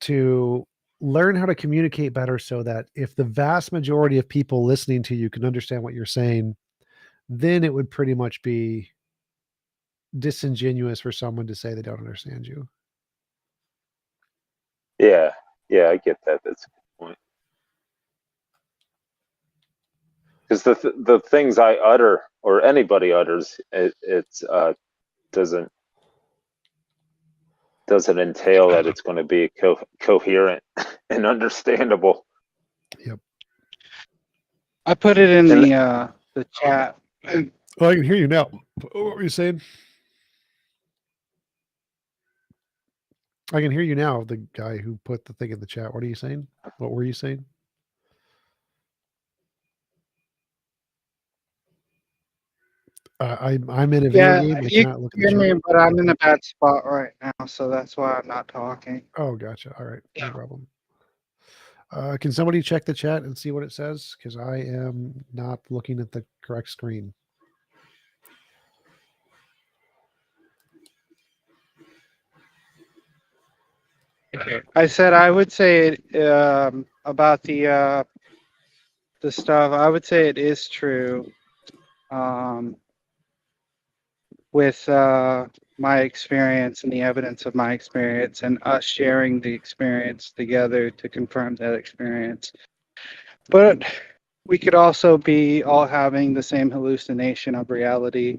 to learn how to communicate better, so that if the vast majority of people listening to you can understand what you're saying, then it would pretty much be disingenuous for someone to say they don't understand you. Yeah, I get that. That's a good point. Because the things I utter, or anybody utters, it's doesn't entail that it's going to be coherent and understandable. Yep. I put it in the chat. Well, I can hear you now. What were you saying? I can hear you now, the guy who put the thing in the chat. What are you saying? What were you saying? I'm in a video game. I you cannot look at can the hear chat. me, but I'm in a bad spot right now, so that's why I'm not talking. Oh, gotcha. All right. No problem. Can somebody check the chat and see what it says? Because I am not looking at the correct screen. I said I would say about the stuff. I would say it is true. with my experience and the evidence of my experience, and us sharing the experience together to confirm that experience. But we could also be all having the same hallucination of reality.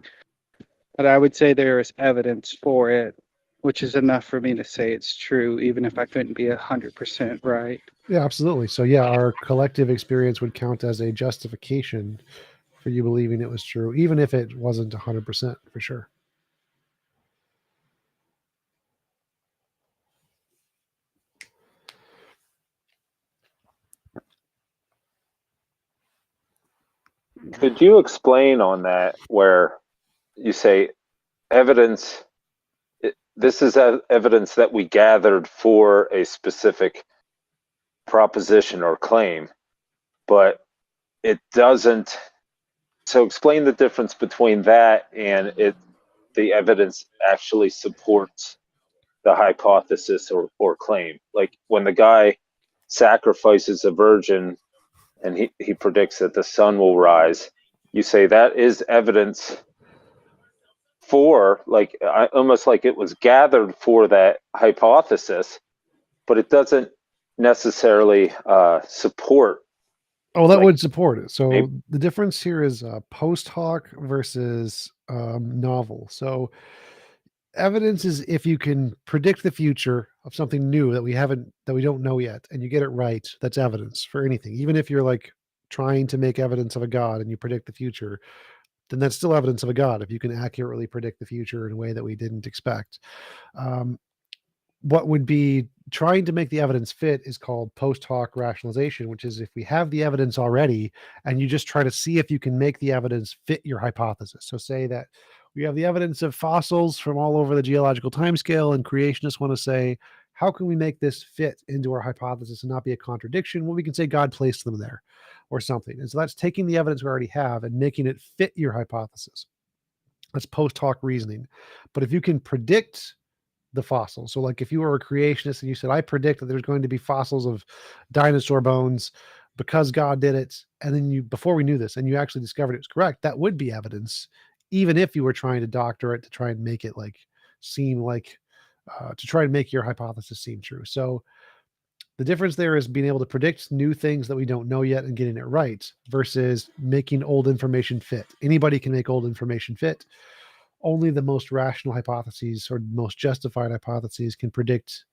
But I would say there is evidence for it, which is enough for me to say it's true, even if I couldn't be 100% right. Yeah, absolutely. So yeah, our collective experience would count as a justification for you believing it was true, even if it wasn't 100% for sure. Could you explain on that where you say evidence, this is evidence that we gathered for a specific proposition or claim, but it doesn't. So explain the difference between that and the evidence actually supports the hypothesis or claim. Like when the guy sacrifices a virgin and he predicts that the sun will rise, you say that is evidence for, like, almost like it was gathered for that hypothesis, but it doesn't necessarily support. Oh, that like, would support it. So maybe- the difference here is post hoc versus novel. So evidence is if you can predict the future of something new that we don't know yet, and you get it right, that's evidence for anything. Even if you're like trying to make evidence of a god and you predict the future, then that's still evidence of a god if you can accurately predict the future in a way that we didn't expect. What would be trying to make the evidence fit is called post hoc rationalization, which is if we have the evidence already and you just try to see if you can make the evidence fit your hypothesis. So say that we have the evidence of fossils from all over the geological timescale, and creationists want to say, how can we make this fit into our hypothesis and not be a contradiction? Well, we can say God placed them there or something. And so that's taking the evidence we already have and making it fit your hypothesis. That's post hoc reasoning. But if you can predict the fossils, so like if you were a creationist and you said, I predict that there's going to be fossils of dinosaur bones because God did it, and then you, before we knew this, and you actually discovered it was correct, that would be evidence, even if you were trying to doctor it to try and make it like seem like to try and make your hypothesis seem true. So the difference there is being able to predict new things that we don't know yet and getting it right versus making old information fit. Anybody can make old information fit. Only the most rational hypotheses or most justified hypotheses can predict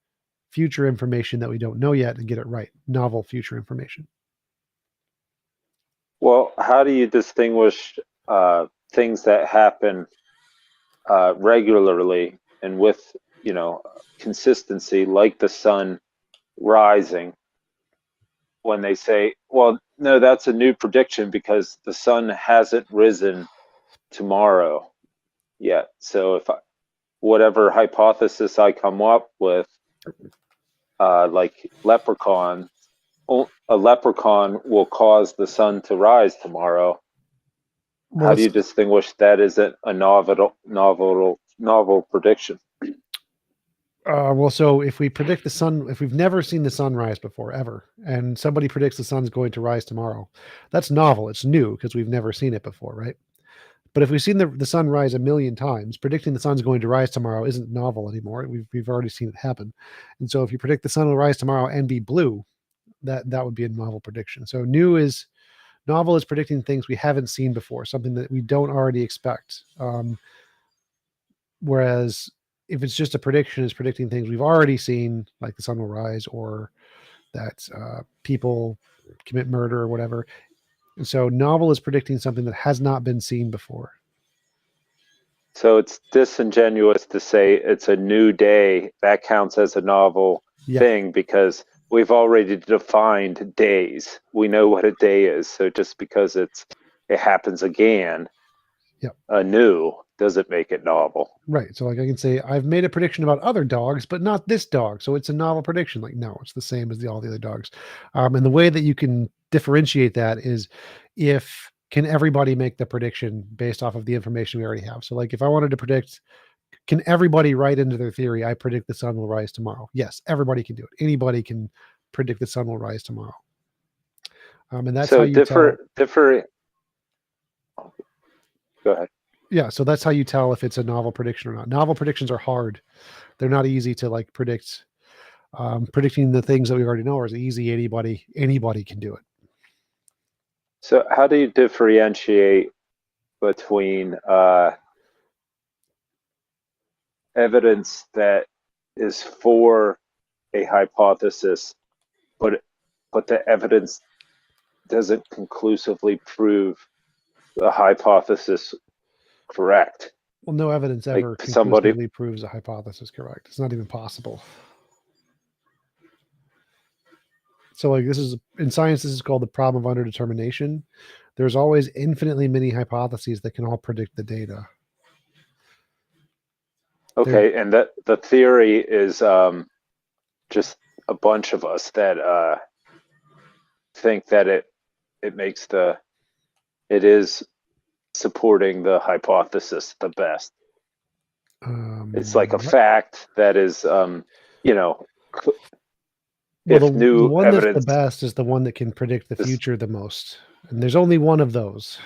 future information that we don't know yet and get it right. Novel future information. Well, how do you distinguish things that happen regularly and with, consistency, like the sun rising, when they say, well, no, that's a new prediction because the sun hasn't risen tomorrow yet. So if whatever hypothesis I come up with, like leprechaun, a leprechaun will cause the sun to rise tomorrow. Well, How do you distinguish that isn't a novel prediction? Well, so if we predict the sun, if we've never seen the sun rise before, ever, and somebody predicts the sun's going to rise tomorrow, that's novel. It's new because we've never seen it before, right? But if we've seen the sun rise a million times, predicting the sun's going to rise tomorrow isn't novel anymore. We've already seen it happen. And so if you predict the sun will rise tomorrow and be blue, that would be a novel prediction. So novel is predicting things we haven't seen before, something that we don't already expect. Whereas if it's just a prediction, it's predicting things we've already seen, like the sun will rise or that people commit murder or whatever. And so novel is predicting something that has not been seen before. So it's disingenuous to say it's a new day. That counts as a novel thing because we've already defined days. We know what a day is. So just because it happens again, anew, doesn't make it novel. Right. So like I can say, I've made a prediction about other dogs, but not this dog. So it's a novel prediction. Like, no, it's the same as all the other dogs. And the way that you can differentiate that is can everybody make the prediction based off of the information we already have? So like if I wanted to predict, can everybody write into their theory, I predict the sun will rise tomorrow? Yes, everybody can do it. Anybody can predict the sun will rise tomorrow. And that's so how you differ. Go ahead. Yeah, so that's how you tell if it's a novel prediction or not. Novel predictions are hard. They're not easy to like predict. Predicting the things that we already know is easy. Anybody can do it. So how do you differentiate between evidence that is for a hypothesis, but the evidence doesn't conclusively prove the hypothesis correct? Well, no evidence Like ever somebody- conclusively proves a hypothesis correct. It's not even possible. So like this is in science, this is called the problem of underdetermination. There's always infinitely many hypotheses that can all predict the data. Okay, and that the theory is just a bunch of us that think that it is supporting the hypothesis the best. It's like a fact that is, you know, well, if the new one evidence. that's the best is the one that can predict the This- future the most. And there's only one of those.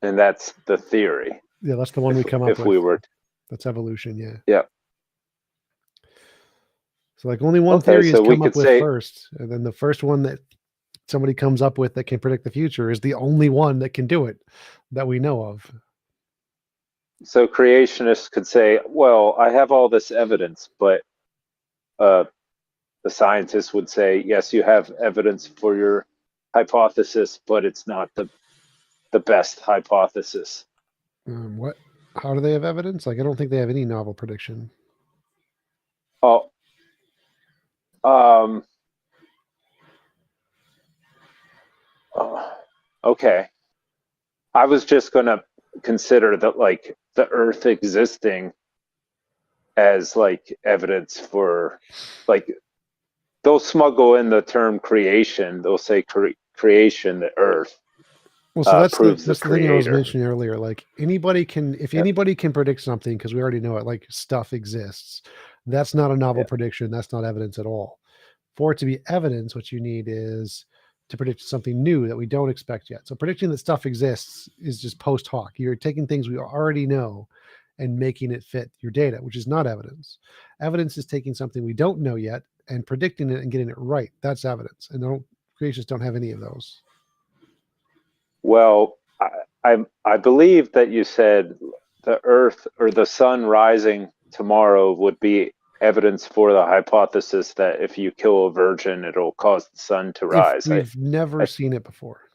And that's the theory. Yeah, that's the one we come up If with. we were, That's evolution, yeah. yeah. So like only one Okay, theory is so we come up could with say- first. And then the first one that somebody comes up with that can predict the future is the only one that can do it that we know of. So creationists could say, well, I have all this evidence, but the scientists would say, yes, you have evidence for your hypothesis, but it's not the best hypothesis. What? How do they have evidence? Like, I don't think they have any novel prediction. Oh, okay. I was just going to consider that, like, the Earth existing as like evidence for, like, they'll smuggle in the term creation. They'll say creation, the Earth. Well, so that's proves the the thing I was creator. mentioning earlier. Like anybody can, if anybody can predict something, because we already know it, like stuff exists. That's not a novel prediction. That's not evidence at all. For it to be evidence, what you need is to predict something new that we don't expect yet. So predicting that stuff exists is just post hoc. You're taking things we already know and making it fit your data, which is not evidence. Evidence is taking something we don't know yet and predicting it and getting it right. That's evidence. And creationists don't have any of those. Well, I believe that you said the Earth or the sun rising tomorrow would be evidence for the hypothesis that if you kill a virgin, it'll cause the sun to rise. We've never seen it before.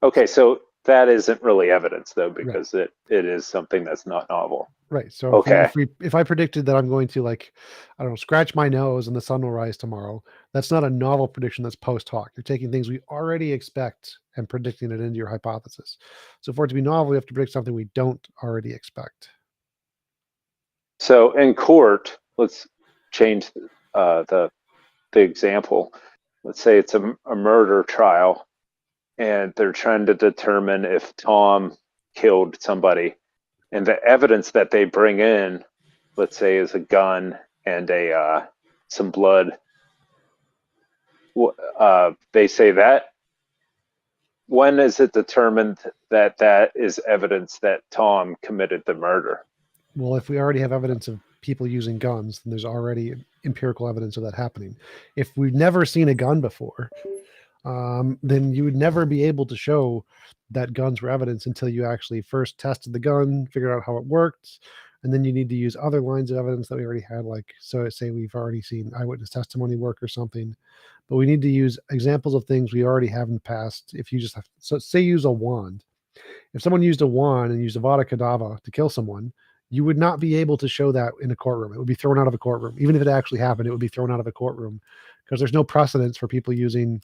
Okay, so that isn't really evidence though, because it is something that's not novel. Right. So Okay. if I predicted that I'm going to, like, I don't know, scratch my nose and the sun will rise tomorrow, that's not a novel prediction. That's post hoc. You're taking things we already expect and predicting it into your hypothesis. So for it to be novel, we have to predict something we don't already expect. So in court, let's change the example. Let's say it's a murder trial, and they're trying to determine if Tom killed somebody. And the evidence that they bring in, let's say, is a gun and some blood. They say that. When is it determined that that is evidence that Tom committed the murder? Well, if we already have evidence of people using guns, then there's already empirical evidence of that happening. If we've never seen a gun before, then you would never be able to show that guns were evidence until you actually first tested the gun, figured out how it worked, and then you need to use other lines of evidence that we already had, like, so say we've already seen eyewitness testimony work or something, but we need to use examples of things we already have in the past. If you just have, so say use a wand. If someone used a wand and used Avada Kedavra to kill someone, you would not be able to show that in a courtroom. It would be thrown out of a courtroom. Even if it actually happened, it would be thrown out of a courtroom because there's no precedence for people using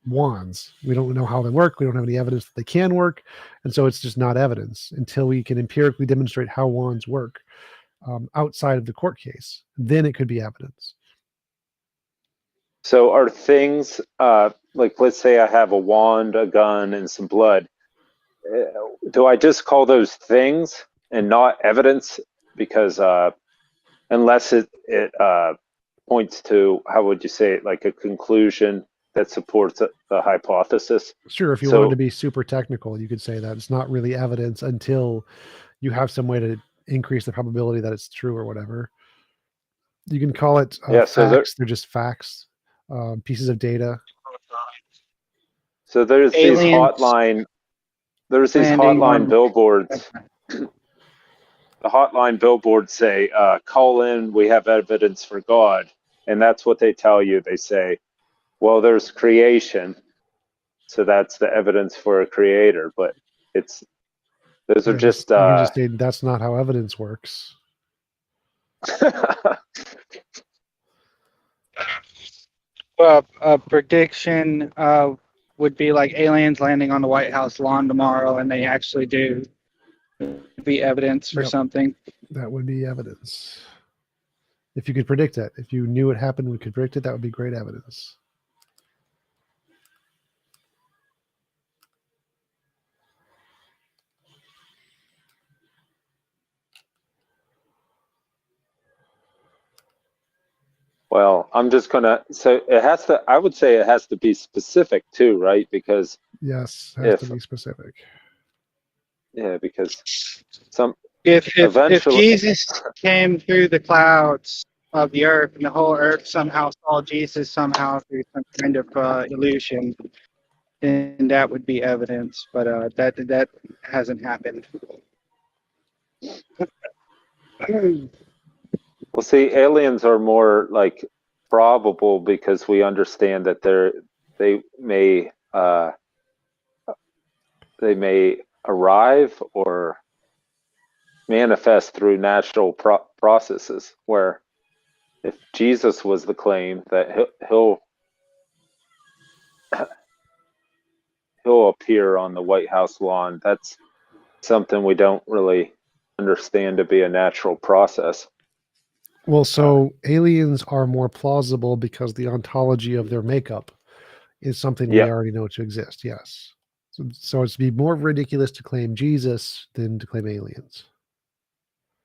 wands. We don't know how they work. We don't have any evidence that they can work. And so it's just not evidence until we can empirically demonstrate how wands work outside of the court case. Then it could be evidence. So are things, like, let's say I have a wand, a gun, and some blood. Do I just call those things and not evidence? Because unless it points to, how would you say it, like a conclusion that supports the hypothesis. Sure, if you So- wanted to be super technical, you could say that it's not really evidence until you have some way to increase the probability that it's true or whatever. You can call it Yeah, so there- facts. They're just facts, pieces of data. So there's Aliens these landing hotline on- billboards. The hotline billboards say, call in, we have evidence for God. And that's what they tell you. They say, well, there's creation. So that's the evidence for a creator. But those are Yeah, just, you can just say that's not how evidence works. Well, a prediction would be like aliens landing on the White House lawn tomorrow, and they actually do be evidence for Yep. something. That would be evidence. If you could predict it, if you knew it happened and could predict it, that would be great evidence. Well, I'm just gonna. So it has to. I would say it has to be specific too, right? Because Yes, has to If- be specific. yeah, because some If Eventually- Jesus came through the clouds of the earth and the whole earth somehow saw Jesus somehow through some kind of illusion, then that would be evidence. But that hasn't happened. Well, see, aliens are more like probable because we understand that they may arrive or manifest through natural processes. Where if Jesus was the claim that he'll appear on the White House lawn, that's something we don't really understand to be a natural process. Well, so aliens are more plausible because the ontology of their makeup is something we Yeah. already know to exist. Yes. So it's be more ridiculous to claim Jesus than to claim aliens.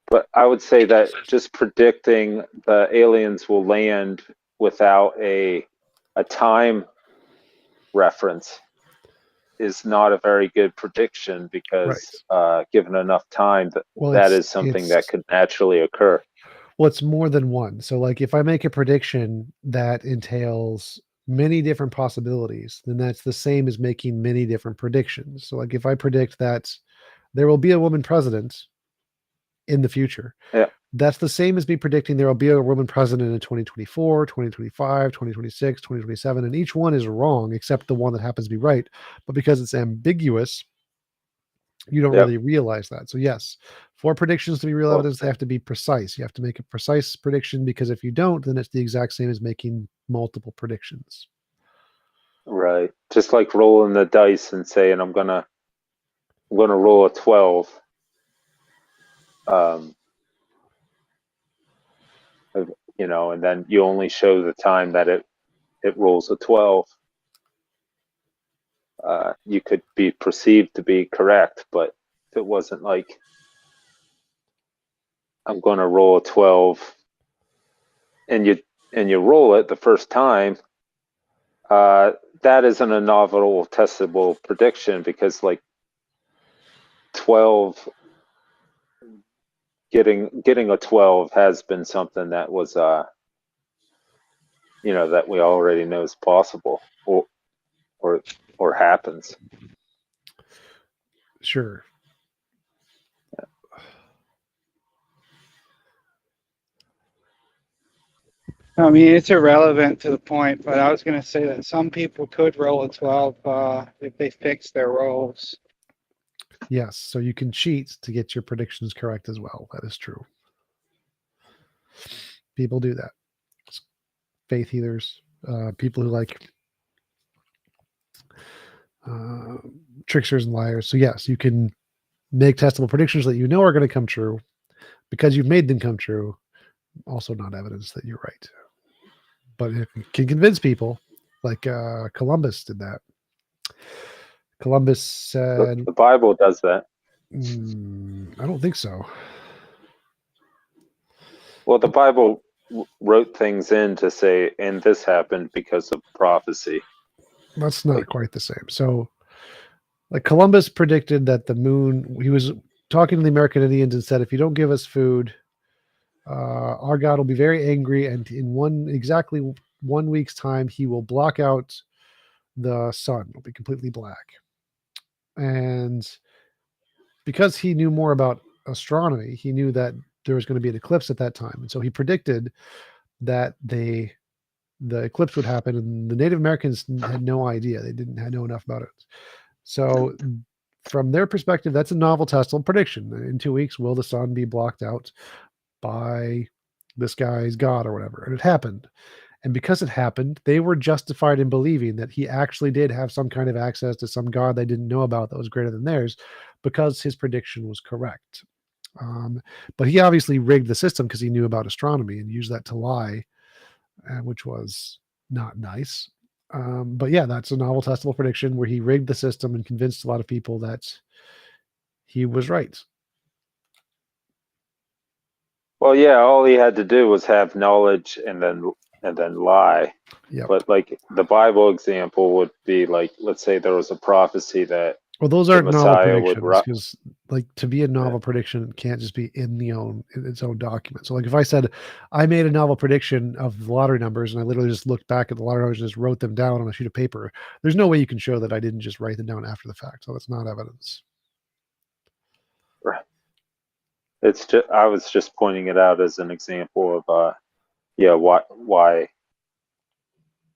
But I would say that just predicting the aliens will land without a time reference is not a very good prediction because given enough time, Well, that it's- is something it's- that could naturally occur. Well, it's more than one. So, like, if I make a prediction that entails many different possibilities, then that's the same as making many different predictions. So, like, if I predict that there will be a woman president in the future, Yeah. that's the same as me predicting there will be a woman president in 2024, 2025, 2026, 2027, and each one is wrong except the one that happens to be right. But because it's ambiguous, you don't Yep. really realize that. So yes, for predictions to be real Well- evidence, they have to be precise. You have to make a precise prediction because if you don't, then it's the exact same as making multiple predictions. Right. Just like rolling the dice and saying I'm gonna roll a 12. And then you only show the time that it rolls a 12. You could be perceived to be correct, but if it wasn't like I'm going to roll a 12 and you roll it the first time, that isn't a novel testable prediction because like 12 getting a 12 has been something that was that we already know is possible or happens. Sure. I mean, it's irrelevant to the point, but I was going to say that some people could roll a 12 if they fix their rolls. Yes. So you can cheat to get your predictions correct as well. That is true. People do that. Faith healers, people who like tricksters and liars. So yes, you can make testable predictions that you know are going to come true because you've made them come true. Also not evidence that you're right. But if you can convince people, like Columbus did that. Columbus said, The Bible does that. I don't think so. Well, the Bible wrote things in to say, and this happened because of prophecy. That's not quite the same. So, like Columbus predicted that the moon, he was talking to the American Indians and said, if you don't give us food, our God will be very angry. And in exactly 1 week's time, he will block out the sun. It'll be completely black. And because he knew more about astronomy, he knew that there was going to be an eclipse at that time. And so he predicted that the eclipse would happen, and the Native Americans had no idea. They didn't know enough about it. So from their perspective, that's a novel testable prediction. In 2 weeks, will the sun be blocked out by this guy's God or whatever? And it happened. And because it happened, they were justified in believing that he actually did have some kind of access to some God they didn't know about that was greater than theirs, because his prediction was correct. But he obviously rigged the system because he knew about astronomy and used that to lie, which was not nice. But yeah, that's a novel testable prediction where he rigged the system and convinced a lot of people that he was right. Well, yeah, all he had to do was have knowledge and then lie. Yep. But like the Bible example would be like, let's say there was a prophecy that Well, those aren't novel Messiah would predictions, because like to be a novel prediction, it can't just be in its own document. So like if I said I made a novel prediction of the lottery numbers and I literally just looked back at the lottery numbers and just wrote them down on a sheet of paper, there's no way you can show that I didn't just write them down after the fact. So that's not evidence. Right. It's just, I was just pointing it out as an example of why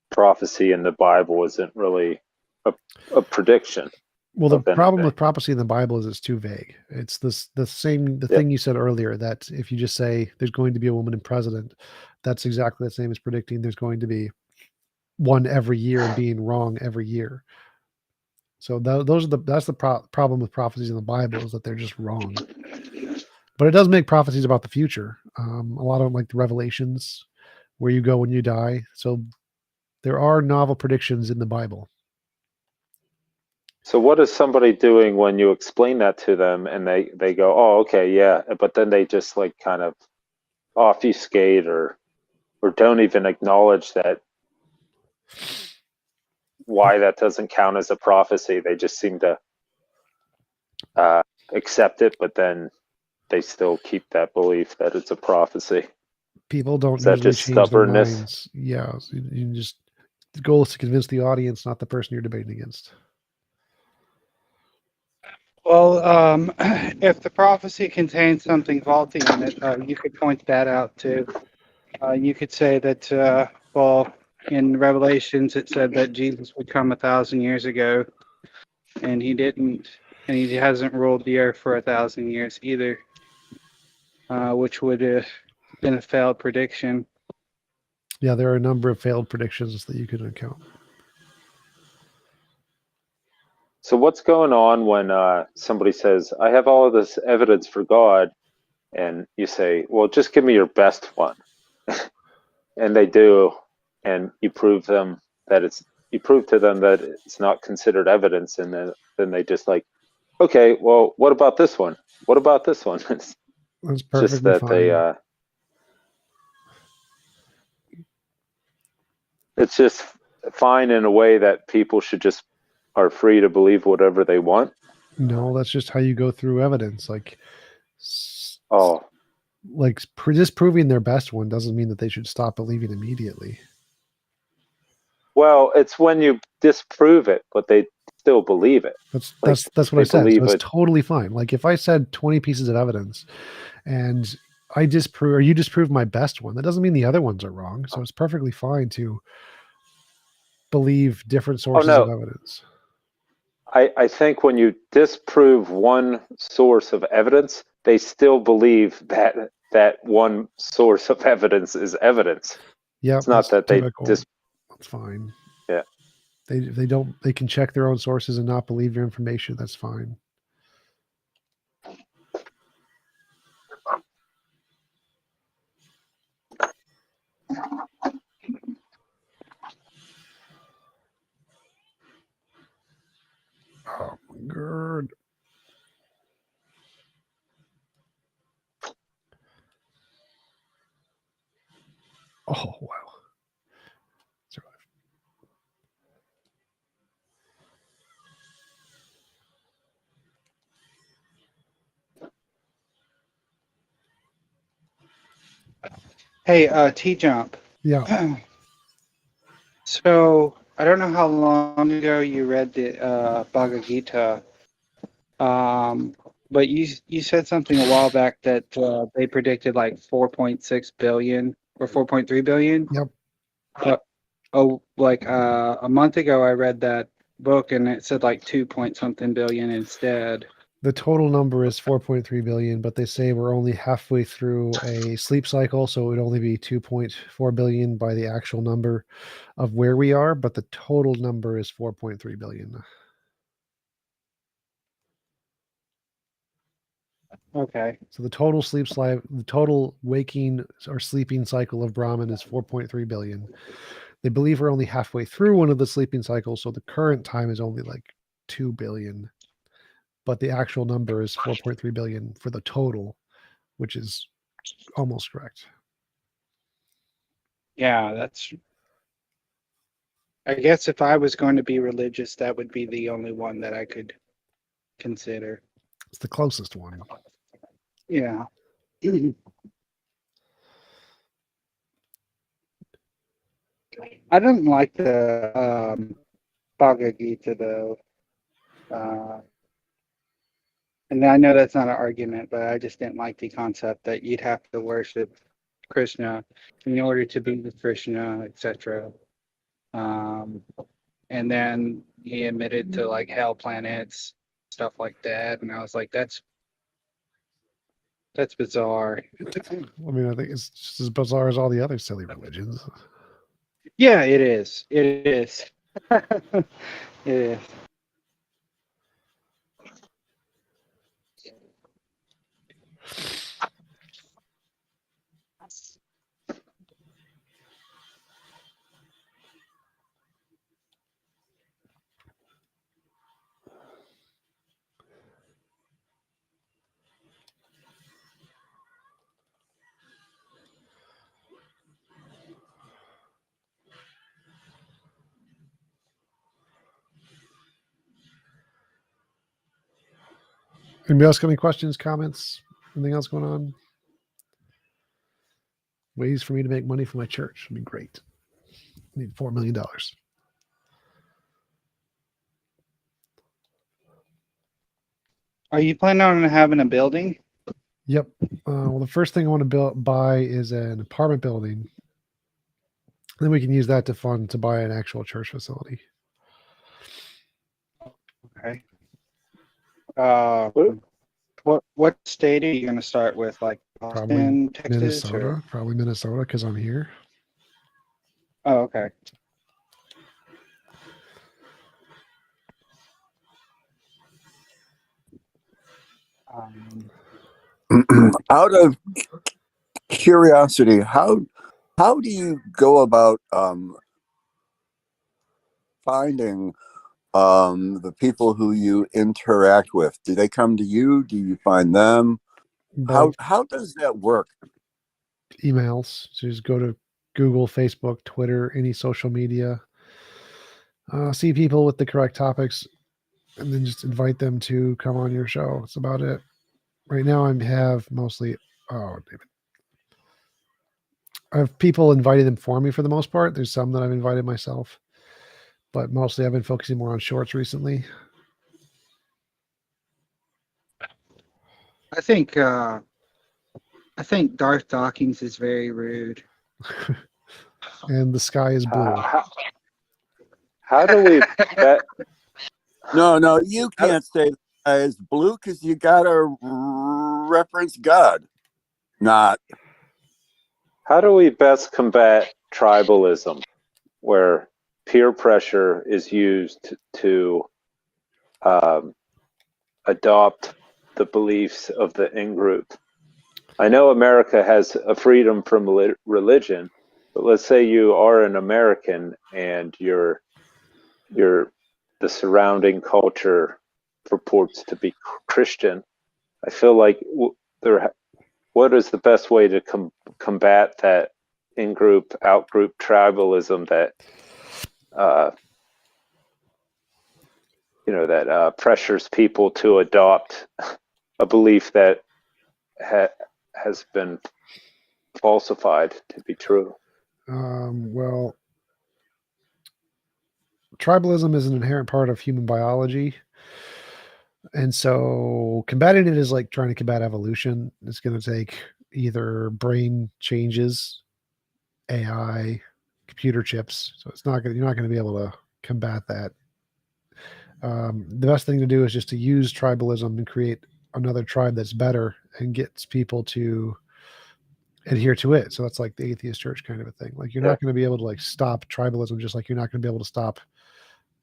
prophecy in the Bible isn't really a prediction. Well, the problem anything. with prophecy in the Bible is it's too vague. It's the thing you said earlier, that if you just say there's going to be a woman in president, that's exactly the same as predicting there's going to be one every year and being wrong every year. So that's the problem with prophecies in the Bible, is that they're just wrong. But it does make prophecies about the future. A lot of them, like the Revelations, where you go when you die. So there are novel predictions in the Bible. So what is somebody doing when you explain that to them and they go, oh, okay, yeah, but then they just like kind of obfuscate or don't even acknowledge that why that doesn't count as a prophecy. They just seem to accept it, but then they still keep that belief that it's a prophecy. People don't Is that usually just change their stubbornness? minds. Yeah, so you just, the goal is to convince the audience, not the person you're debating against. Well, if the prophecy contains something faulty in it, you could point that out too. You could say that, well, in Revelations it said that Jesus would come 1,000 years ago, and he didn't, and he hasn't ruled the earth for 1,000 years either, which would have been a failed prediction. Yeah, there are a number of failed predictions that you could account. So what's going on when somebody says, I have all of this evidence for God, and you say, well, just give me your best one. And they do, and you prove to them that it's not considered evidence, and then they just like, okay, well, what about this one? What about this one? It's That's just perfectly that fine. it's just fine in a way that people are free to believe whatever they want. No, that's just how you go through evidence. Like, Oh, disproving their best one doesn't mean that they should stop believing immediately. well, it's when you disprove it, but they still believe it. That's Like, what they I said. So believe it's it. totally fine. Like if I said 20 pieces of evidence and I disprove, or you disprove my best one, that doesn't mean the other ones are wrong. So it's perfectly fine to believe different sources of evidence. I think when you disprove one source of evidence, they still believe that one source of evidence is evidence. Yeah, it's not that typical. they just. That's fine. Yeah. They can check their own sources and not believe your information. That's fine. Oh my God. Oh wow. Hey, TJump. Yeah. So I don't know how long ago you read the Bhagavad Gita, but you said something a while back that they predicted like 4.6 billion or 4.3 billion. Yep. But like a month ago, I read that book and it said like 2 point something billion instead. The total number is 4.3 billion, but they say we're only halfway through a sleep cycle, so it would only be 2.4 billion by the actual number of where we are, but the total number is 4.3 billion. Okay. So the total waking or sleeping cycle of Brahman is 4.3 billion. They believe we're only halfway through one of the sleeping cycles, so the current time is only like 2 billion. But the actual number is 4.3 billion for the total, which is almost correct. Yeah, that's. I guess if I was going to be religious, that would be the only one that I could consider. It's the closest one. Yeah. I didn't like the Bhagavad Gita though. And I know that's not an argument, but I just didn't like the concept that you'd have to worship Krishna in order to be with Krishna, etc. And then he admitted to like hell planets, stuff like that, and I was like, that's bizarre. I mean, I think it's just as bizarre as all the other silly religions. Yeah, it is. It is. It is. Anybody else got any questions, comments, anything else going on? Ways for me to make money for my church would be great. I need $4 million. Are you planning on having a building? Yep. Well, the first thing I want to buy is an apartment building. Then we can use that to fund to buy an actual church facility. Okay. What state are you going to start with? Like Probably Austin, Texas, Minnesota. or? Probably Minnesota because I'm here. Oh, okay. Out of curiosity, how do you go about finding the people who you interact with? Do they come to you? Do you find them? How does that work? Emails. So just go to Google, Facebook, Twitter, any social media. See people with the correct topics, and then just invite them to come on your show. That's about it. Right now, I have mostly. Oh, David. I have people inviting them for me for the most part. There's some that I've invited myself, but mostly I've been focusing more on shorts recently. I think Darth Dawkins is very rude. And the sky is blue. How do we bet? No, you can't say the sky is blue because you gotta reference God. Not. How do we best combat tribalism, where peer pressure is used to adopt the beliefs of the in-group? I know America has a freedom from religion, but let's say you are an American and the surrounding culture purports to be Christian. I feel like what is the best way to combat that in-group, out-group tribalism that that pressures people to adopt a belief that has been falsified to be true. Well, tribalism is an inherent part of human biology. And so combating it is like trying to combat evolution. It's going to take either brain changes, AI, computer chips. So you're not going to be able to combat that. The best thing to do is just to use tribalism and create another tribe that's better and gets people to adhere to it. So that's like the atheist church kind of a thing. Like you're not going to be able to like stop tribalism, just like you're not going to be able to stop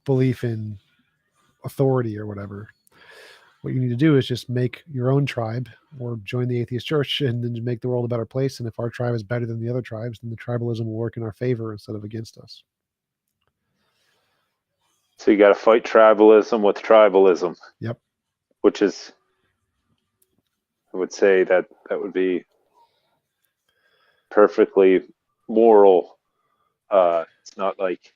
belief in authority or whatever. What you need to do is just make your own tribe or join the atheist church and then make the world a better place. And if our tribe is better than the other tribes, then the tribalism will work in our favor instead of against us. So you got to fight tribalism with tribalism. Yep. Which is, I would say that would be perfectly moral. It's not like.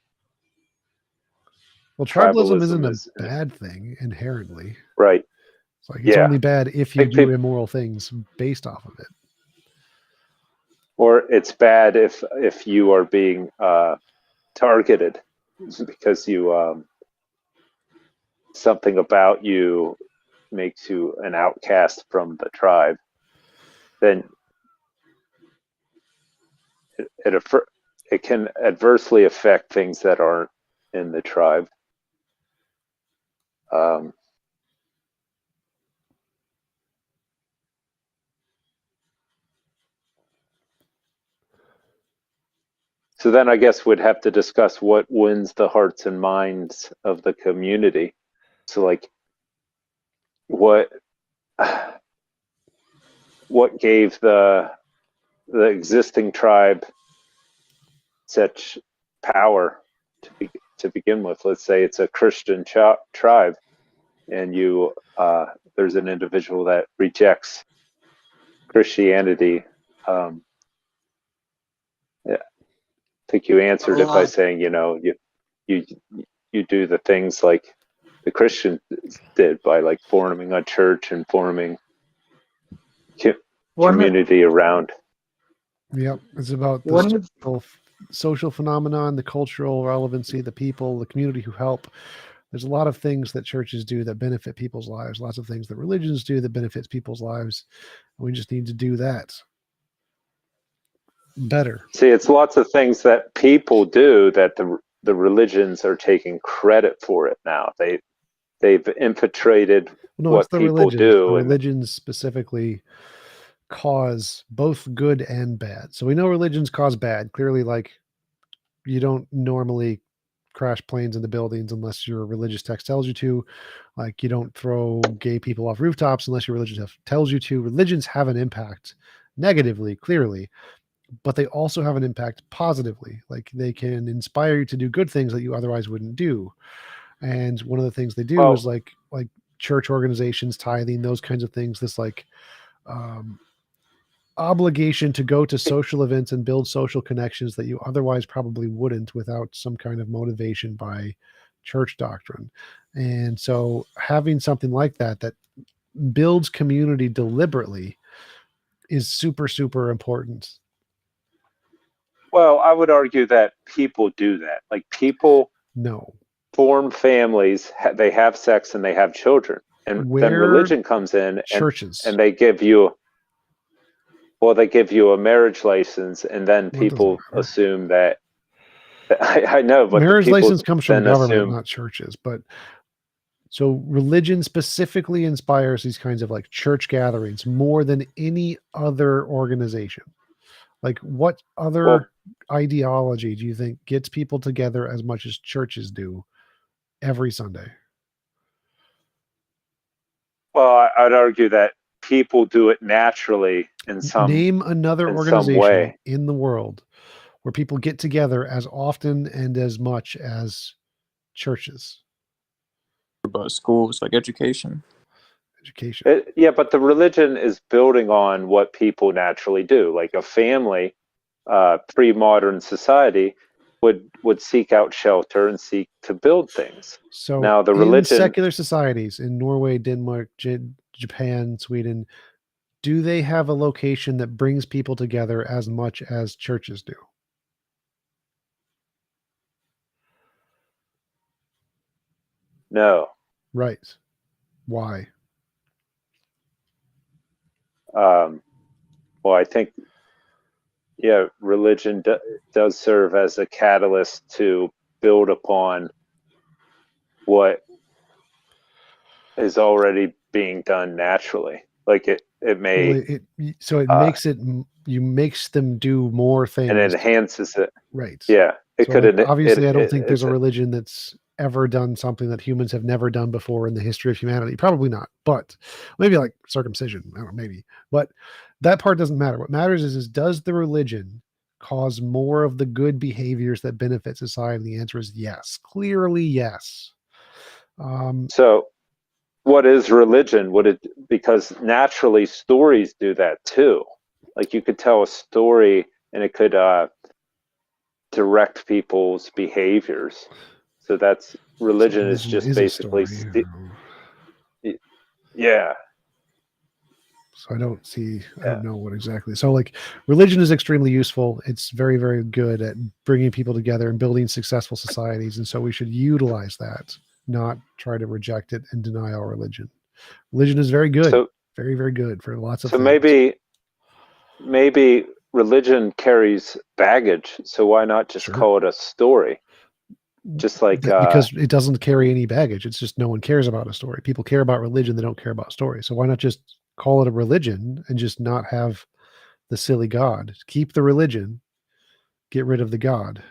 Well, tribalism isn't a bad thing inherently. Right. It's like it's only bad if you do immoral things based off of it. Or it's bad if you are being targeted because you something about you makes you an outcast from the tribe. Then it can adversely affect things that aren't in the tribe. So then I guess we'd have to discuss what wins the hearts and minds of the community. So like what gave the existing tribe such power to begin with? Let's say it's a Christian tribe, and there's an individual that rejects Christianity. I think you answered it by saying, you do the things like the Christians did by like forming a church and forming community around. Yep, it's about the social phenomenon, the cultural relevancy, the people, the community who help. There's a lot of things that churches do that benefit people's lives. Lots of things that religions do that benefits people's lives. We just need to do that better. See, it's lots of things that people do that the religions are taking credit for it now. They've infiltrated what people do. The religions specifically cause both good and bad. So we know religions cause bad. Clearly, like you don't normally crash planes into buildings unless your religious text tells you to. Like you don't throw gay people off rooftops unless your religious text tells you to. Religions have an impact negatively, clearly, but they also have an impact positively. Like they can inspire you to do good things that you otherwise wouldn't do. And one of the things they do is like church organizations, tithing, those kinds of things. This like obligation to go to social events and build social connections that you otherwise probably wouldn't without some kind of motivation by church doctrine. And so having something like that builds community deliberately is super, super important. Well, I would argue that people do that. Like people form families, they have sex, and they have children. And then religion comes in and they give you a marriage license, and then people assume that I know, but marriage license comes from government, not churches. But so religion specifically inspires these kinds of like church gatherings more than any other organization. Like what other ideology do you think gets people together as much as churches do every Sunday? Well, I'd argue that people do it naturally in some Name another organization in the world where people get together as often and as much as churches. About schools, like education. Yeah, but the religion is building on what people naturally do. Like a family, pre-modern society would seek out shelter and seek to build things. So now the religion, in secular societies in Norway, Denmark, Japan, Sweden, do they have a location that brings people together as much as churches do? No. Right. Why? Well, I think, yeah, religion does serve as a catalyst to build upon what is already being done naturally. Like it may, Well, it makes it, you makes them do more things. and enhances it. Right. Yeah. It So could, like, obviously, I don't think there's it's a religion that's ever done something that humans have never done before in the history of humanity. Probably not, but maybe like circumcision. I don't know, maybe. But that part doesn't matter. What matters is does the religion cause more of the good behaviors that benefit society? And the answer is yes. Clearly, yes. So what is religion? Because naturally stories do that too. Like you could tell a story and it could direct people's behaviors. So that's religion is just basically yeah. So I don't know what exactly. So like religion is extremely useful. It's very, very good at bringing people together and building successful societies. And so we should utilize that, not try to reject it and deny our religion. Religion is very good. So, very, very good for lots of so things. maybe religion carries baggage. So why not just call it a story? Just like because it doesn't carry any baggage. It's just no one cares about a story. People care about religion. They don't care about stories. So why not just call it a religion and just not have the silly God? Keep the religion, get rid of the God.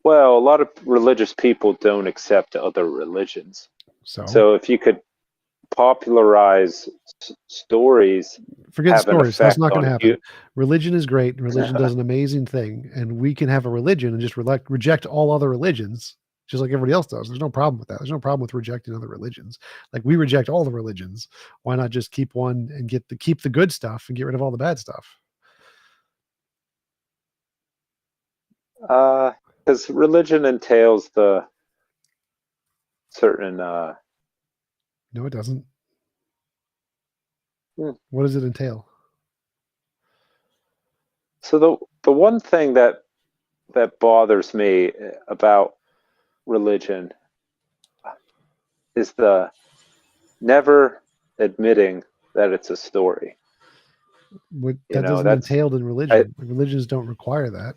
Well, a lot of religious people don't accept other religions. So if you could popularize stories, forget stories. That's not going to happen. You. Religion is great. Religion does an amazing thing, and we can have a religion and just reject all other religions, just like everybody else does. There's no problem with that. There's no problem with rejecting other religions. Like we reject all the religions. Why not just keep one and keep the good stuff and get rid of all the bad stuff? Because religion entails the certain. No, it doesn't. What does it entail? So the one thing that bothers me about religion is the never admitting that it's a story. That doesn't entailed in religion. Religions don't require that.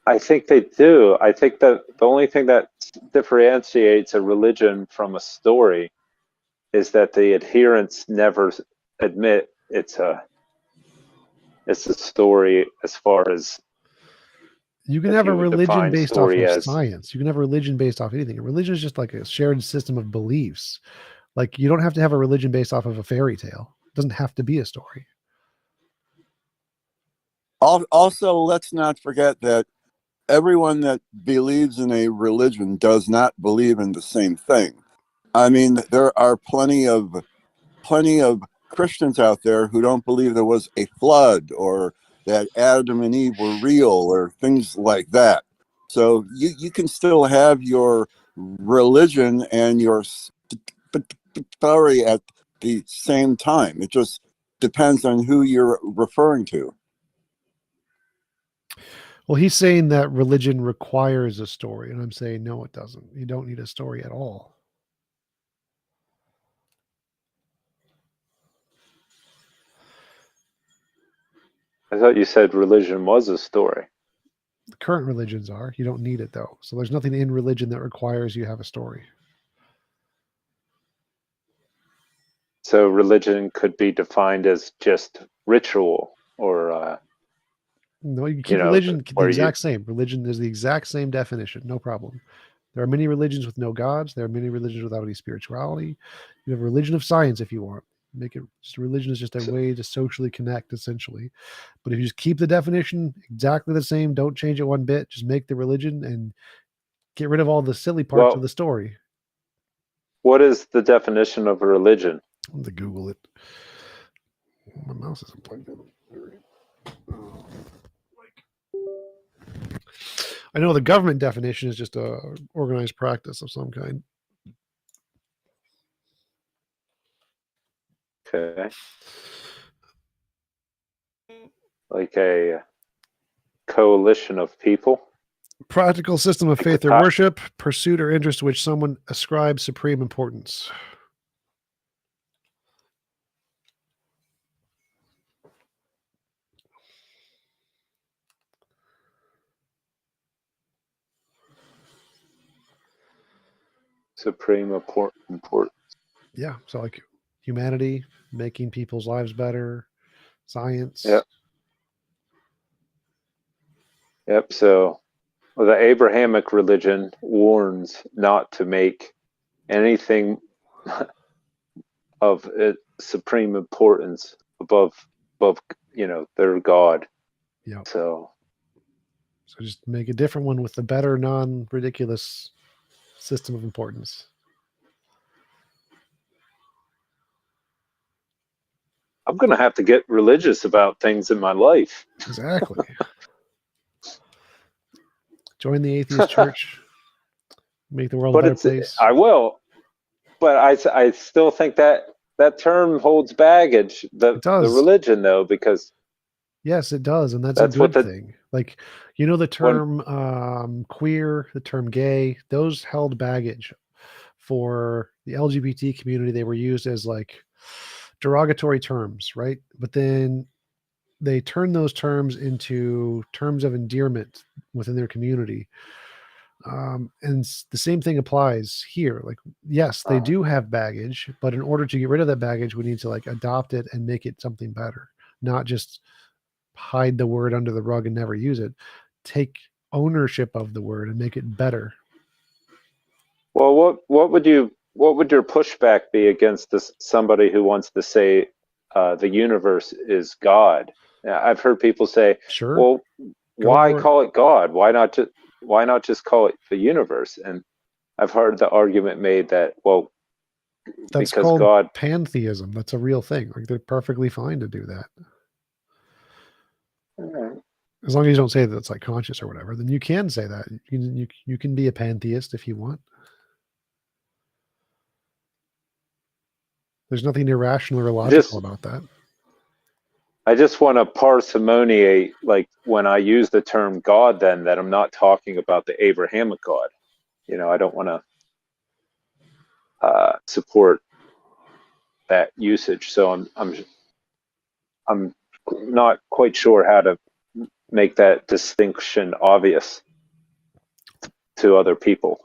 I think they do. I think that the only thing that differentiates a religion from a story is that the adherents never admit it's a story. As far as you can have a religion based off of science. You can have a religion based off anything. A religion is just like a shared system of beliefs. Like you don't have to have a religion based off of a fairy tale. It doesn't have to be a story. Also, let's not forget that everyone that believes in a religion does not believe in the same thing. I mean, there are plenty of Christians out there who don't believe there was a flood or that Adam and Eve were real or things like that. So you can still have your religion and your story at the same time. It just depends on who you're referring to. Well, he's saying that religion requires a story, and I'm saying no, it doesn't. You don't need a story at all. I thought you said religion was a story. The current religions are. You don't need it, though. So there's nothing in religion that requires you have a story. So religion could be defined as just ritual or... no, you can keep religion the exact same. Religion is the exact same definition. No problem. There are many religions with no gods. There are many religions without any spirituality. You have a religion of science if you want. Make it just religion is just a way to socially connect, essentially. But if you just keep the definition exactly the same, don't change it one bit, just make the religion and get rid of all the silly parts of the story. What is the definition of a religion? I'm going to Google it. My mouse isn't plugged in. I know the government definition is just a organized practice of some kind. Okay. Like a coalition of people. Practical system of Like the faith or top- worship, pursuit or interest to which someone ascribes supreme importance. Supreme importance. Yeah, so like humanity, making people's lives better, science. Yep. Yep. So the Abrahamic religion warns not to make anything of supreme importance above their God. Yeah. So just make a different one with a better, non-ridiculous system of importance. I'm going to have to get religious about things in my life. Exactly. Join the atheist church. Make the world a better place. I will, but I still think that term holds baggage. The religion, though, because yes, it does, and that's a good thing. Like, the term queer, the term gay, those held baggage for the LGBT community. They were used as like derogatory terms, right? But then they turned those terms into terms of endearment within their community. And the same thing applies here. Like, yes, they do have baggage, but in order to get rid of that baggage, we need to like adopt it and make it something better, not just hide the word under the rug and never use it. Take ownership of the word and make it better. Well, what would your pushback be against somebody who wants to say the universe is God? I've heard people say, sure. Well, why call it God? Why not just call it the universe? And I've heard the argument made that, well, that's because called God pantheism. That's a real thing. Like, they're perfectly fine to do that. As long as you don't say that it's like conscious or whatever, then you can say that. You can be a pantheist if you want. There's nothing irrational or illogical about that. I just want to parsimoniate, like when I use the term God, then that I'm not talking about the Abrahamic God. I don't want to support that usage. So I'm not quite sure how to make that distinction obvious to other people.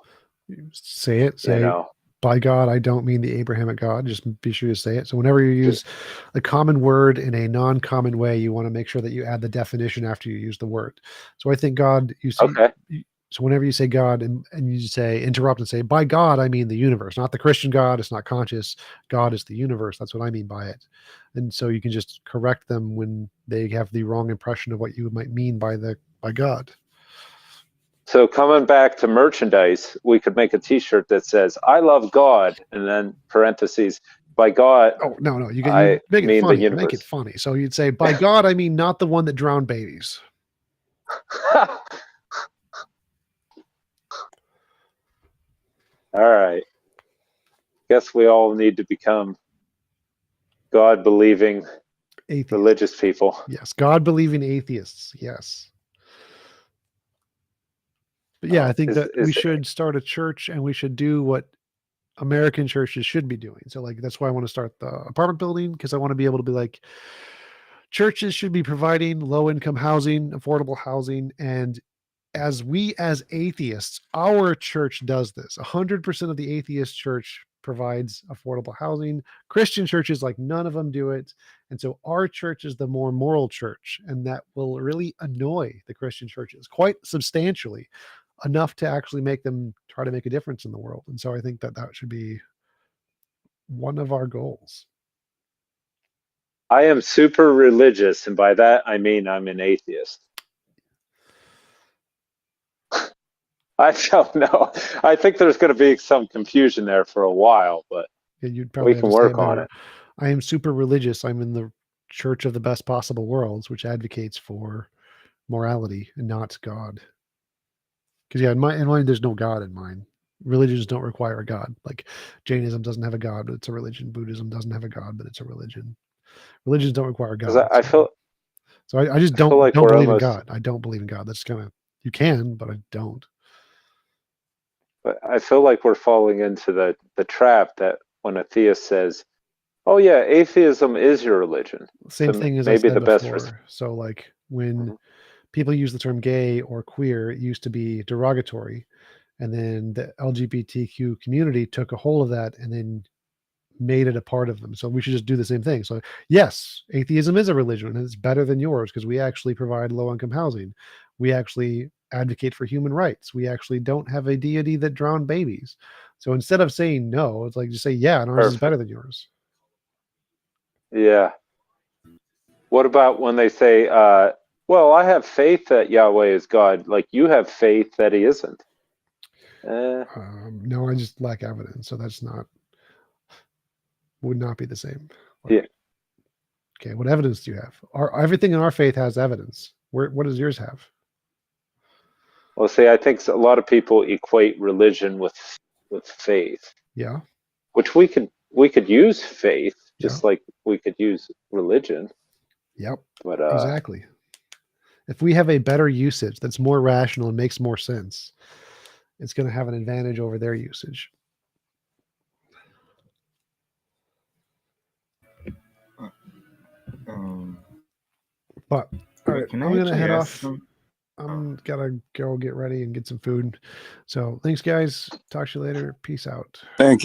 Say it. Say, by God, I don't mean the Abrahamic God. Just be sure to say it. So whenever you use a common word in a non-common way, you want to make sure that you add the definition after you use the word. So I think God, you see, so whenever you say God and you say interrupt and say, by God, I mean the universe, not the Christian God. It's not conscious. God is the universe. That's what I mean by it. And so you can just correct them when they have the wrong impression of what you might mean by God. So coming back to merchandise, we could make a T-shirt that says "I love God" and then parentheses, by God. Oh no! You make it funny. Make it funny. So you'd say, "By God, I mean not the one that drowned babies." All right. Guess we all need to become God-believing religious people. Yes, God-believing atheists. Yes. But yeah, I think that we should start a church and we should do what American churches should be doing. So like, that's why I want to start the apartment building, because I want to be able to be like, churches should be providing low-income housing, affordable housing. And as atheists, our church does this. 100% of the atheist church provides affordable housing. Christian churches, like, none of them do it. And so our church is the more moral church, and that will really annoy the Christian churches quite substantially, enough to actually make them try to make a difference in the world. And so I think that should be one of our goals. I am super religious, and by that I mean I'm an atheist. I don't know. I think there's going to be some confusion there for a while, but you'd probably we can work on it. I am super religious. I'm in the Church of the Best Possible Worlds, which advocates for morality and not God. Because in mine, there's no God in mine. Religions don't require a god. Like Jainism doesn't have a god, but it's a religion. Buddhism doesn't have a god, but it's a religion. Religions don't require Because God. I feel So I just I feel don't like we're believe in almost. God. I don't believe in God. That's kind of, you can, but I don't. But I feel like we're falling into the trap that when a theist says, "Oh yeah, atheism is your religion," Same so thing as I maybe said the best. before. So like when Mhm. people use the term gay or queer, it used to be derogatory. And then the LGBTQ community took a hold of that and then made it a part of them. So we should just do the same thing. So yes, atheism is a religion and it's better than yours because we actually provide low income housing. We actually advocate for human rights. We actually don't have a deity that drowned babies. So instead of saying no, it's like just say, yeah, and ours is better than yours. Yeah. What about when they say, "Well, I have faith that Yahweh is God," like you have faith that He isn't? No, I just lack evidence. So that's not, would not be the same. Yeah. Okay, what evidence do you have? Everything in our faith has evidence. What does yours have? Well, see, I think a lot of people equate religion with faith. Yeah. Which we could use faith just like we could use religion. Yep. But exactly. If we have a better usage that's more rational and makes more sense, it's going to have an advantage over their usage. But all right, I'm going to head off. I'm gotta go get ready and get some food. So thanks, guys. Talk to you later. Peace out. Thank you.